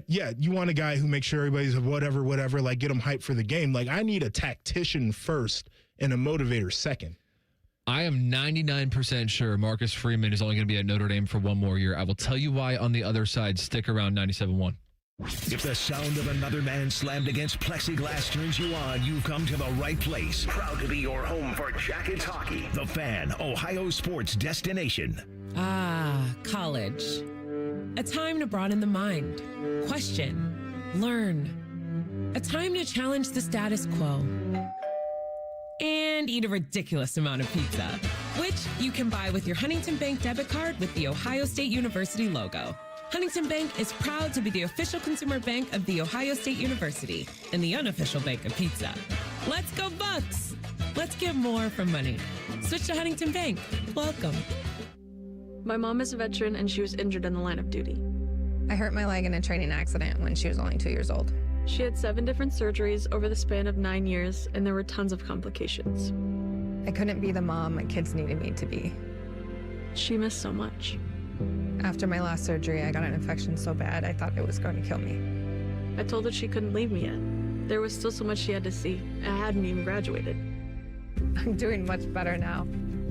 you want a guy who makes sure everybody's whatever, like, get them hyped for the game. Like, I need a tactician first and a motivator second. I am 99% sure Marcus Freeman is only going to be at Notre Dame for one more year. I will tell you why on the other side. Stick around. 97.1. If the sound of another man slammed against plexiglass turns you on, you've come to the right place. Proud to be your home for Jackets hockey. The Fan, Ohio sports destination. College. A time to broaden the mind, question, learn. A time to challenge the status quo. And eat a ridiculous amount of pizza, which you can buy with your Huntington Bank debit card with the Ohio State University logo. Huntington Bank is proud to be the official consumer bank of The Ohio State University and the unofficial bank of pizza. Let's go Bucks! Let's get more from money. Switch to Huntington Bank. Welcome. My mom is a veteran and she was injured in the line of duty. I hurt my leg in a training accident when she was only 2 years old. She had 7 different surgeries over the span of 9 years, and there were tons of complications. I couldn't be the mom my kids needed me to be. She missed so much. After my last surgery, I got an infection so bad I thought it was going to kill me. I told her she couldn't leave me yet. There was still so much she had to see. I hadn't even graduated. I'm doing much better now.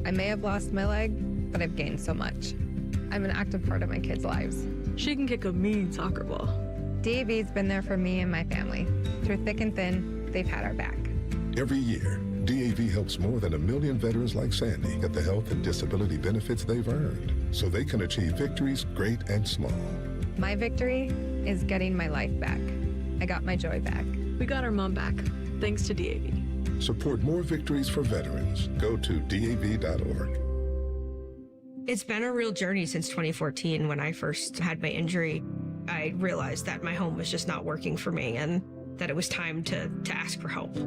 I may have lost my leg, but I've gained so much. I'm an active part of my kids' lives. She can kick a mean soccer ball. DAV's been there for me and my family. Through thick and thin, they've had our back. Every year, DAV helps more than 1 million veterans like Sandy get the health and disability benefits they've earned so they can achieve victories great and small. My victory is getting my life back. I got my joy back. We got our mom back, thanks to DAV. Support more victories for veterans. Go to DAV.org. It's been a real journey since 2014 when I first had my injury. I realized that my home was just not working for me and that it was time to ask for help.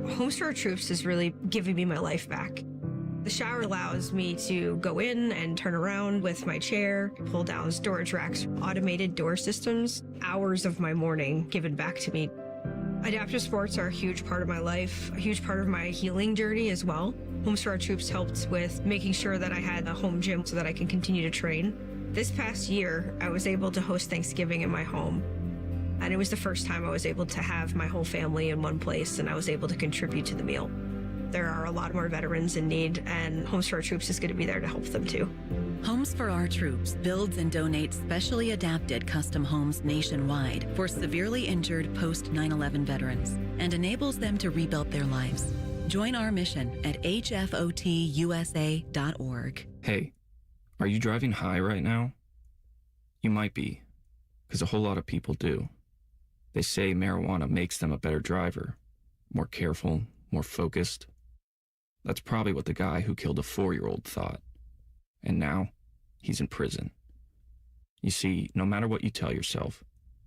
Homes for Our Troops is really giving me my life back. The shower allows me to go in and turn around with my chair, pull down storage racks, automated door systems, hours of my morning given back to me. Adaptive sports are a huge part of my life, a huge part of my healing journey as well. Homes for Our Troops helped with making sure that I had a home gym so that I can continue to train. This past year, I was able to host Thanksgiving in my home. And it was the first time I was able to have my whole family in one place and I was able to contribute to the meal. There are a lot more veterans in need, and Homes for Our Troops is going to be there to help them too. Homes for Our Troops builds and donates specially adapted custom homes nationwide for severely injured post 9/11 veterans and enables them to rebuild their lives. Join our mission at hfotusa.org. Hey, are you driving high right now? You might be, because a whole lot of people do. They say marijuana makes them a better driver, more careful, more focused. That's probably what the guy who killed a 4-year-old thought. And now, he's in prison. You see, no matter what you tell yourself,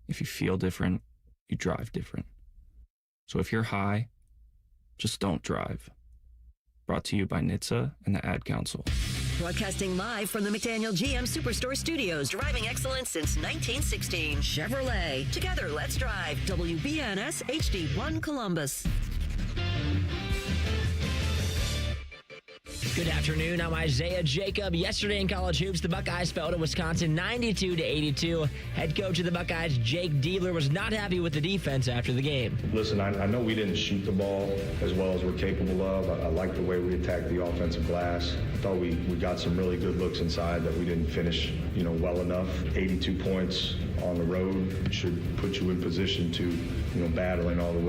if you feel different, you drive different. So if you're high, just don't drive. Brought to you by NHTSA and the Ad Council. Broadcasting live from the McDaniel GM Superstore Studios, driving excellence since 1916. Chevrolet. Together, let's drive. WBNS HD1 Columbus. Good afternoon. I'm Isaiah Jacob. Yesterday in college hoops, the Buckeyes fell to Wisconsin 92-82. Head coach of the Buckeyes, Jake Diebler, was not happy with the defense after the game. Listen, I know we didn't shoot the ball as well as we're capable of. I like the way we attacked the offensive glass. I thought we got some really good looks inside that we didn't finish, well enough. 82 points on the road should put you in position to, battling all the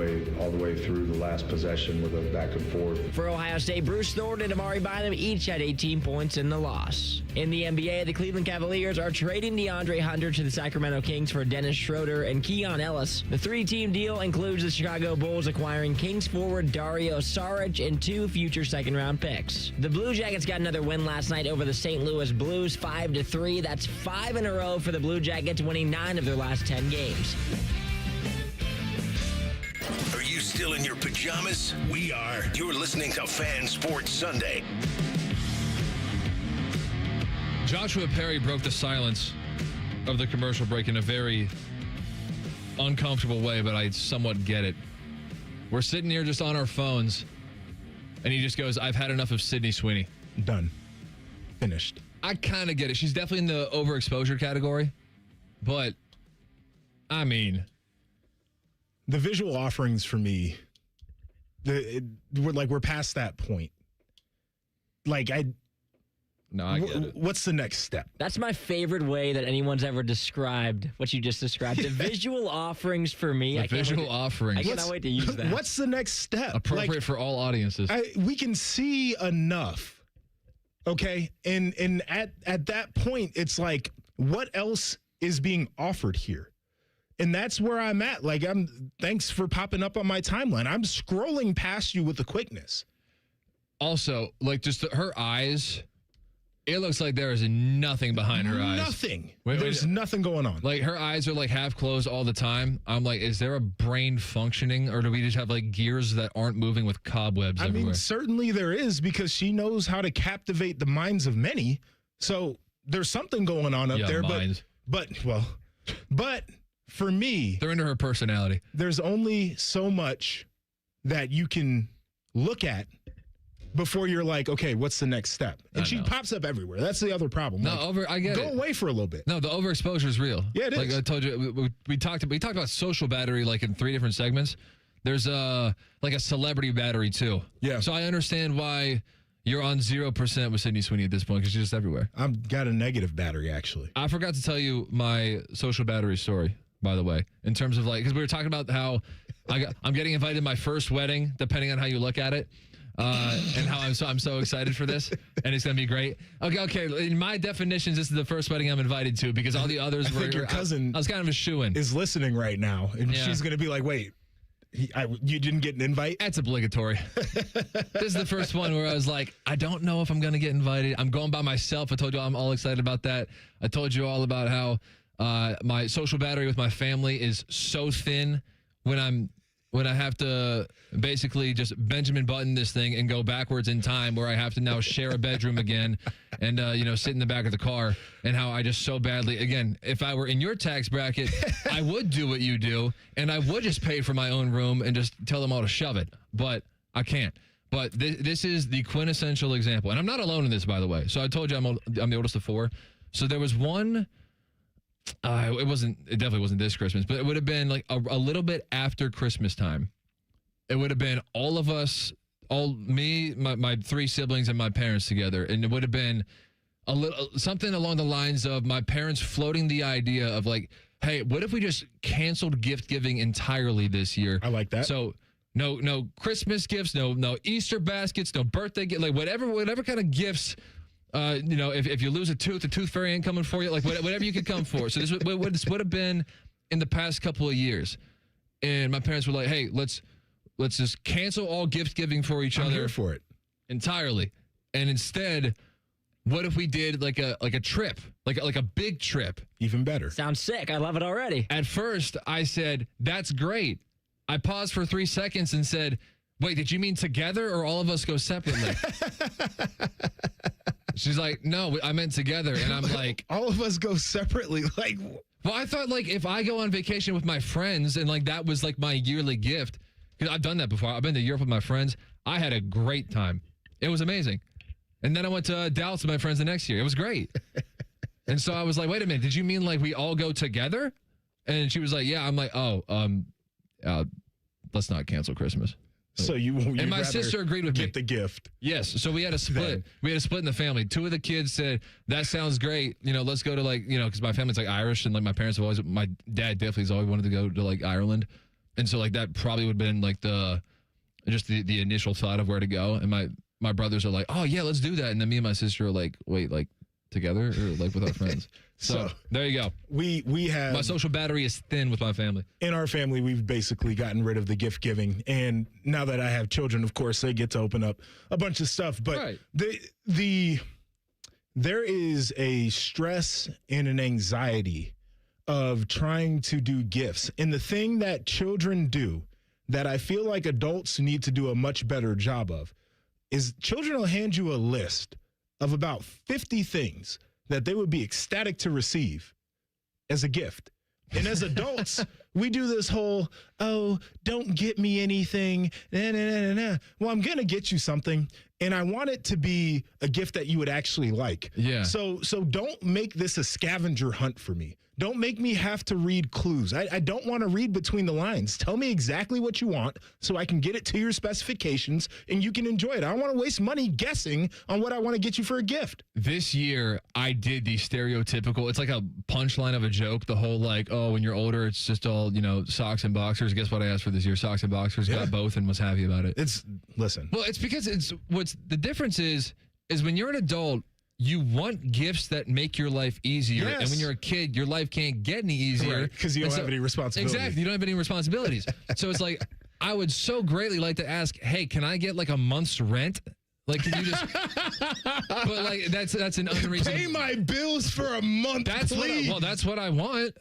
way through the last possession with a back and forth. For Ohio State, Bruce Thornton and Amari Bynum each had 18 points in the loss. In the NBA, the Cleveland Cavaliers are trading DeAndre Hunter to the Sacramento Kings for Dennis Schroeder and Keon Ellis. The 3-team deal includes the Chicago Bulls acquiring Kings forward Dario Saric and 2 future second-round picks. The Blue Jackets got another win last night over the St. Louis Blues, 5-3. That's 5 in a row for the Blue Jackets, winning 9 of their last 10 games. Are you still in your pajamas? We are. You're listening to Fan Sports Sunday. Joshua Perry broke the silence of the commercial break in a very uncomfortable way, but I somewhat get it. We're sitting here just on our phones, and he just goes, I've had enough of Sydney Sweeney. Done. Finished. I kind of get it. She's definitely in the overexposure category, but, I mean... The visual offerings for me, we're past that point. No, I get it. What's the next step? That's my favorite way that anyone's ever described what you just described. The visual offerings for me. The visual offerings. I cannot wait to use that. What's the next step? Appropriate for all audiences. We can see enough, okay? And at that point, it's like, what else is being offered here? And that's where I'm at. Thanks for popping up on my timeline. I'm scrolling past you with the quickness. Also, just her eyes, it looks like there is nothing behind her eyes. Nothing. There's nothing going on. Her eyes are half closed all the time. I'm like, is there a brain functioning, or do we just have gears that aren't moving with cobwebs everywhere? I mean, certainly there is, because she knows how to captivate the minds of many. So there's something going on up there. Minds. But But for me, they're into her personality. There's only so much that you can look at before you're like, okay, what's the next step? And she pops up everywhere. That's the other problem. No, I get it. Go away for a little bit. No, the overexposure is real. Yeah, it is. Like I told you, we talked about social battery like in 3 different segments. There's like a celebrity battery too. Yeah. So I understand why you're on 0% with Sydney Sweeney at this point because she's just everywhere. I've got a negative battery actually. I forgot to tell you my social battery story, by the way, in terms of like, because we were talking about how I'm getting invited to my first wedding, depending on how you look at it. And how I'm so excited for this, and it's gonna be great. Okay. In my definitions, this is the first wedding I'm invited to because all the others were. Your cousin I was kind of a shoo-in. Is listening right now, and she's gonna be like, "Wait, you didn't get an invite?" That's obligatory. This is the first one where I was like, I don't know if I'm gonna get invited. I'm going by myself. I told you I'm all excited about that. I told you all about how my social battery with my family is so thin when I have to basically just Benjamin Button this thing and go backwards in time where I have to now share a bedroom again and, sit in the back of the car, and how I just so badly, again, if I were in your tax bracket, I would do what you do and I would just pay for my own room and just tell them all to shove it, but I can't. But this is the quintessential example. And I'm not alone in this, by the way. So I told you I'm the oldest of 4. So there was one... it definitely wasn't this Christmas, but it would have been like a little bit after Christmas time. It would have been all of us, me, my 3 siblings, and my parents together. And it would have been something along the lines of my parents floating the idea of like, hey, what if we just canceled gift giving entirely this year? I like that. So no Christmas gifts, no Easter baskets, no birthday gifts, like whatever kind of gifts. If you lose a tooth fairy ain't coming for you, like whatever you could come for. So this would have been in the past couple of years. And my parents were like, hey, let's just cancel all gift giving for each other. I'm here for it. Entirely. And instead, what if we did like a trip, like a big trip? Even better. Sounds sick. I love it already. At first, I said, that's great. I paused for 3 seconds and said, wait, did you mean together or all of us go separately? She's like, no, I meant together. And I'm like, all of us go separately. Like, well, I thought like if I go on vacation with my friends and like that was like my yearly gift, because I've done that before. I've been to Europe with my friends. I had a great time. It was amazing. And then I went to Dallas with my friends the next year. It was great. And so I was like, wait a minute, did you mean like we all go together? And she was like, yeah. I'm like, let's not cancel Christmas. So and my sister agreed with me. Get the gift. Yes. So we had a split. We had a split in the family. 2 of the kids said, that sounds great. Let's go to because my family's like Irish and like my parents have my dad definitely has always wanted to go to like Ireland. And so like that probably would have been like the initial thought of where to go. And my brothers are like, oh yeah, let's do that. And then me and my sister are like, wait, like together or like with our friends? So there you go. We have my social battery is thin with my family. In our family, we've basically gotten rid of the gift giving, and now that I have children, of course, they get to open up a bunch of stuff. But there is a stress and an anxiety of trying to do gifts, and the thing that children do that I feel like adults need to do a much better job of is children will hand you a list of about 50 things that they would be ecstatic to receive as a gift. And as adults, we do this whole, oh, don't get me anything. Nah. Well, I'm going to get you something, and I want it to be a gift that you would actually like. Yeah. So don't make this a scavenger hunt for me. Don't make me have to read clues. I don't want to read between the lines. Tell me exactly what you want so I can get it to your specifications and you can enjoy it. I don't want to waste money guessing on what I want to get you for a gift. This year, I did the stereotypical, it's like a punchline of a joke. The whole like, oh, when you're older, it's just all, socks and boxers. Guess what I asked for this year? Socks and boxers. Got both and was happy about it. Listen. Well, it's because what's the difference is when you're an adult, you want gifts that make your life easier. Yes. And when you're a kid, your life can't get any easier. Because you don't have any responsibilities. Exactly. You don't have any responsibilities. So it's like, I would so greatly like to ask, hey, can I get like a month's rent? Like, can you just, but like, that's an unreasonable. Pay my bills for a month, please. That's what I want.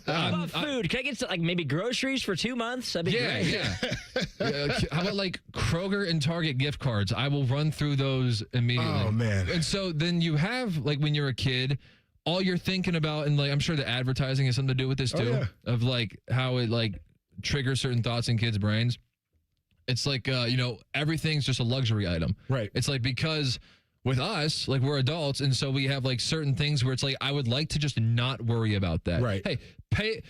How about food? Can I get like maybe groceries for 2 months? That'd be great. Yeah. How about like Kroger and Target gift cards? I will run through those immediately. Oh, man. And so then you have like when you're a kid, all you're thinking about, and like I'm sure the advertising has something to do with this too, of like how it like triggers certain thoughts in kids' brains. It's like everything's just a luxury item. Right. It's like because with us, like we're adults, and so we have like certain things where it's like I would like to just not worry about that. Right. Hey, pay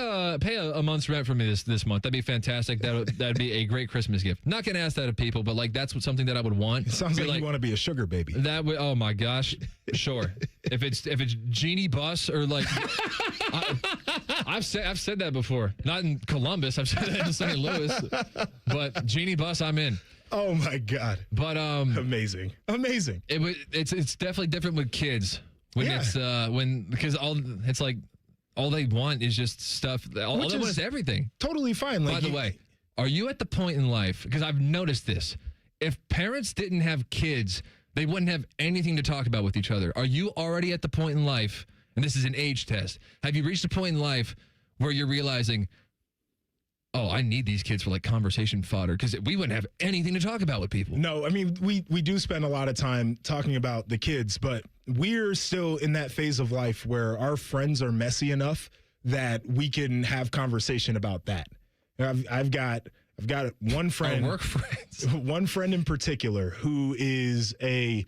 a month's rent for me this month. That'd be fantastic. That'd be a great Christmas gift. Not gonna ask that of people, but like that's something that I would want. It sounds like you want to be a sugar baby. That would. Oh my gosh, sure. If it's Genie Bus or like, I've said that before. Not in Columbus. I've said that in St. Louis. But Genie Bus, I'm in. Oh my God. But amazing. It's definitely different with kids because all they want is just stuff. All they want is everything. Totally fine. By the way, are you at the point in life? Because I've noticed this. If parents didn't have kids, they wouldn't have anything to talk about with each other. Are you already at the point in life? And this is an age test. Have you reached a point in life where you're realizing, oh, I need these kids for like conversation fodder because we wouldn't have anything to talk about with people. No, I mean, we do spend a lot of time talking about the kids, but we're still in that phase of life where our friends are messy enough that we can have conversation about that. I've got one friend, our work friends, one friend in particular who is he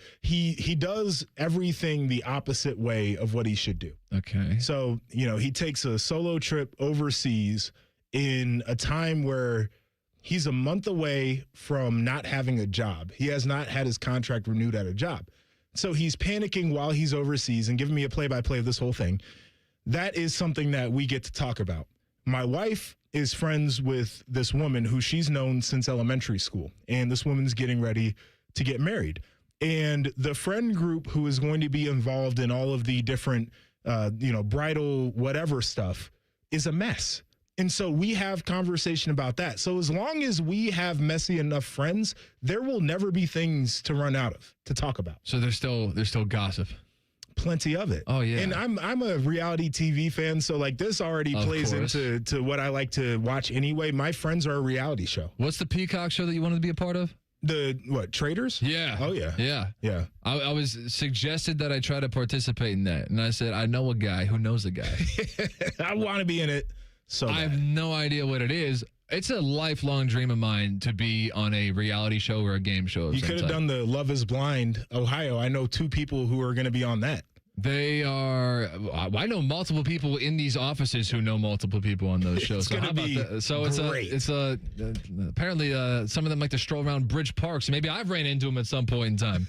does everything the opposite way of what he should do. Okay. So, he takes a solo trip overseas in a time where he's a month away from not having a job. He has not had his contract renewed at a job. So he's panicking while he's overseas and giving me a play-by-play of this whole thing. That is something that we get to talk about. My wife is friends with this woman who she's known since elementary school, and this woman's getting ready to get married. And the friend group who is going to be involved in all of the different, bridal whatever stuff is a mess. And so we have conversation about that. So as long as we have messy enough friends, there will never be things to run out of to talk about. So there's still gossip. Plenty of it. Oh yeah. And I'm a reality TV fan, so like this already plays into what I like to watch anyway. My friends are a reality show. What's the Peacock show that you wanted to be a part of? The Traders? Yeah. Oh yeah. Yeah. I was suggested that I try to participate in that, and I said I know a guy who knows a guy. I want to be in it. So I have no idea what it is. It's a lifelong dream of mine to be on a reality show or a game show. You could have done the Love is Blind, Ohio. I know 2 people who are going to be on that. They are. I know multiple people in these offices who know multiple people on those shows. So how about that? So it's apparently some of them like to stroll around Bridge Park. So maybe I've ran into them at some point in time.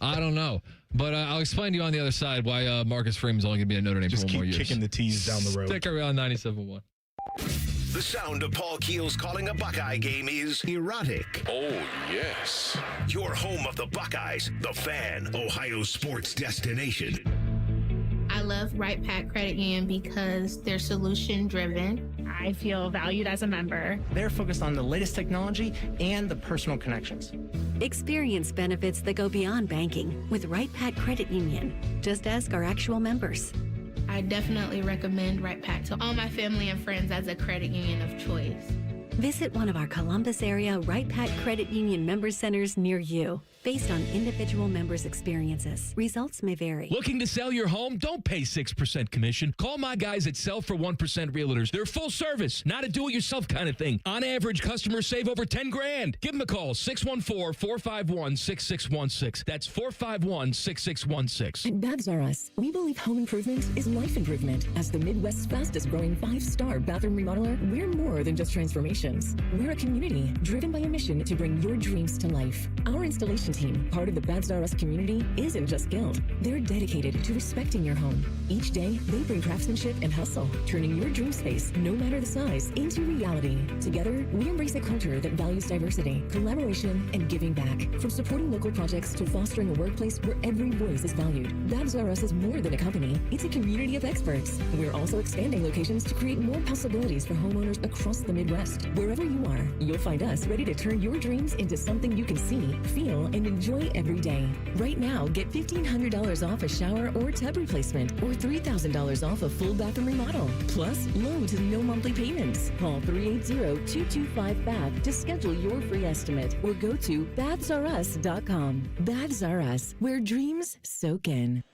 I don't know. But I'll explain to you on the other side why Marcus Freeman's only going to be at Notre Dame for 1 more year. Just keep kicking the T's down the road. Stick around 97.1. The sound of Paul Keel's calling a Buckeye game is erotic. Oh, yes. Your home of the Buckeyes, the Fan, Ohio sports destination. I love Right Pack Credit Union because they're solution driven. I feel valued as a member. They're focused on the latest technology and the personal connections. Experience benefits that go beyond banking with Right Pack Credit Union. Just ask our actual members. I definitely recommend Right Pack to all my family and friends as a credit union of choice. Visit one of our Columbus area Right Pack Credit Union member centers near you. Based on individual members' experiences, results may vary. Looking to sell your home? Don't pay 6% commission. Call my guys at Sell for 1% Realtors. They're full service, not a do-it-yourself kind of thing. On average, customers save over $10,000. Give them a call, 614-451-6616. That's 451-6616. At Babs R Us, we believe home improvement is life improvement. As the Midwest's fastest growing 5-star bathroom remodeler, we're more than just transformations. We're a community driven by a mission to bring your dreams to life. Our installation team, part of the Babs R Us community, isn't just skilled. They're dedicated to respecting your home. Each day, they bring craftsmanship and hustle, turning your dream space, no matter the size, into reality. Together, we embrace a culture that values diversity, collaboration, and giving back. From supporting local projects to fostering a workplace where every voice is valued, Babs R Us is more than a company. It's a community of experts. We're also expanding locations to create more possibilities for homeowners across the Midwest. Wherever you are, you'll find us ready to turn your dreams into something you can see, feel, and enjoy every day. Right now, get $1,500 off a shower or tub replacement or $3,000 off a full bathroom remodel. Plus, low to no monthly payments. Call 380-225-BAB to schedule your free estimate or go to babsrus.com. Babs R Us, where dreams soak in.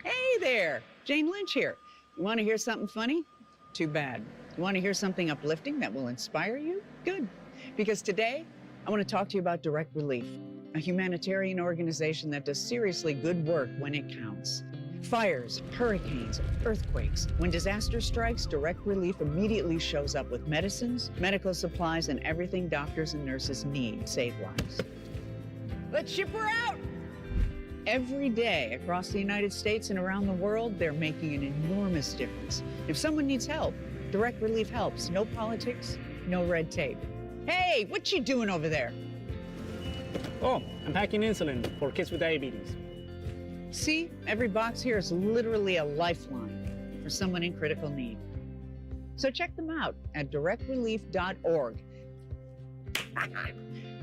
Hey there, Jane Lynch here. You want to hear something funny? Too bad. You want to hear something uplifting that will inspire you? Good. Because today, I want to talk to you about Direct Relief, a humanitarian organization that does seriously good work when it counts. Fires, hurricanes, earthquakes. When disaster strikes, Direct Relief immediately shows up with medicines, medical supplies, and everything doctors and nurses need to save lives. Let's ship her out! Every day across the United States and around the world, they're making an enormous difference. If someone needs help, Direct Relief helps. No politics, no red tape. Hey, what you doing over there? Oh, I'm packing insulin for kids with diabetes. See, every box here is literally a lifeline for someone in critical need. So check them out at directrelief.org.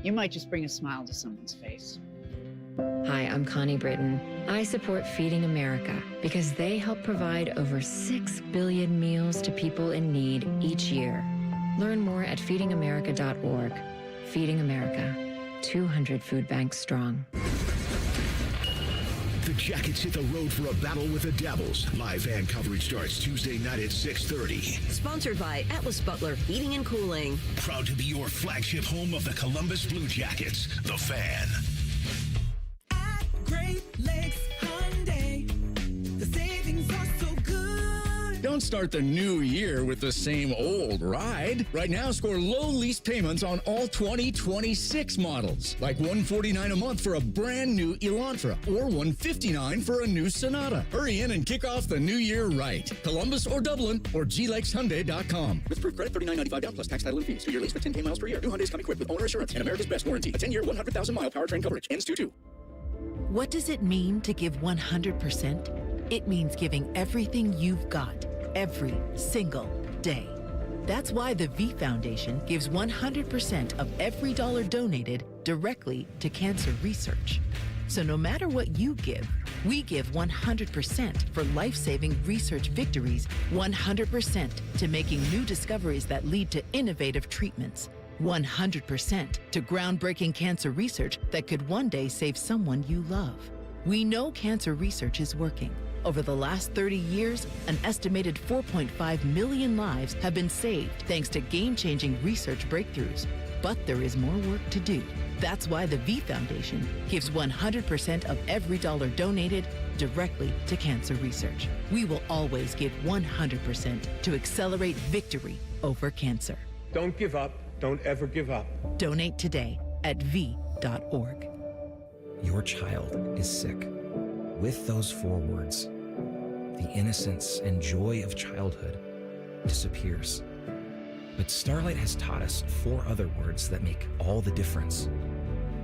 You might just bring a smile to someone's face. Hi, I'm Connie Britton. I support Feeding America because they help provide over 6 billion meals to people in need each year. Learn more at feedingamerica.org. Feeding America, 200 food banks strong. The Jackets hit the road for a battle with the Devils. Live fan coverage starts Tuesday night at 6:30. Sponsored by Atlas Butler Heating and Cooling. Proud to be your flagship home of the Columbus Blue Jackets, The Fan. Great Lakes Hyundai. The savings are so good. Don't start the new year with the same old ride. Right now, score low lease payments on all 2026 models, like $149 a month for a brand new Elantra or $159 for a new Sonata. Hurry in and kick off the new year right. Columbus or Dublin or glakeshyundai.com. With proof credit, $39.95 down plus tax, title, and fees. 2-year lease with 10K miles per year. New Hyundais come equipped with owner assurance and America's best warranty. A 10-year, 100,000-mile powertrain coverage. Ends 2/2. What does it mean to give 100%? It means giving everything you've got, every single day. That's why the V Foundation gives 100% of every dollar donated directly to cancer research. So no matter what you give, we give 100% for life-saving research victories, 100% to making new discoveries that lead to innovative treatments, 100% to groundbreaking cancer research that could one day save someone you love. We know cancer research is working. Over the last 30 years, an estimated 4.5 million lives have been saved thanks to game-changing research breakthroughs. But there is more work to do. That's why the V Foundation gives 100% of every dollar donated directly to cancer research. We will always give 100% to accelerate victory over cancer. Don't give up. Don't ever give up. Donate today at v.org. Your child is sick. With those 4 words, the innocence and joy of childhood disappears. But Starlight has taught us 4 other words that make all the difference.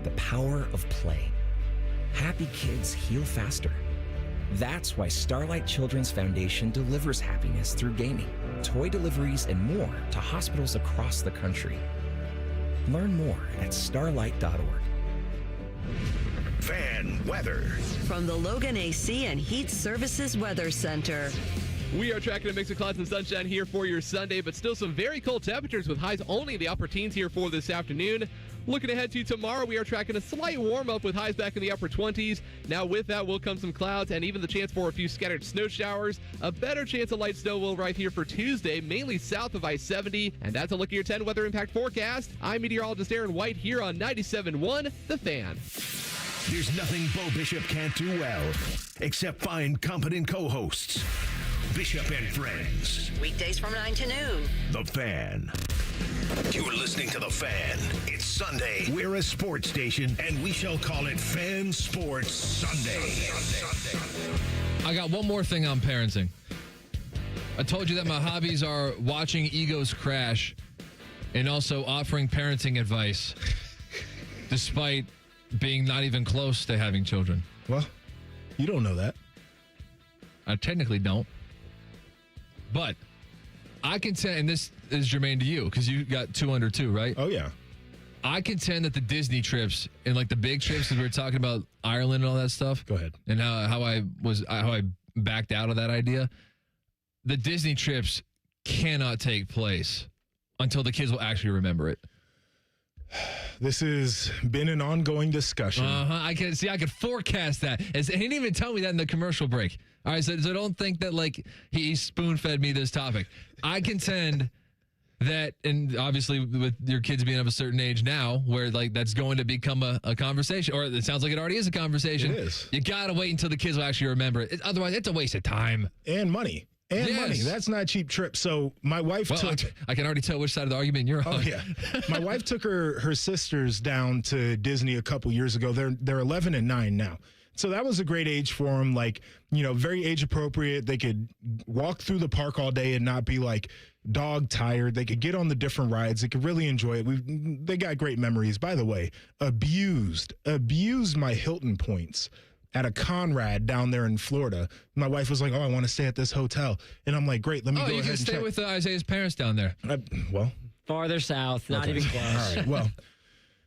The power of play. Happy kids heal faster. That's why Starlight Children's Foundation delivers happiness through gaming, toy deliveries, and more to hospitals across the country. Learn more at starlight.org. Fan weather. From the Logan AC and Heat Services Weather Center. We are tracking a mix of clouds and sunshine here for your Sunday, but still some very cold temperatures with highs only in the upper teens here for this afternoon. Looking ahead to tomorrow, we are tracking a slight warm-up with highs back in the upper 20s. Now with that will come some clouds and even the chance for a few scattered snow showers. A better chance of light snow will right here for Tuesday, mainly south of I-70. And that's a look at your 10 weather impact forecast. I'm meteorologist Aaron White here on 97.1 The Fan. There's nothing Bo Bishop can't do well, except find competent co-hosts. Bishop and Friends. Weekdays from 9 to noon. The Fan. You're listening to The Fan. It's Sunday. We're a sports station, and we shall call it Fan Sports Sunday. I got one more thing on parenting. I told you that my hobbies are watching egos crash and also offering parenting advice, despite being not even close to having children. Well, you don't know that. I technically don't. But I contend, and this is germane to you, because you got 2 under 2, right? Oh, yeah. I contend that the Disney trips and like the big trips, because we were talking about Ireland and all that stuff. Go ahead. And how I backed out of that idea. The Disney trips cannot take place until the kids will actually remember it. This has been an ongoing discussion. I could forecast that. He didn't even tell me that in the commercial break. All right, so don't think that like he spoon-fed me this topic. I contend that, and obviously with your kids being of a certain age now, where like that's going to become a conversation, or it sounds like it already is a conversation. It is. You got to wait until the kids will actually remember it. Otherwise, it's a waste of time. And money. Money. That's not a cheap trip. So my wife took... I can already tell which side of the argument you're on. Oh, yeah. My wife took her sisters down to Disney a couple years ago. They're 11 and 9 now. So that was a great age for them. Like, very age appropriate. They could walk through the park all day and not be like dog tired. They could get on the different rides. They could really enjoy it. They got great memories. By the way, abused my Hilton points at a Conrad down there in Florida. My wife was like, "Oh, I want to stay at this hotel," and I'm like, "Great, let me go ahead and check." Oh, you can stay with Isaiah's parents down there. Farther south, not even close. All right, well.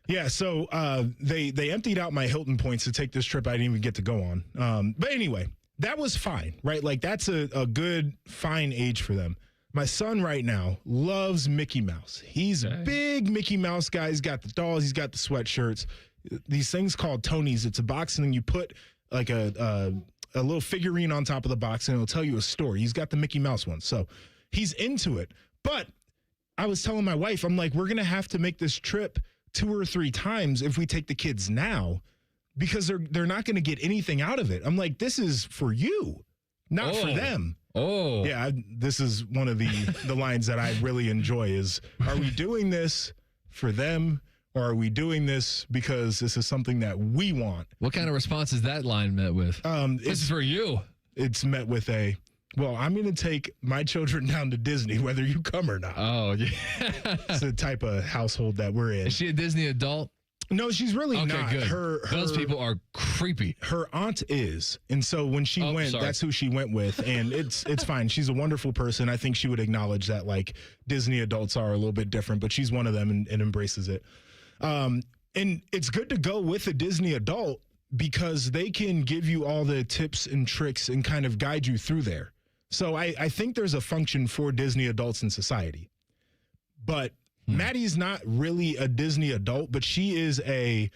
Yeah, so they emptied out my Hilton points to take this trip I didn't even get to go on. But anyway, that was fine, right? Like, that's a good, fine age for them. My son right now loves Mickey Mouse. He's a big Mickey Mouse guy. He's got the dolls. He's got the sweatshirts. These things called Tony's. It's a box, and then you put like a little figurine on top of the box, and it'll tell you a story. He's got the Mickey Mouse one, so he's into it. But I was telling my wife, I'm like, we're going to have to make this trip 2 or 3 times if we take the kids now, because they're not going to get anything out of it. I'm like, this is for you, not for them. Oh, yeah. This is one of the lines that I really enjoy is, are we doing this for them, or are we doing this because this is something that we want? What kind of response is that line met with? This is for you. It's met with well, I'm going to take my children down to Disney, whether you come or not. Oh, yeah. It's the type of household that we're in. Is she a Disney adult? No, she's really not. Good. Those people are creepy. Her aunt is. And so when she went, that's who she went with. And it's fine. She's a wonderful person. I think she would acknowledge that, like, Disney adults are a little bit different, but she's one of them and embraces it. And it's good to go with a Disney adult because they can give you all the tips and tricks and kind of guide you through there. So I think there's a function for Disney adults in society. But Maddie's not really a Disney adult, but she is I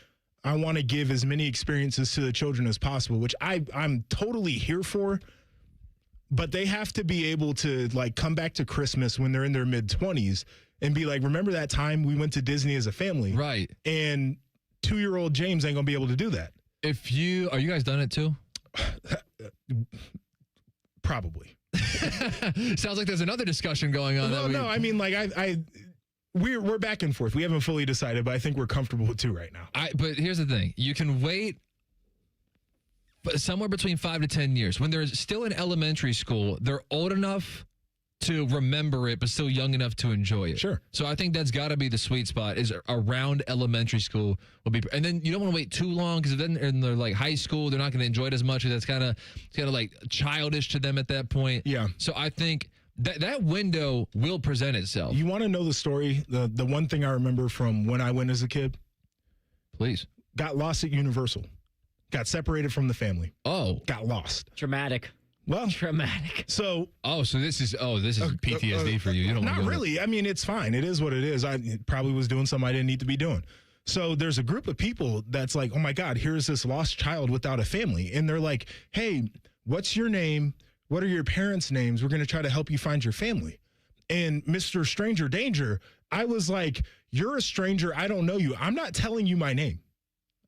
want to give as many experiences to the children as possible, which I'm totally here for. But they have to be able to, like, come back to Christmas when they're in their mid-20s and be like, remember that time we went to Disney as a family? Right. And 2-year-old James ain't going to be able to do that. Are you guys done it too? Probably. Sounds like there's another discussion going on. Well, no, I mean, like, we're back and forth. We haven't fully decided, but I think we're comfortable with 2 right now. But here's the thing. You can wait somewhere between 5 to 10 years. When they're still in elementary school, they're old enough to remember it, but still young enough to enjoy it. Sure. So I think that's got to be the sweet spot, is around elementary school will be. And then you don't want to wait too long, because then in their like high school, they're not going to enjoy it as much. That's kind of like childish to them at that point. Yeah. So I think that window will present itself. You want to know the story? The one thing I remember from when I went as a kid? Please. Got lost at Universal. Got separated from the family. Oh. Got lost. Dramatic. Well, dramatic. So, this is PTSD for you. You don't not really. I mean, it's fine. It is what it is. I probably was doing something I didn't need to be doing. So there's a group of people that's like, oh my God, here's this lost child without a family, and they're like, hey, what's your name? What are your parents' names? We're going to try to help you find your family. And Mr. Stranger Danger, I was like, you're a stranger. I don't know you. I'm not telling you my name.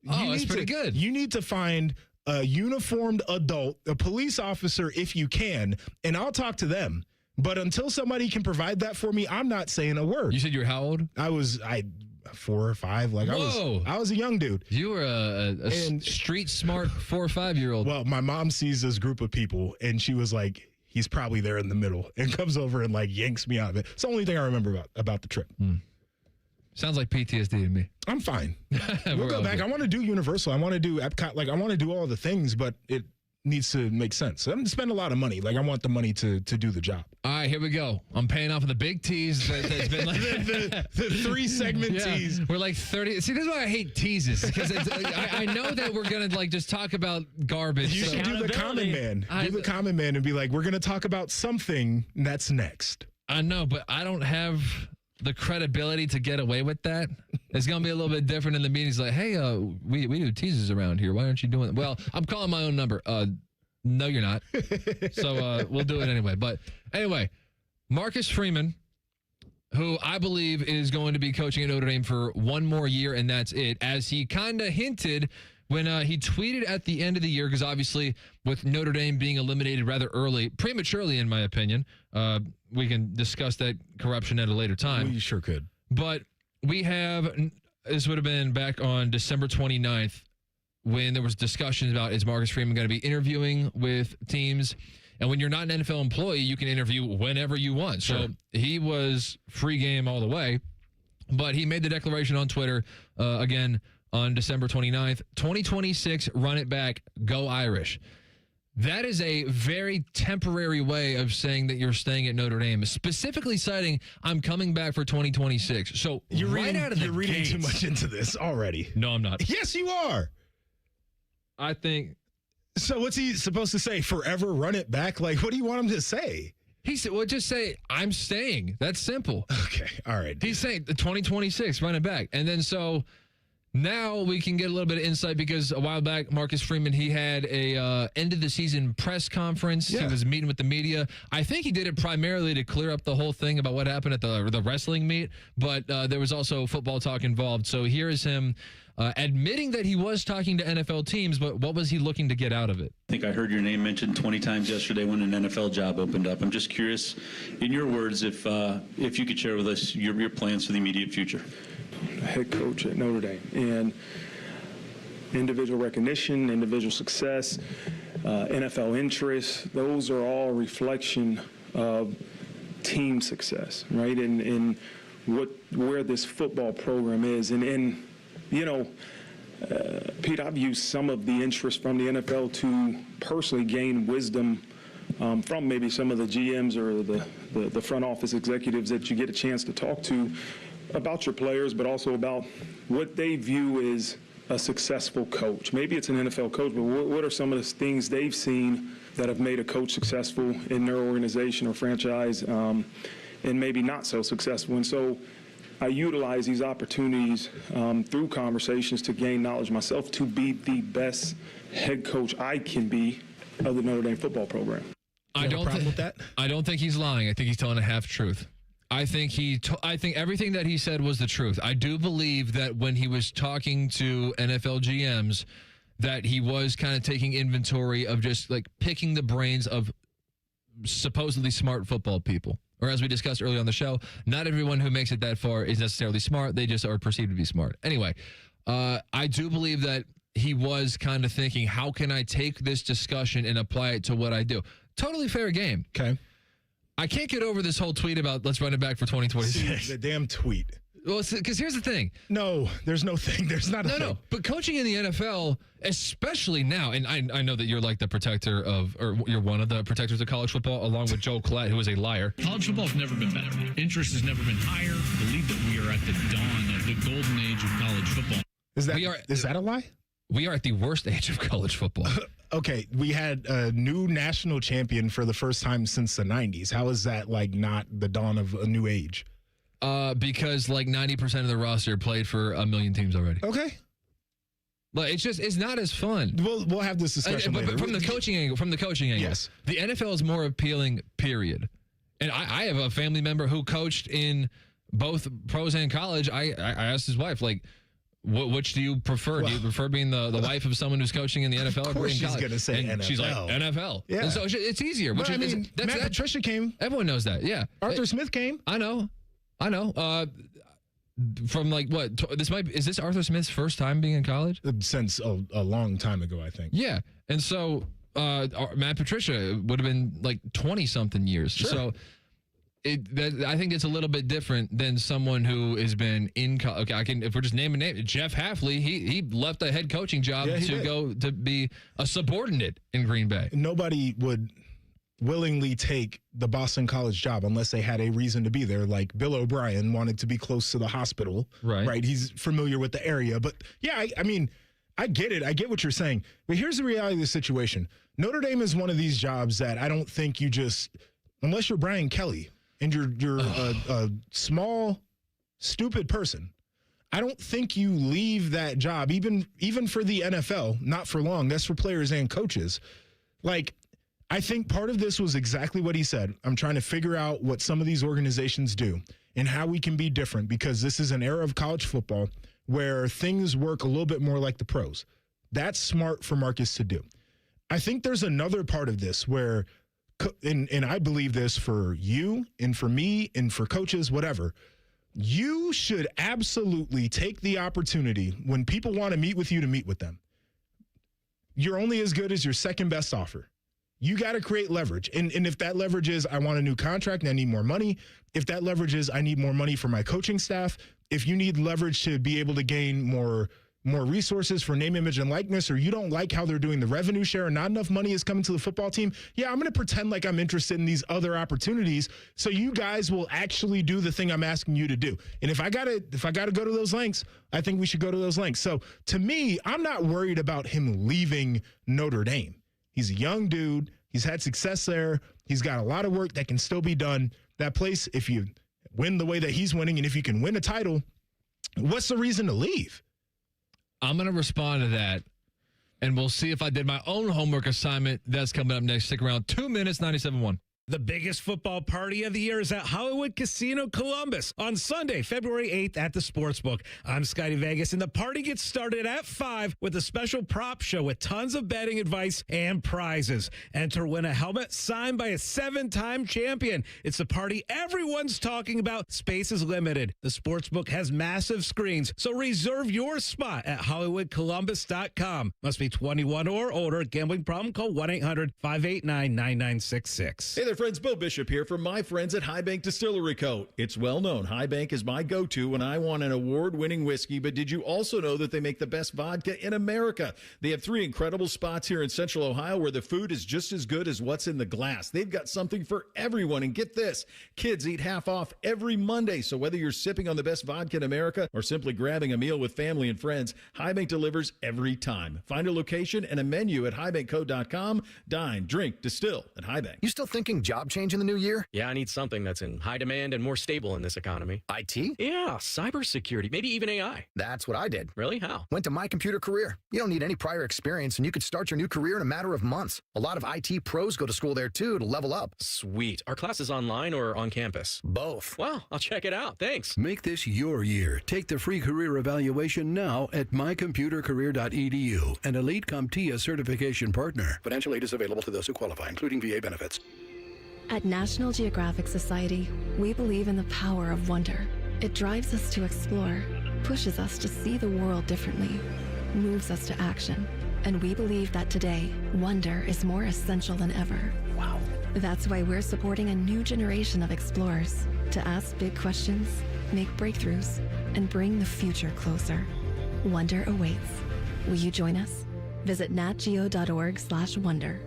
That's pretty good. You need to find a uniformed adult, a police officer, if you can, and I'll talk to them. But until somebody can provide that for me, I'm not saying a word. You said you were how old? I 4 or 5. Like, whoa. I was a young dude. You were a street smart 4 or 5 year old. Well, my mom sees this group of people, and she was like, he's probably there in the middle, and comes over and like yanks me out of it. It's the only thing I remember about the trip. Sounds like PTSD to me. I'm fine. We'll go back. I want to do Universal. I want to do Epcot. Like, I want to do all the things, but it needs to make sense. I'm going to spend a lot of money. Like, I want the money to do the job. All right, here we go. I'm paying off on the big tease that's been like the 3-segment tease. We're like 30. See, this is why I hate teases, because I know that we're going to like just talk about garbage. You should do the common man. Do the common man and be like, we're going to talk about something that's next. I know, but I don't have the credibility to get away with that. It's going to be a little bit different in the meetings. Like, hey, we do teasers around here. Why aren't you doing it? Well, I'm calling my own number. No, you're not. So we'll do it anyway. But anyway, Marcus Freeman, who I believe is going to be coaching at Notre Dame for one more year, and that's it, as he kind of hinted when he tweeted at the end of the year, because obviously with Notre Dame being eliminated rather early, prematurely in my opinion, we can discuss that corruption at a later time. We sure could. But we have, this would have been back on December 29th, when there was discussions about, is Marcus Freeman going to be interviewing with teams? And when you're not an NFL employee, you can interview whenever you want. Sure. So he was free game all the way. But he made the declaration on Twitter, again, on December 29th, 2026, run it back, go Irish. That is a very temporary way of saying that you're staying at Notre Dame, specifically citing, I'm coming back for 2026. So You're you're reading too much into this already. No, I'm not. Yes, you are. I think. So what's he supposed to say? Forever run it back? Like, what do you want him to say? He said, well, just say, I'm staying. That's simple. Okay. All right. He's saying the 2026, run it back. And then so now we can get a little bit of insight, because a while back, Marcus Freeman, he had a end of the season press conference. Yeah. He was meeting with the media. I think he did it primarily to clear up the whole thing about what happened at the wrestling meet, but there was also football talk involved. So here is him admitting that he was talking to NFL teams, but what was he looking to get out of it? I think I heard your name mentioned 20 times yesterday when an NFL job opened up. I'm just curious, in your words, if you could share with us your plans for the immediate future. Head coach at Notre Dame, and individual recognition, individual success, NFL interest, those are all reflection of team success, right? And where this football program is. And you know, Pete, I've used some of the interest from the NFL to personally gain wisdom from maybe some of the GMs or the front office executives that you get a chance to talk to about your players, but also about what they view as a successful coach. Maybe it's an NFL coach, but what are some of the things they've seen that have made a coach successful in their organization or franchise, and maybe not so successful? And so I utilize these opportunities through conversations to gain knowledge myself, to be the best head coach I can be of the Notre Dame football program. I don't think he's lying. I think he's telling a half truth. I think everything that he said was the truth. I do believe that when he was talking to NFL GMs, that he was kind of taking inventory of just like picking the brains of supposedly smart football people. Or as we discussed earlier on the show, not everyone who makes it that far is necessarily smart. They just are perceived to be smart. Anyway, I do believe that he was kind of thinking, how can I take this discussion and apply it to what I do? Totally fair game. Okay. I can't get over this whole tweet about let's run it back for 2026. The damn tweet. Well, because here's the thing. No, there's no thing. There's not a thing. No. But coaching in the NFL, especially now, and I know that you're like the protector of, or you're one of the protectors of college football, along with Joe Collette, who is a liar. College football has never been better. Interest has never been higher. I believe that we are at the dawn of the golden age of college football. Is that a lie? We are at the worst age of college football. Okay, we had a new national champion for the first time since the 90s. How is that like not the dawn of a new age? Because like 90% of the roster played for a million teams already. Okay. But it's not as fun. We'll have this discussion later. But from the coaching angle, yes, the NFL is more appealing, period. And I have a family member who coached in both pros and college. I asked his wife, like, which do you prefer? Do you prefer being the wife of someone who's coaching in the NFL? Of course she's going to say and NFL. She's like, NFL. Yeah. And so it's easier. But I mean, Matt Patricia came. Everyone knows that, yeah. Arthur Smith came. I know. From like what? Is this Arthur Smith's first time being in college? Since a long time ago, I think. Yeah. And so Matt Patricia would have been like 20-something years. Sure. So I think it's a little bit different than someone who has been in college. Okay, if we're just naming names, Jeff Hafley, he left a head coaching job to go to be a subordinate in Green Bay. Nobody would willingly take the Boston College job unless they had a reason to be there. Like Bill O'Brien wanted to be close to the hospital. Right. He's familiar with the area. But yeah, I mean, I get it. I get what you're saying. But here's the reality of the situation. Notre Dame is one of these jobs that I don't think you just, unless you're Brian Kelly, and you're a small stupid person. I don't think you leave that job, even for the NFL, not for long. That's for players and coaches. Like, I think part of this was exactly what he said. I'm trying to figure out what some of these organizations do and how we can be different, because this is an era of college football where things work a little bit more like the pros. That's smart for Marcus to do. I think there's another part of this where, and I believe this for you and for me and for coaches, whatever, you should absolutely take the opportunity when people want to meet with you to meet with them. You're only as good as your second best offer. You got to create leverage. And if that leverage is, I want a new contract and I need more money. If that leverage is, I need more money for my coaching staff. If you need leverage to be able to gain more resources for name, image, and likeness, or you don't like how they're doing the revenue share and not enough money is coming to the football team, yeah, I'm going to pretend like I'm interested in these other opportunities so you guys will actually do the thing I'm asking you to do. And if I gotta go to those lengths, I think we should go to those lengths. So to me, I'm not worried about him leaving Notre Dame. He's a young dude. He's had success there. He's got a lot of work that can still be done. That place, if you win the way that he's winning and if you can win a title, what's the reason to leave? I'm going to respond to that, and we'll see if I did my own homework assignment. That's coming up next. Stick around. 2 minutes, 97.1. The biggest football party of the year is at Hollywood Casino Columbus on Sunday, February 8th at the Sportsbook. I'm Scotty Vegas, and the party gets started at 5 with a special prop show with tons of betting advice and prizes. Enter, win a helmet signed by a 7-time champion. It's the party everyone's talking about. Space is limited. The Sportsbook has massive screens, so reserve your spot at HollywoodColumbus.com. Must be 21 or older. Gambling problem? Call 1-800-589-9966. Hey there, friends. Bill Bishop here from my friends at High Bank Distillery Co. It's well known High Bank is my go-to when I want an award-winning whiskey, but did you also know that they make the best vodka in America? They have 3 incredible spots here in Central Ohio where the food is just as good as what's in the glass. They've got something for everyone, and get this, kids eat half off every Monday, so whether you're sipping on the best vodka in America or simply grabbing a meal with family and friends, High Bank delivers every time. Find a location and a menu at highbankco.com. Dine, drink, distill at High Bank. You still thinking job change in the new year? Yeah, I need something that's in high demand and more stable in this economy. IT? Yeah, cybersecurity, maybe even AI. That's what I did. Really? How? Went to My Computer Career. You don't need any prior experience, and you could start your new career in a matter of months. A lot of IT pros go to school there, too, to level up. Sweet. Are classes online or on campus? Both. Wow, I'll check it out. Thanks. Make this your year. Take the free career evaluation now at mycomputercareer.edu, an Elite CompTIA certification partner. Financial aid is available to those who qualify, including VA benefits. At National Geographic Society, we believe in the power of wonder. It drives us to explore, pushes us to see the world differently, moves us to action. And we believe that today, wonder is more essential than ever. Wow. That's why we're supporting a new generation of explorers to ask big questions, make breakthroughs, and bring the future closer. Wonder awaits. Will you join us? Visit natgeo.org/wonder.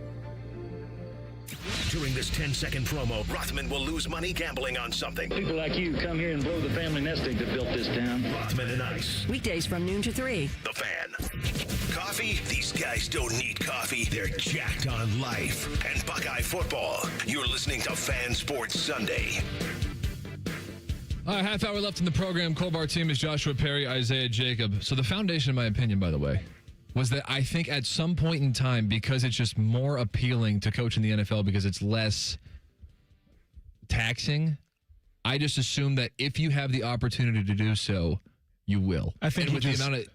During this 10-second promo, Rothman will lose money gambling on something. People like you come here and blow the family nest egg that built this town. Rothman and Ice. Weekdays from noon to 3. The Fan. Coffee? These guys don't need coffee. They're jacked on life. And Buckeye football. You're listening to Fan Sports Sunday. All right, half hour left in the program. Cole Bartemes, Joshua Perry, Isaiah Jacob. So the foundation, in my opinion, by the way, was that I think at some point in time, because it's just more appealing to coach in the NFL because it's less taxing, I just assume that if you have the opportunity to do so, you will. I think and with the amount of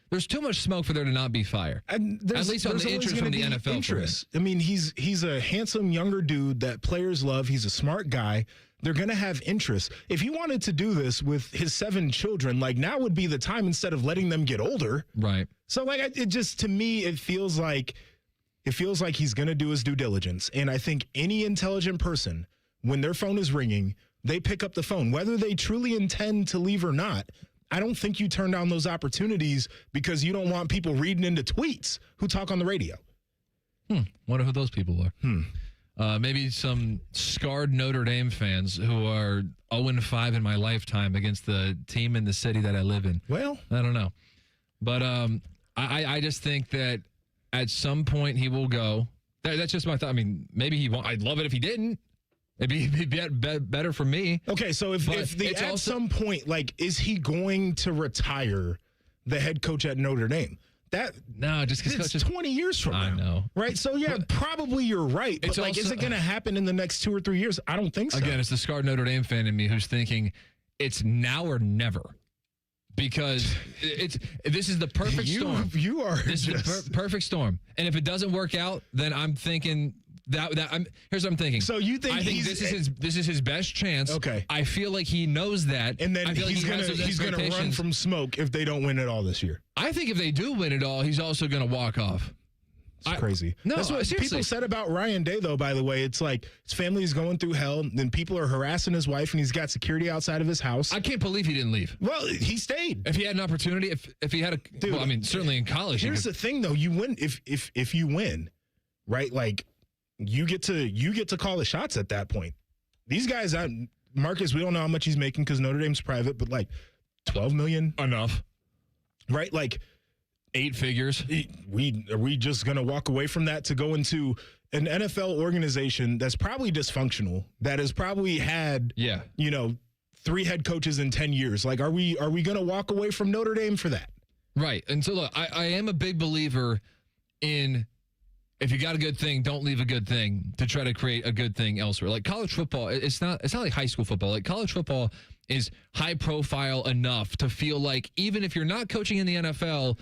there's too much smoke for there to not be fire. And at least on the interest from the NFL. Interest. I mean, he's a handsome younger dude that players love. He's a smart guy. They're going to have interest. If he wanted to do this with his 7 children, like now would be the time instead of letting them get older. Right. So like it just, to me, it feels like he's going to do his due diligence. And I think any intelligent person, when their phone is ringing, they pick up the phone, whether they truly intend to leave or not. I don't think you turn down those opportunities because you don't want people reading into tweets who talk on the radio. Wonder who those people are. Maybe some scarred Notre Dame fans who are 0-5 in my lifetime against the team in the city that I live in. Well, I don't know. But I just think that at some point he will go. That's just my thought. I mean, maybe he won't. I'd love it if he didn't. It'd be better for me. Okay, so if at some point, like, is he going to retire the head coach at Notre Dame? No, just because it's 20 years from now. I know. Right? So, yeah, probably you're right. But, like, is it going to happen in the next 2 or 3 years? I don't think so. Again, it's the scarred Notre Dame fan in me who's thinking it's now or never. Because this is the perfect storm. You are This is the perfect storm. And if it doesn't work out, then I'm thinking here's what I'm thinking. So you think this is his best chance. Okay. I feel like he knows that. And then I feel he's going to run from smoke if they don't win it all this year. I think if they do win it all, he's also going to walk off. It's crazy. No, that's what seriously. people said about Ryan Day, though, by the way. It's like his family is going through hell, then people are harassing his wife, and he's got security outside of his house. I can't believe he didn't leave. Well, he stayed. If he had an opportunity, if he had a dude, well, I mean, certainly in college. Here's the thing, though. You win if you win, right? Like, you get to call the shots at that point. These guys, Marcus, we don't know how much he's making because Notre Dame's private, but like $12 million. Enough. Right? Like, 8 figures. Are we just going to walk away from that to go into an NFL organization that's probably dysfunctional, that has probably had 3 head coaches in 10 years? Like, are we going to walk away from Notre Dame for that? Right. And so look, I am a big believer in, if you got a good thing, don't leave a good thing to try to create a good thing elsewhere. Like college football, it's not like high school football. Like college football is high profile enough to feel like even if you're not coaching in the NFL,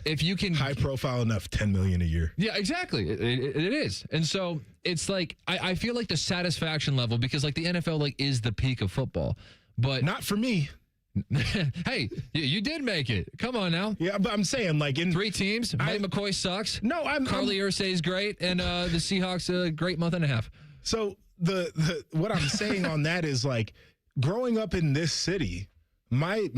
if you can high profile enough, $10 million a year. Yeah, exactly. It is. And so it's like, I feel like the satisfaction level, because like the NFL like is the peak of football, but not for me. Hey, you did make it. Come on now. Yeah, but I'm saying, like, in 3 teams, Mike McCoy sucks. No, Carly Ursay's great, and the Seahawks a great month and a half. So the what I'm saying on that is, like, growing up in this city, my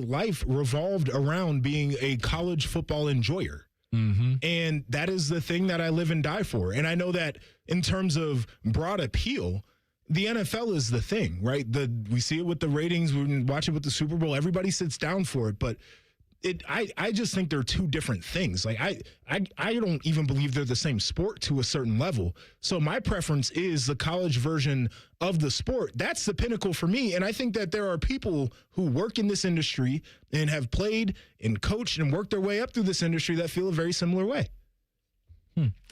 life revolved around being a college football enjoyer. Mm-hmm. And that is the thing that I live and die for. And I know that in terms of broad appeal, the NFL is the thing, right? We see it with the ratings. We watch it with the Super Bowl. Everybody sits down for it, but I just think they're 2 different things. Like I don't even believe they're the same sport to a certain level. So my preference is the college version of the sport. That's the pinnacle for me. And I think that there are people who work in this industry and have played and coached and worked their way up through this industry that feel a very similar way.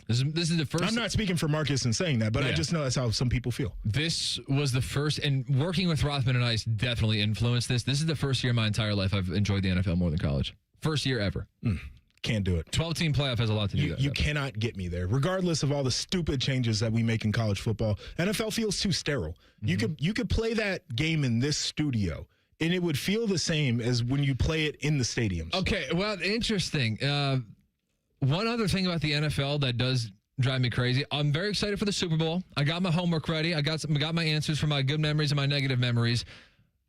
This is the first. I'm not speaking for Marcus in saying that, but I just know that's how some people feel. This was the first, and working with Rothman and Ice definitely influenced this. This is the first year in my entire life I've enjoyed the NFL more than college. First year ever. Can't do it. 12-team playoff has a lot to do with that. You cannot get me there. Regardless of all the stupid changes that we make in college football, NFL feels too sterile. Mm-hmm. You could play that game in this studio, and it would feel the same as when you play it in the stadiums. Okay, well, interesting. One other thing about the NFL that does drive me crazy, I'm very excited for the Super Bowl. I got my homework ready. I got my answers for my good memories and my negative memories.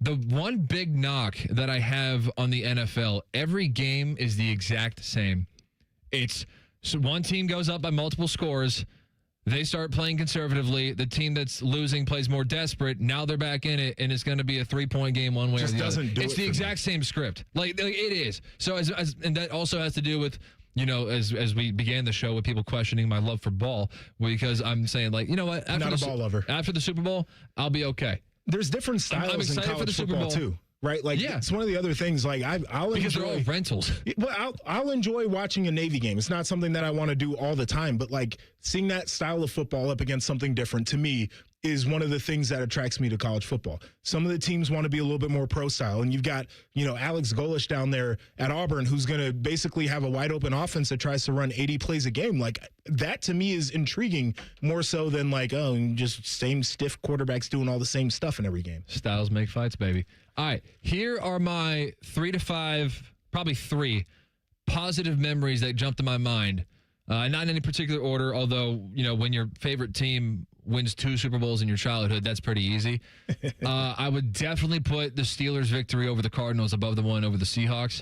The one big knock that I have on the NFL, every game is the exact same. So one team goes up by multiple scores. They start playing conservatively. The team that's losing plays more desperate. Now they're back in it, and it's going to be a 3-point game one way or the other. It's the exact same script. Like it is. So and that also has to do with, as we began the show with people questioning my love for ball, because I'm saying, like, you know what? Not a ball lover. After the Super Bowl, I'll be okay. There's different styles in college football too, right? Like, it's one of the other things. Like, I'll because enjoy, they're all rentals. Well, I'll enjoy watching a Navy game. It's not something that I want to do all the time, but like seeing that style of football up against something different to me is one of the things that attracts me to college football. Some of the teams want to be a little bit more pro style, and you've got, Alex Golesh down there at Auburn, who's going to basically have a wide open offense that tries to run 80 plays a game. Like, that to me is intriguing more so than like, just same stiff quarterbacks doing all the same stuff in every game. Styles make fights, baby. All right, here are my 3 to 5, probably 3 positive memories that jumped to my mind. Not in any particular order, although, when your favorite team wins 2 Super Bowls in your childhood, that's pretty easy. I would definitely put the Steelers' victory over the Cardinals above the one over the Seahawks.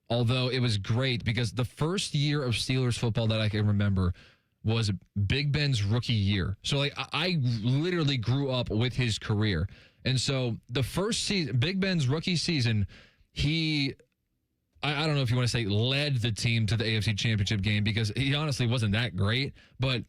Although it was great because the first year of Steelers football that I can remember was Big Ben's rookie year. So like I literally grew up with his career. And so the first season, Big Ben's rookie season, I don't know if you want to say led the team to the AFC Championship game because he honestly wasn't that great, but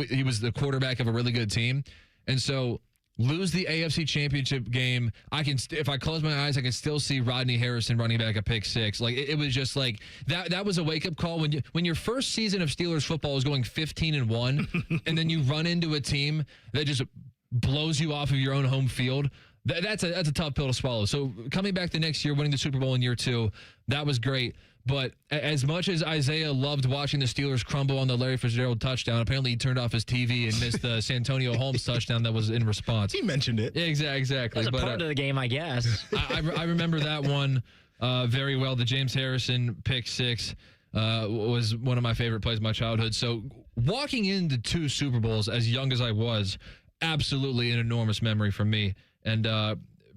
he was the quarterback of a really good team. And so lose the AFC Championship game. If I close my eyes, I can still see Rodney Harrison running back a pick six. Like it was just like that was a wake up call when your first season of Steelers football is going 15-1, and then you run into a team that just blows you off of your own home field. That's a tough pill to swallow. So coming back the next year, winning the Super Bowl in year 2, that was great. But as much as Isaiah loved watching the Steelers crumble on the Larry Fitzgerald touchdown, apparently he turned off his TV and missed the Santonio Holmes touchdown that was in response. He mentioned it. Yeah, exactly. That's a part of the game, I guess. I remember that one very well. The James Harrison pick six was one of my favorite plays of my childhood. So walking into 2 Super Bowls as young as I was, absolutely an enormous memory for me. And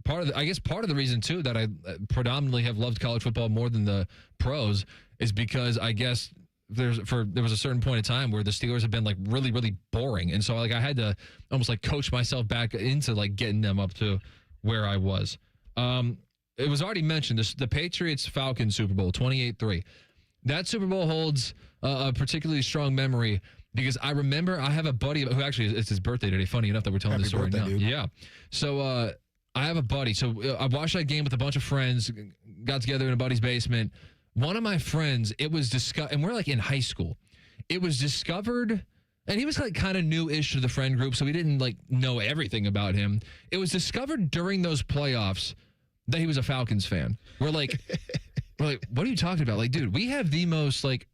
part of the reason too that I predominantly have loved college football more than the pros is because I guess there was a certain point in time where the Steelers have been like really, really boring, and so like I had to almost like coach myself back into like getting them up to where I was. It was already mentioned the Patriots-Falcons Super Bowl 28-3. That Super Bowl holds a particularly strong memory because I remember I have a buddy who actually it's his birthday today. Funny enough that we're telling this story now. Dude. Yeah. So I have a buddy. So I watched that game with a bunch of friends, got together in a buddy's basement. One of my friends, it was discovered, and we're like in high school. It was discovered, and he was like kind of new-ish to the friend group, so we didn't like know everything about him. It was discovered during those playoffs that he was a Falcons fan. We're like, what are you talking about? Like, dude, we have the most like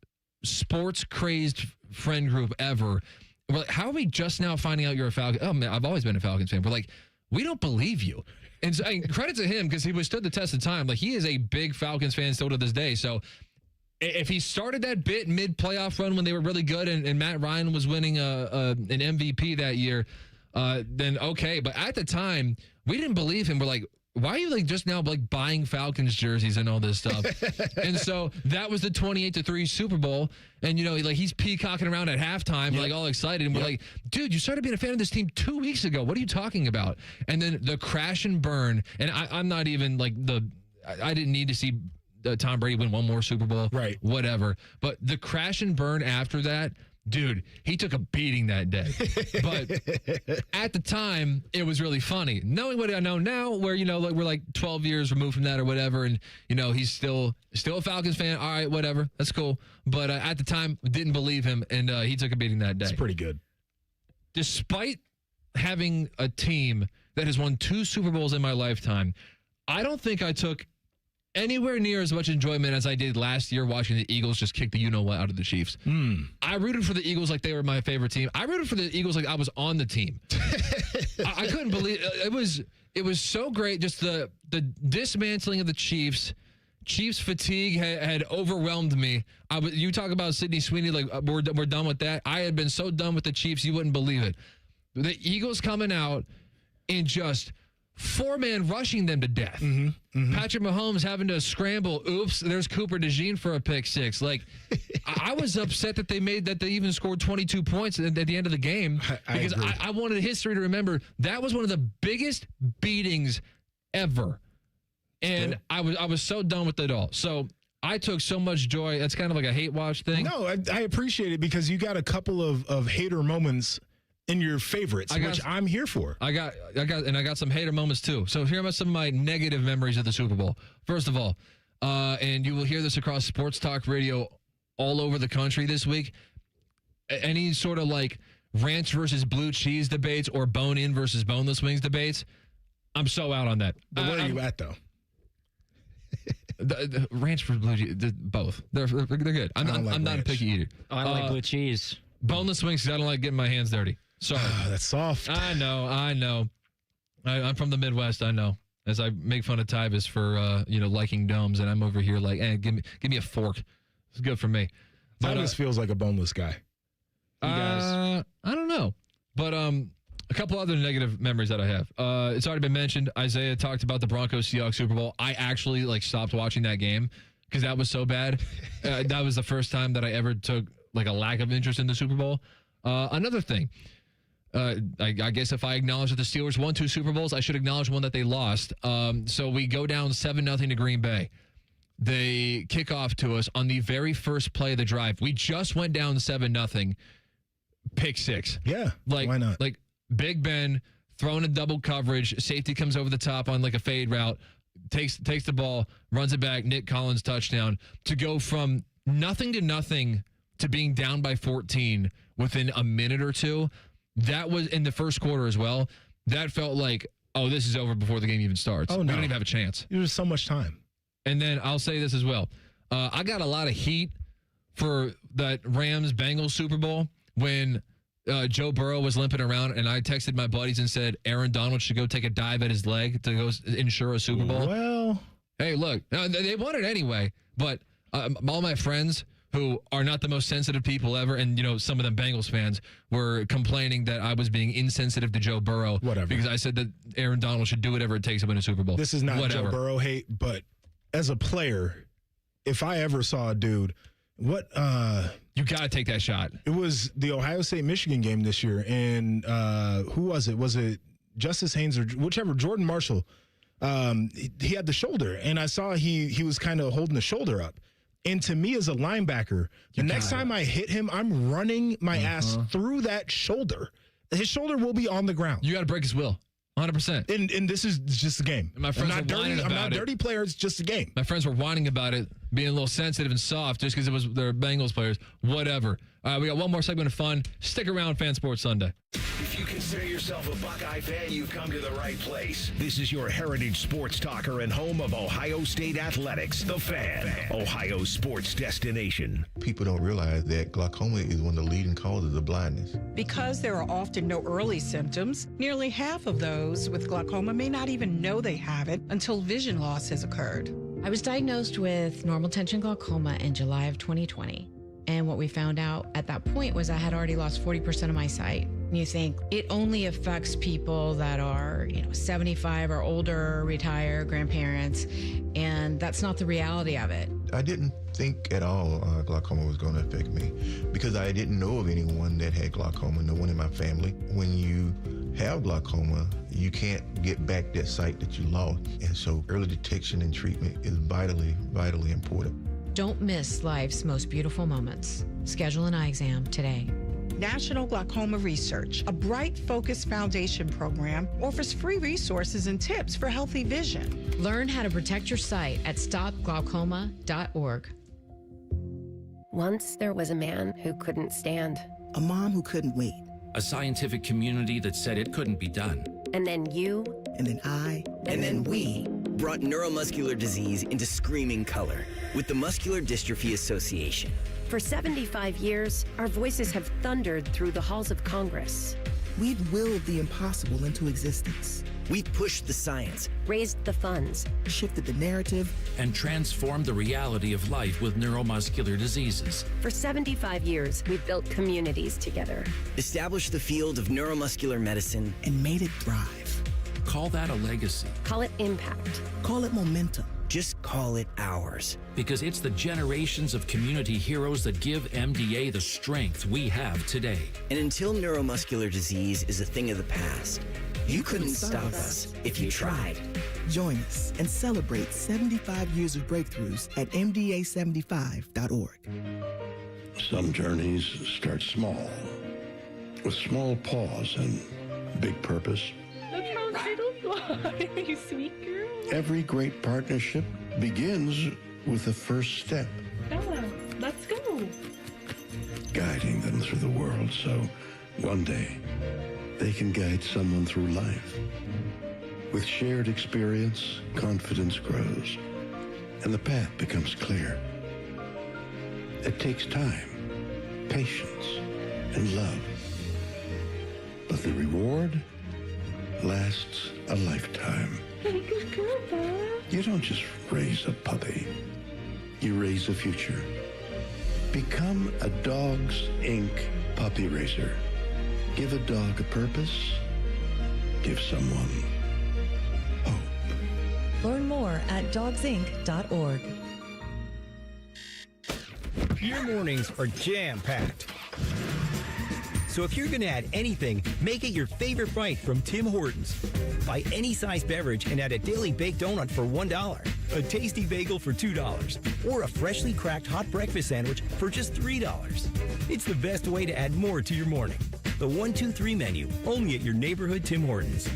sports-crazed friend group ever. We're like, how are we just now finding out you're a Falcon? Oh man, I've always been a Falcons fan. We're like, we don't believe you. And so, credit to him because he withstood the test of time. Like he is a big Falcons fan still to this day. So if he started that bit mid-playoff run when they were really good and Matt Ryan was winning an MVP that year, then okay. But at the time, we didn't believe him. We're like, why are you like just now like buying Falcons jerseys and all this stuff? And so that was the 28-3 Super Bowl. And you know, like he's peacocking around at halftime, like all excited. And we're like, dude, you started being a fan of this team 2 weeks ago. What are you talking about? And then the crash and burn. And I'm not even like I didn't need to see Tom Brady win one more Super Bowl. Right. Whatever. But the crash and burn after that, dude, he took a beating that day. But at the time, it was really funny. Knowing what I know now, where, you know, like we're like 12 years removed from that or whatever, and, you know, he's still a Falcons fan. All right, whatever. That's cool. But at the time, didn't believe him, and he took a beating that day. That's pretty good. Despite having a team that has won 2 Super Bowls in my lifetime, I don't think I took anywhere near as much enjoyment as I did last year watching the Eagles just kick the you-know-what out of the Chiefs. I rooted for the Eagles like they were my favorite team. I rooted for the Eagles like I was on the team. I couldn't believe it was so great. Just the dismantling of the Chiefs. Chiefs fatigue had overwhelmed me. You talk about Sidney Sweeney, like we're done with that. I had been so done with the Chiefs, you wouldn't believe it. The Eagles coming out and just 4-man rushing them to death. Patrick Mahomes having to scramble. Oops, there's Cooper DeJean for a pick six. Like, I was upset that they even scored 22 points at the end of the game because I wanted history to remember that was one of the biggest beatings ever. And I was so done with it all. So I took so much joy. That's kind of like a hate watch thing. No, I appreciate it because you got a couple of hater moments in your favorites, which I'm here for. I got some hater moments too. So here are some of my negative memories of the Super Bowl. First of all, and you will hear this across sports talk radio all over the country this week. Any sort of like ranch versus blue cheese debates or bone-in versus boneless wings debates, I'm so out on that. But where are you at though? The ranch versus blue cheese, both. They're good. I'm not a picky eater. Oh, I like blue cheese. Boneless wings because I don't like getting my hands dirty. Sorry. That's soft. I know. I'm from the Midwest. I know. As I make fun of Tyvus for liking domes, and I'm over here like, give me a fork. It's good for me. Tyvus feels like a boneless guy. I don't know, but a couple other negative memories that I have. It's already been mentioned. Isaiah talked about the Broncos-Seahawks Super Bowl. I actually stopped watching that game because that was so bad. That was the first time that I ever took like a lack of interest in the Super Bowl. Another thing. I guess if I acknowledge that the Steelers won 2 Super Bowls, I should acknowledge one that they lost. So we go down 7-0 to Green Bay. They kick off to us on the very first play of the drive. We just went down 7-0. Pick six. Yeah. Why not? Like Big Ben throwing a double coverage. Safety comes over the top on like a fade route, takes the ball, runs it back. Nick Collins touchdown. To go from nothing to being down by 14 within a minute or two. That was in the first quarter as well. That felt like, oh, this is over before the game even starts. Oh, no. We don't even have a chance. There's so much time. And then I'll say this as well. I got a lot of heat for that Rams-Bengals Super Bowl when Joe Burrow was limping around, and I texted my buddies and said Aaron Donald should go take a dive at his leg to go ensure a Super Bowl. Well, hey, look, they won it anyway, but all my friends who are not the most sensitive people ever, and, you know, some of them Bengals fans were complaining that I was being insensitive to Joe Burrow. Whatever. Because I said that Aaron Donald should do whatever it takes to win a Super Bowl. This is not Joe Burrow hate, but as a player, if I ever saw a dude, you got to take that shot. It was the Ohio State-Michigan game this year, and who was it? Was it Justice Haynes or whichever, Jordan Marshall? He had the shoulder, and I saw he was kind of holding the shoulder up. And to me as a linebacker, the next time I hit him, I'm running my ass through that shoulder. His shoulder will be on the ground. You got to break his will. 100%. And this is just a game. And my friends I'm not dirty player. It's just a game. My friends were whining about it, being a little sensitive and soft just because it was their Bengals players. Whatever. We got one more segment of fun. Stick around, Fan Sports Sunday. If you consider yourself a Buckeye fan, you've come to the right place. This is your heritage sports talker and home of Ohio State Athletics, The Fan, Ohio's sports destination. People don't realize that glaucoma is one of the leading causes of blindness. Because there are often no early symptoms, nearly half of those with glaucoma may not even know they have it until vision loss has occurred. I was diagnosed with normal tension glaucoma in July of 2020. And what we found out at that point was I had already lost 40% of my sight. And you think it only affects people that are, 75 or older, retired, grandparents, and that's not the reality of it. I didn't think at all glaucoma was going to affect me because I didn't know of anyone that had glaucoma, no one in my family. When you have glaucoma, you can't get back that sight that you lost. And so early detection and treatment is vitally, vitally important. Don't miss life's most beautiful moments. Schedule an eye exam today. National Glaucoma Research, a bright, focused foundation program, offers free resources and tips for healthy vision. Learn how to protect your sight at stopglaucoma.org. Once there was a man who couldn't stand. A mom who couldn't wait. A scientific community that said it couldn't be done. And then you. And then I. And then we. Brought neuromuscular disease into screaming color with the Muscular Dystrophy Association. For 75 years, our voices have thundered through the halls of Congress. We've willed the impossible into existence. We've pushed the science, raised the funds, shifted the narrative, and transformed the reality of life with neuromuscular diseases. For 75 years, we've built communities together. Established the field of neuromuscular medicine, and made it thrive. Call that a legacy. Call it impact. Call it momentum. Just call it ours. Because it's the generations of community heroes that give MDA the strength we have today. And until neuromuscular disease is a thing of the past, you couldn't stop us if you tried. Join us and celebrate 75 years of breakthroughs at MDA75.org. Some journeys start small, with small pause and big purpose. Look how little you are, you sweet girl. Every great partnership begins with the first step. Bella, let's go. Guiding them through the world so one day they can guide someone through life. With shared experience, confidence grows, and the path becomes clear. It takes time, patience, and love. But the reward lasts a lifetime. Good girl, Bella. You don't just raise a puppy. You raise a future. Become a Dogs Inc. puppy raiser. Give a dog a purpose. Give someone hope. Learn more at dogsinc.org. Your mornings are jam-packed. So if you're going to add anything, make it your favorite bite from Tim Hortons. Buy any size beverage and add a daily baked donut for $1, a tasty bagel for $2, or a freshly cracked hot breakfast sandwich for just $3. It's the best way to add more to your morning. The 1-2-3 menu, only at your neighborhood Tim Hortons.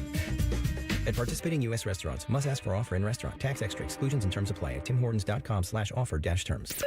At participating U.S. restaurants, must ask for offer in restaurant. Tax extra. Exclusions and terms apply at timhortons.com/offer-terms.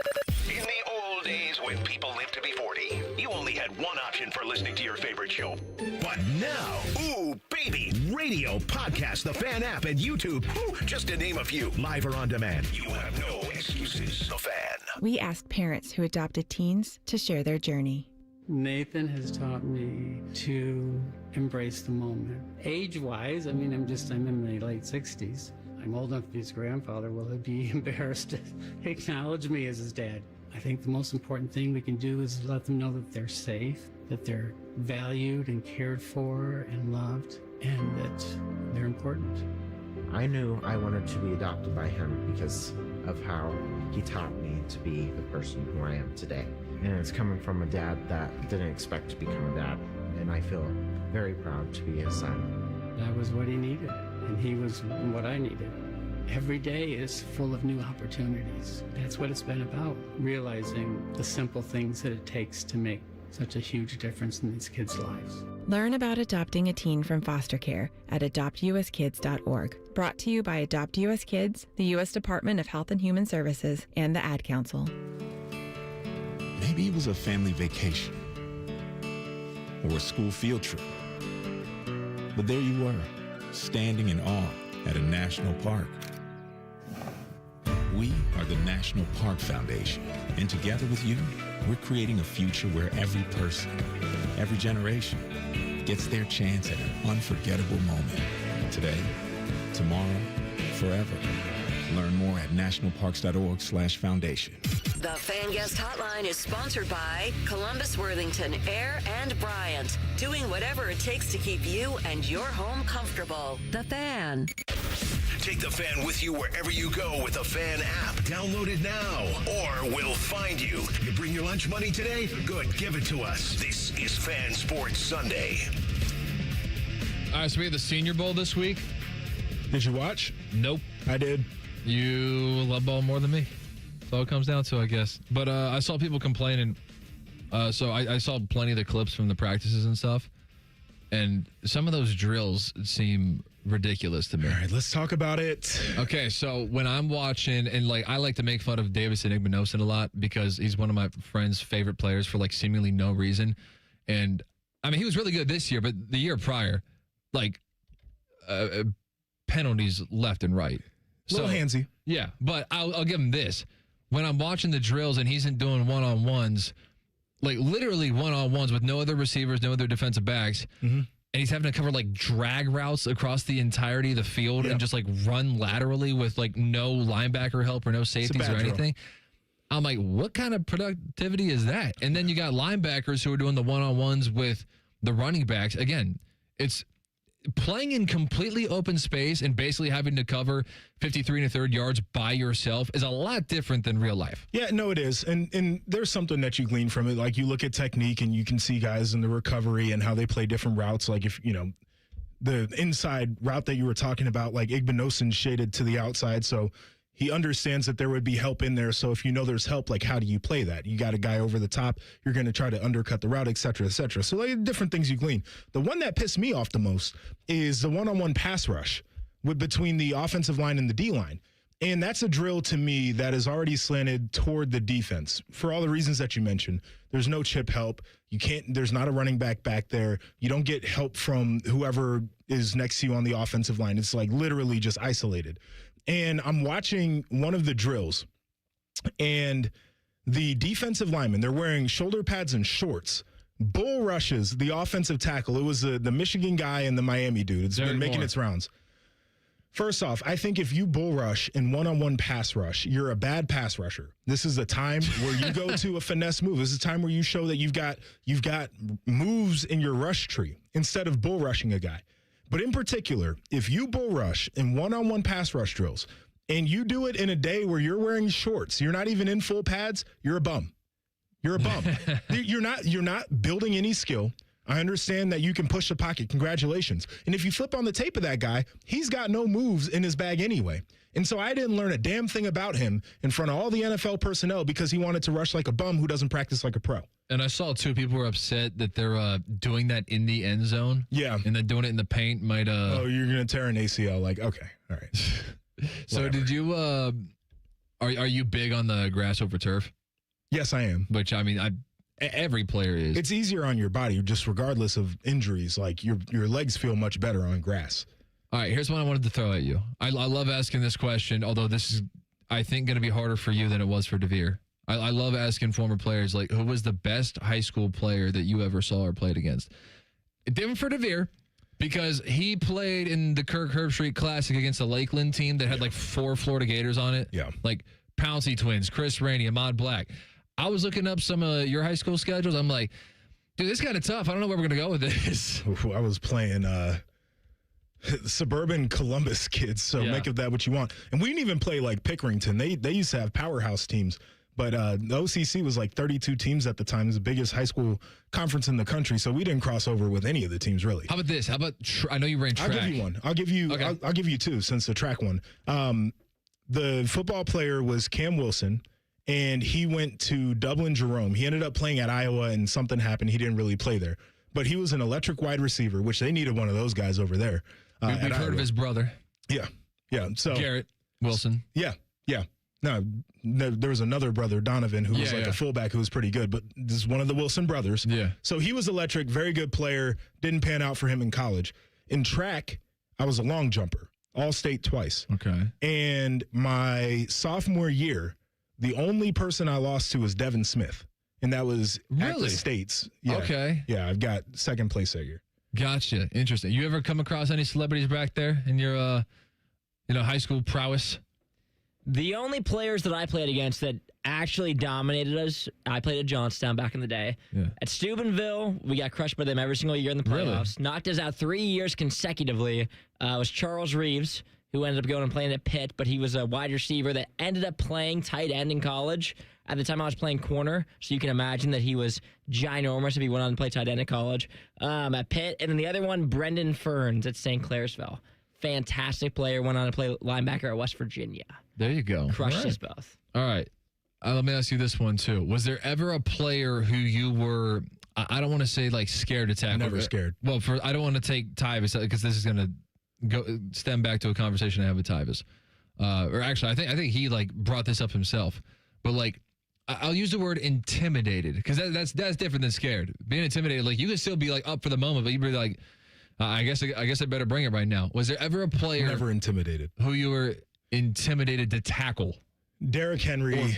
In the old days when people lived to be 40, you only had one option for listening to your favorite show. But now, ooh, baby, radio, podcast, the Fan app, and YouTube, ooh, just to name a few, live or on demand. You have no excuses. The Fan. We asked parents who adopted teens to share their journey. Nathan has taught me to embrace the moment. Age-wise, I'm in my late 60s. I'm old enough to be his grandfather. Will he be embarrassed to acknowledge me as his dad? I think the most important thing we can do is let them know that they're safe, that they're valued and cared for and loved, and that they're important. I knew I wanted to be adopted by him because of how he taught me to be the person who I am today. And it's coming from a dad that didn't expect to become a dad. And I feel very proud to be his son. That was what he needed, and he was what I needed. Every day is full of new opportunities. That's what it's been about, realizing the simple things that it takes to make such a huge difference in these kids' lives. Learn about adopting a teen from foster care at adoptuskids.org. Brought to you by Adopt U.S. Kids, the U.S. Department of Health and Human Services, and the Ad Council. Maybe it was a family vacation or a school field trip. But there you were, standing in awe at a national park. We are the National Park Foundation, and together with you, we're creating a future where every person, every generation, gets their chance at an unforgettable moment. Today, tomorrow, forever. Learn more at nationalparks.org/foundation. The Fan Guest Hotline is sponsored by Columbus, Worthington, Air, and Bryant. Doing whatever it takes to keep you and your home comfortable. The Fan. Take the Fan with you wherever you go with the Fan app. Download it now, or we'll find you. You bring your lunch money today? Good, give it to us. This is Fan Sports Sunday. All right, so we have the Senior Bowl this week. Did you watch? Nope. I did. You love ball more than me. That's all it comes down to, I guess. But I saw people complaining. So I saw plenty of the clips from the practices and stuff. And some of those drills seem ridiculous to me. All right, let's talk about it. Okay, so when I'm watching, and I like to make fun of Davison Igbinosun a lot because he's one of my friend's favorite players for seemingly no reason. And he was really good this year, but the year prior, penalties left and right. A little handsy. Yeah, but I'll give him this. When I'm watching the drills and he's doing one-on-ones, literally one-on-ones with no other receivers, no other defensive backs, and he's having to cover drag routes across the entirety of the field and just run laterally with no linebacker help or no safeties or anything. I'm like, what kind of productivity is that? And then you got linebackers who are doing the one-on-ones with the running backs. Again, it's playing in completely open space and basically having to cover 53 1/3 yards by yourself is a lot different than real life. Yeah, no, it is. And there's something that you glean from it. You look at technique and you can see guys in the recovery and how they play different routes. If, the inside route that you were talking about, Igbinosun shaded to the outside. So he understands that there would be help in there. So if there's help, how do you play that? You got a guy over the top, you're going to try to undercut the route, et cetera, et cetera. So different things you glean. The one that pissed me off the most is the one-on-one pass rush between the offensive line and the D-line. And that's a drill to me that is already slanted toward the defense for all the reasons that you mentioned. There's no chip help. There's not a running back there. You don't get help from whoever is next to you on the offensive line. It's literally just isolated. And I'm watching one of the drills, and the defensive linemen, they're wearing shoulder pads and shorts, bull rushes the offensive tackle. It was the Michigan guy and the Miami dude. It's been making its rounds. First off, I think if you bull rush in one-on-one pass rush, you're a bad pass rusher. This is a time where you go to a finesse move. This is a time where you show that you've got moves in your rush tree instead of bull rushing a guy. But in particular, if you bull rush in one-on-one pass rush drills and you do it in a day where you're wearing shorts, you're not even in full pads, you're a bum. You're a bum. You're not building any skill. I understand that you can push the pocket. Congratulations. And if you flip on the tape of that guy, he's got no moves in his bag anyway. And so I didn't learn a damn thing about him in front of all the NFL personnel because he wanted to rush like a bum who doesn't practice like a pro. And I saw two people were upset that they're doing that in the end zone. Yeah. And then doing it in the paint might. Oh, you're going to tear an ACL. Like, okay. All right. So Whatever. did you, are you big on the grass over turf? Yes, I am. Which, I mean, every player is. It's easier on your body, just regardless of injuries. Like, your legs feel much better on grass. All right, here's one I wanted to throw at you. I love asking this question, although this is, I think, going to be harder for you than it was for DeVere. I love asking former players, like, who was the best high school player that you ever saw or played against? Different for DeVere, because he played in the Kirk Herbstreit Classic against the Lakeland team that had, like, 4 Florida Gators on it. Yeah. Like, Pouncey twins, Chris Rainey, Ahmad Black. I was looking up some of your high school schedules. I'm like, dude, this is kind of tough. I don't know where we're going to go with this. I was playing suburban Columbus kids, so make of that what you want. And we didn't even play like Pickerington. They used to have powerhouse teams, but the OCC was like 32 teams at the time. It was the biggest high school conference in the country, so we didn't cross over with any of the teams really. How about this? How about I know you ran track. I'll give you one. I'll give you two since the track one. The football player was Cam Wilson, and he went to Dublin Jerome. He ended up playing at Iowa, and something happened. He didn't really play there, but he was an electric wide receiver, which they needed one of those guys over there. We've heard of his brother. Yeah. So Garrett Wilson. Yeah. No, there was another brother, Donovan, who was a fullback who was pretty good, but this is one of the Wilson brothers. Yeah. So he was electric, very good player. Didn't pan out for him in college. In track, I was a long jumper, all state twice. Okay. And my sophomore year, the only person I lost to was Devin Smith, and that was at the States. Yeah. Okay. Yeah, I've got second place that year. Gotcha. Interesting. You ever come across any celebrities back there in your, high school prowess? The only players that I played against that actually dominated us, I played at Johnstown back in the day. Yeah. At Steubenville, we got crushed by them every single year in the playoffs. Really? Knocked us out 3 years consecutively. Was Charles Reeves, who ended up going and playing at Pitt, but he was a wide receiver that ended up playing tight end in college. At the time, I was playing corner, so you can imagine that he was ginormous if he went on to play tight end at college at Pitt. And then the other one, Brendan Ferns at St. Clairsville. Fantastic player, went on to play linebacker at West Virginia. There you go. Crushed us both. All right. Let me ask you this one, too. Was there ever a player who you were, I don't want to say, like, scared to tackle? Never scared. Well, I don't want to take Tyvis, because this is going to stem back to a conversation I had with Tyvis. Or actually, I think he, like, brought this up himself. But, like, I'll use the word intimidated, because that's different than scared. Being intimidated, like, you can still be, like, up for the moment, but you'd be like, I guess I better bring it right now. Was there ever a player never intimidated who you were intimidated to tackle? Derrick Henry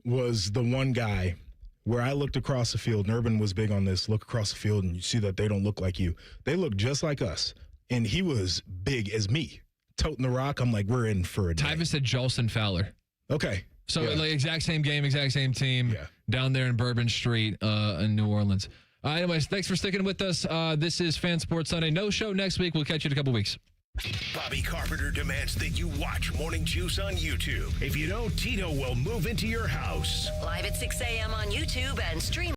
was the one guy where I looked across the field, and Urban was big on this, look across the field and you see that they don't look like you. They look just like us. And he was big as me. Toting the rock, I'm like, we're in for a day. Tyvis said Jolson Fowler. Okay. So, like, exact same game, exact same team down there in Bourbon Street in New Orleans. Anyways, thanks for sticking with us. This is Fan Sports Sunday. No show next week. We'll catch you in a couple weeks. Bobby Carpenter demands that you watch Morning Juice on YouTube. If you don't, Tito will move into your house. Live at 6 a.m. on YouTube and stream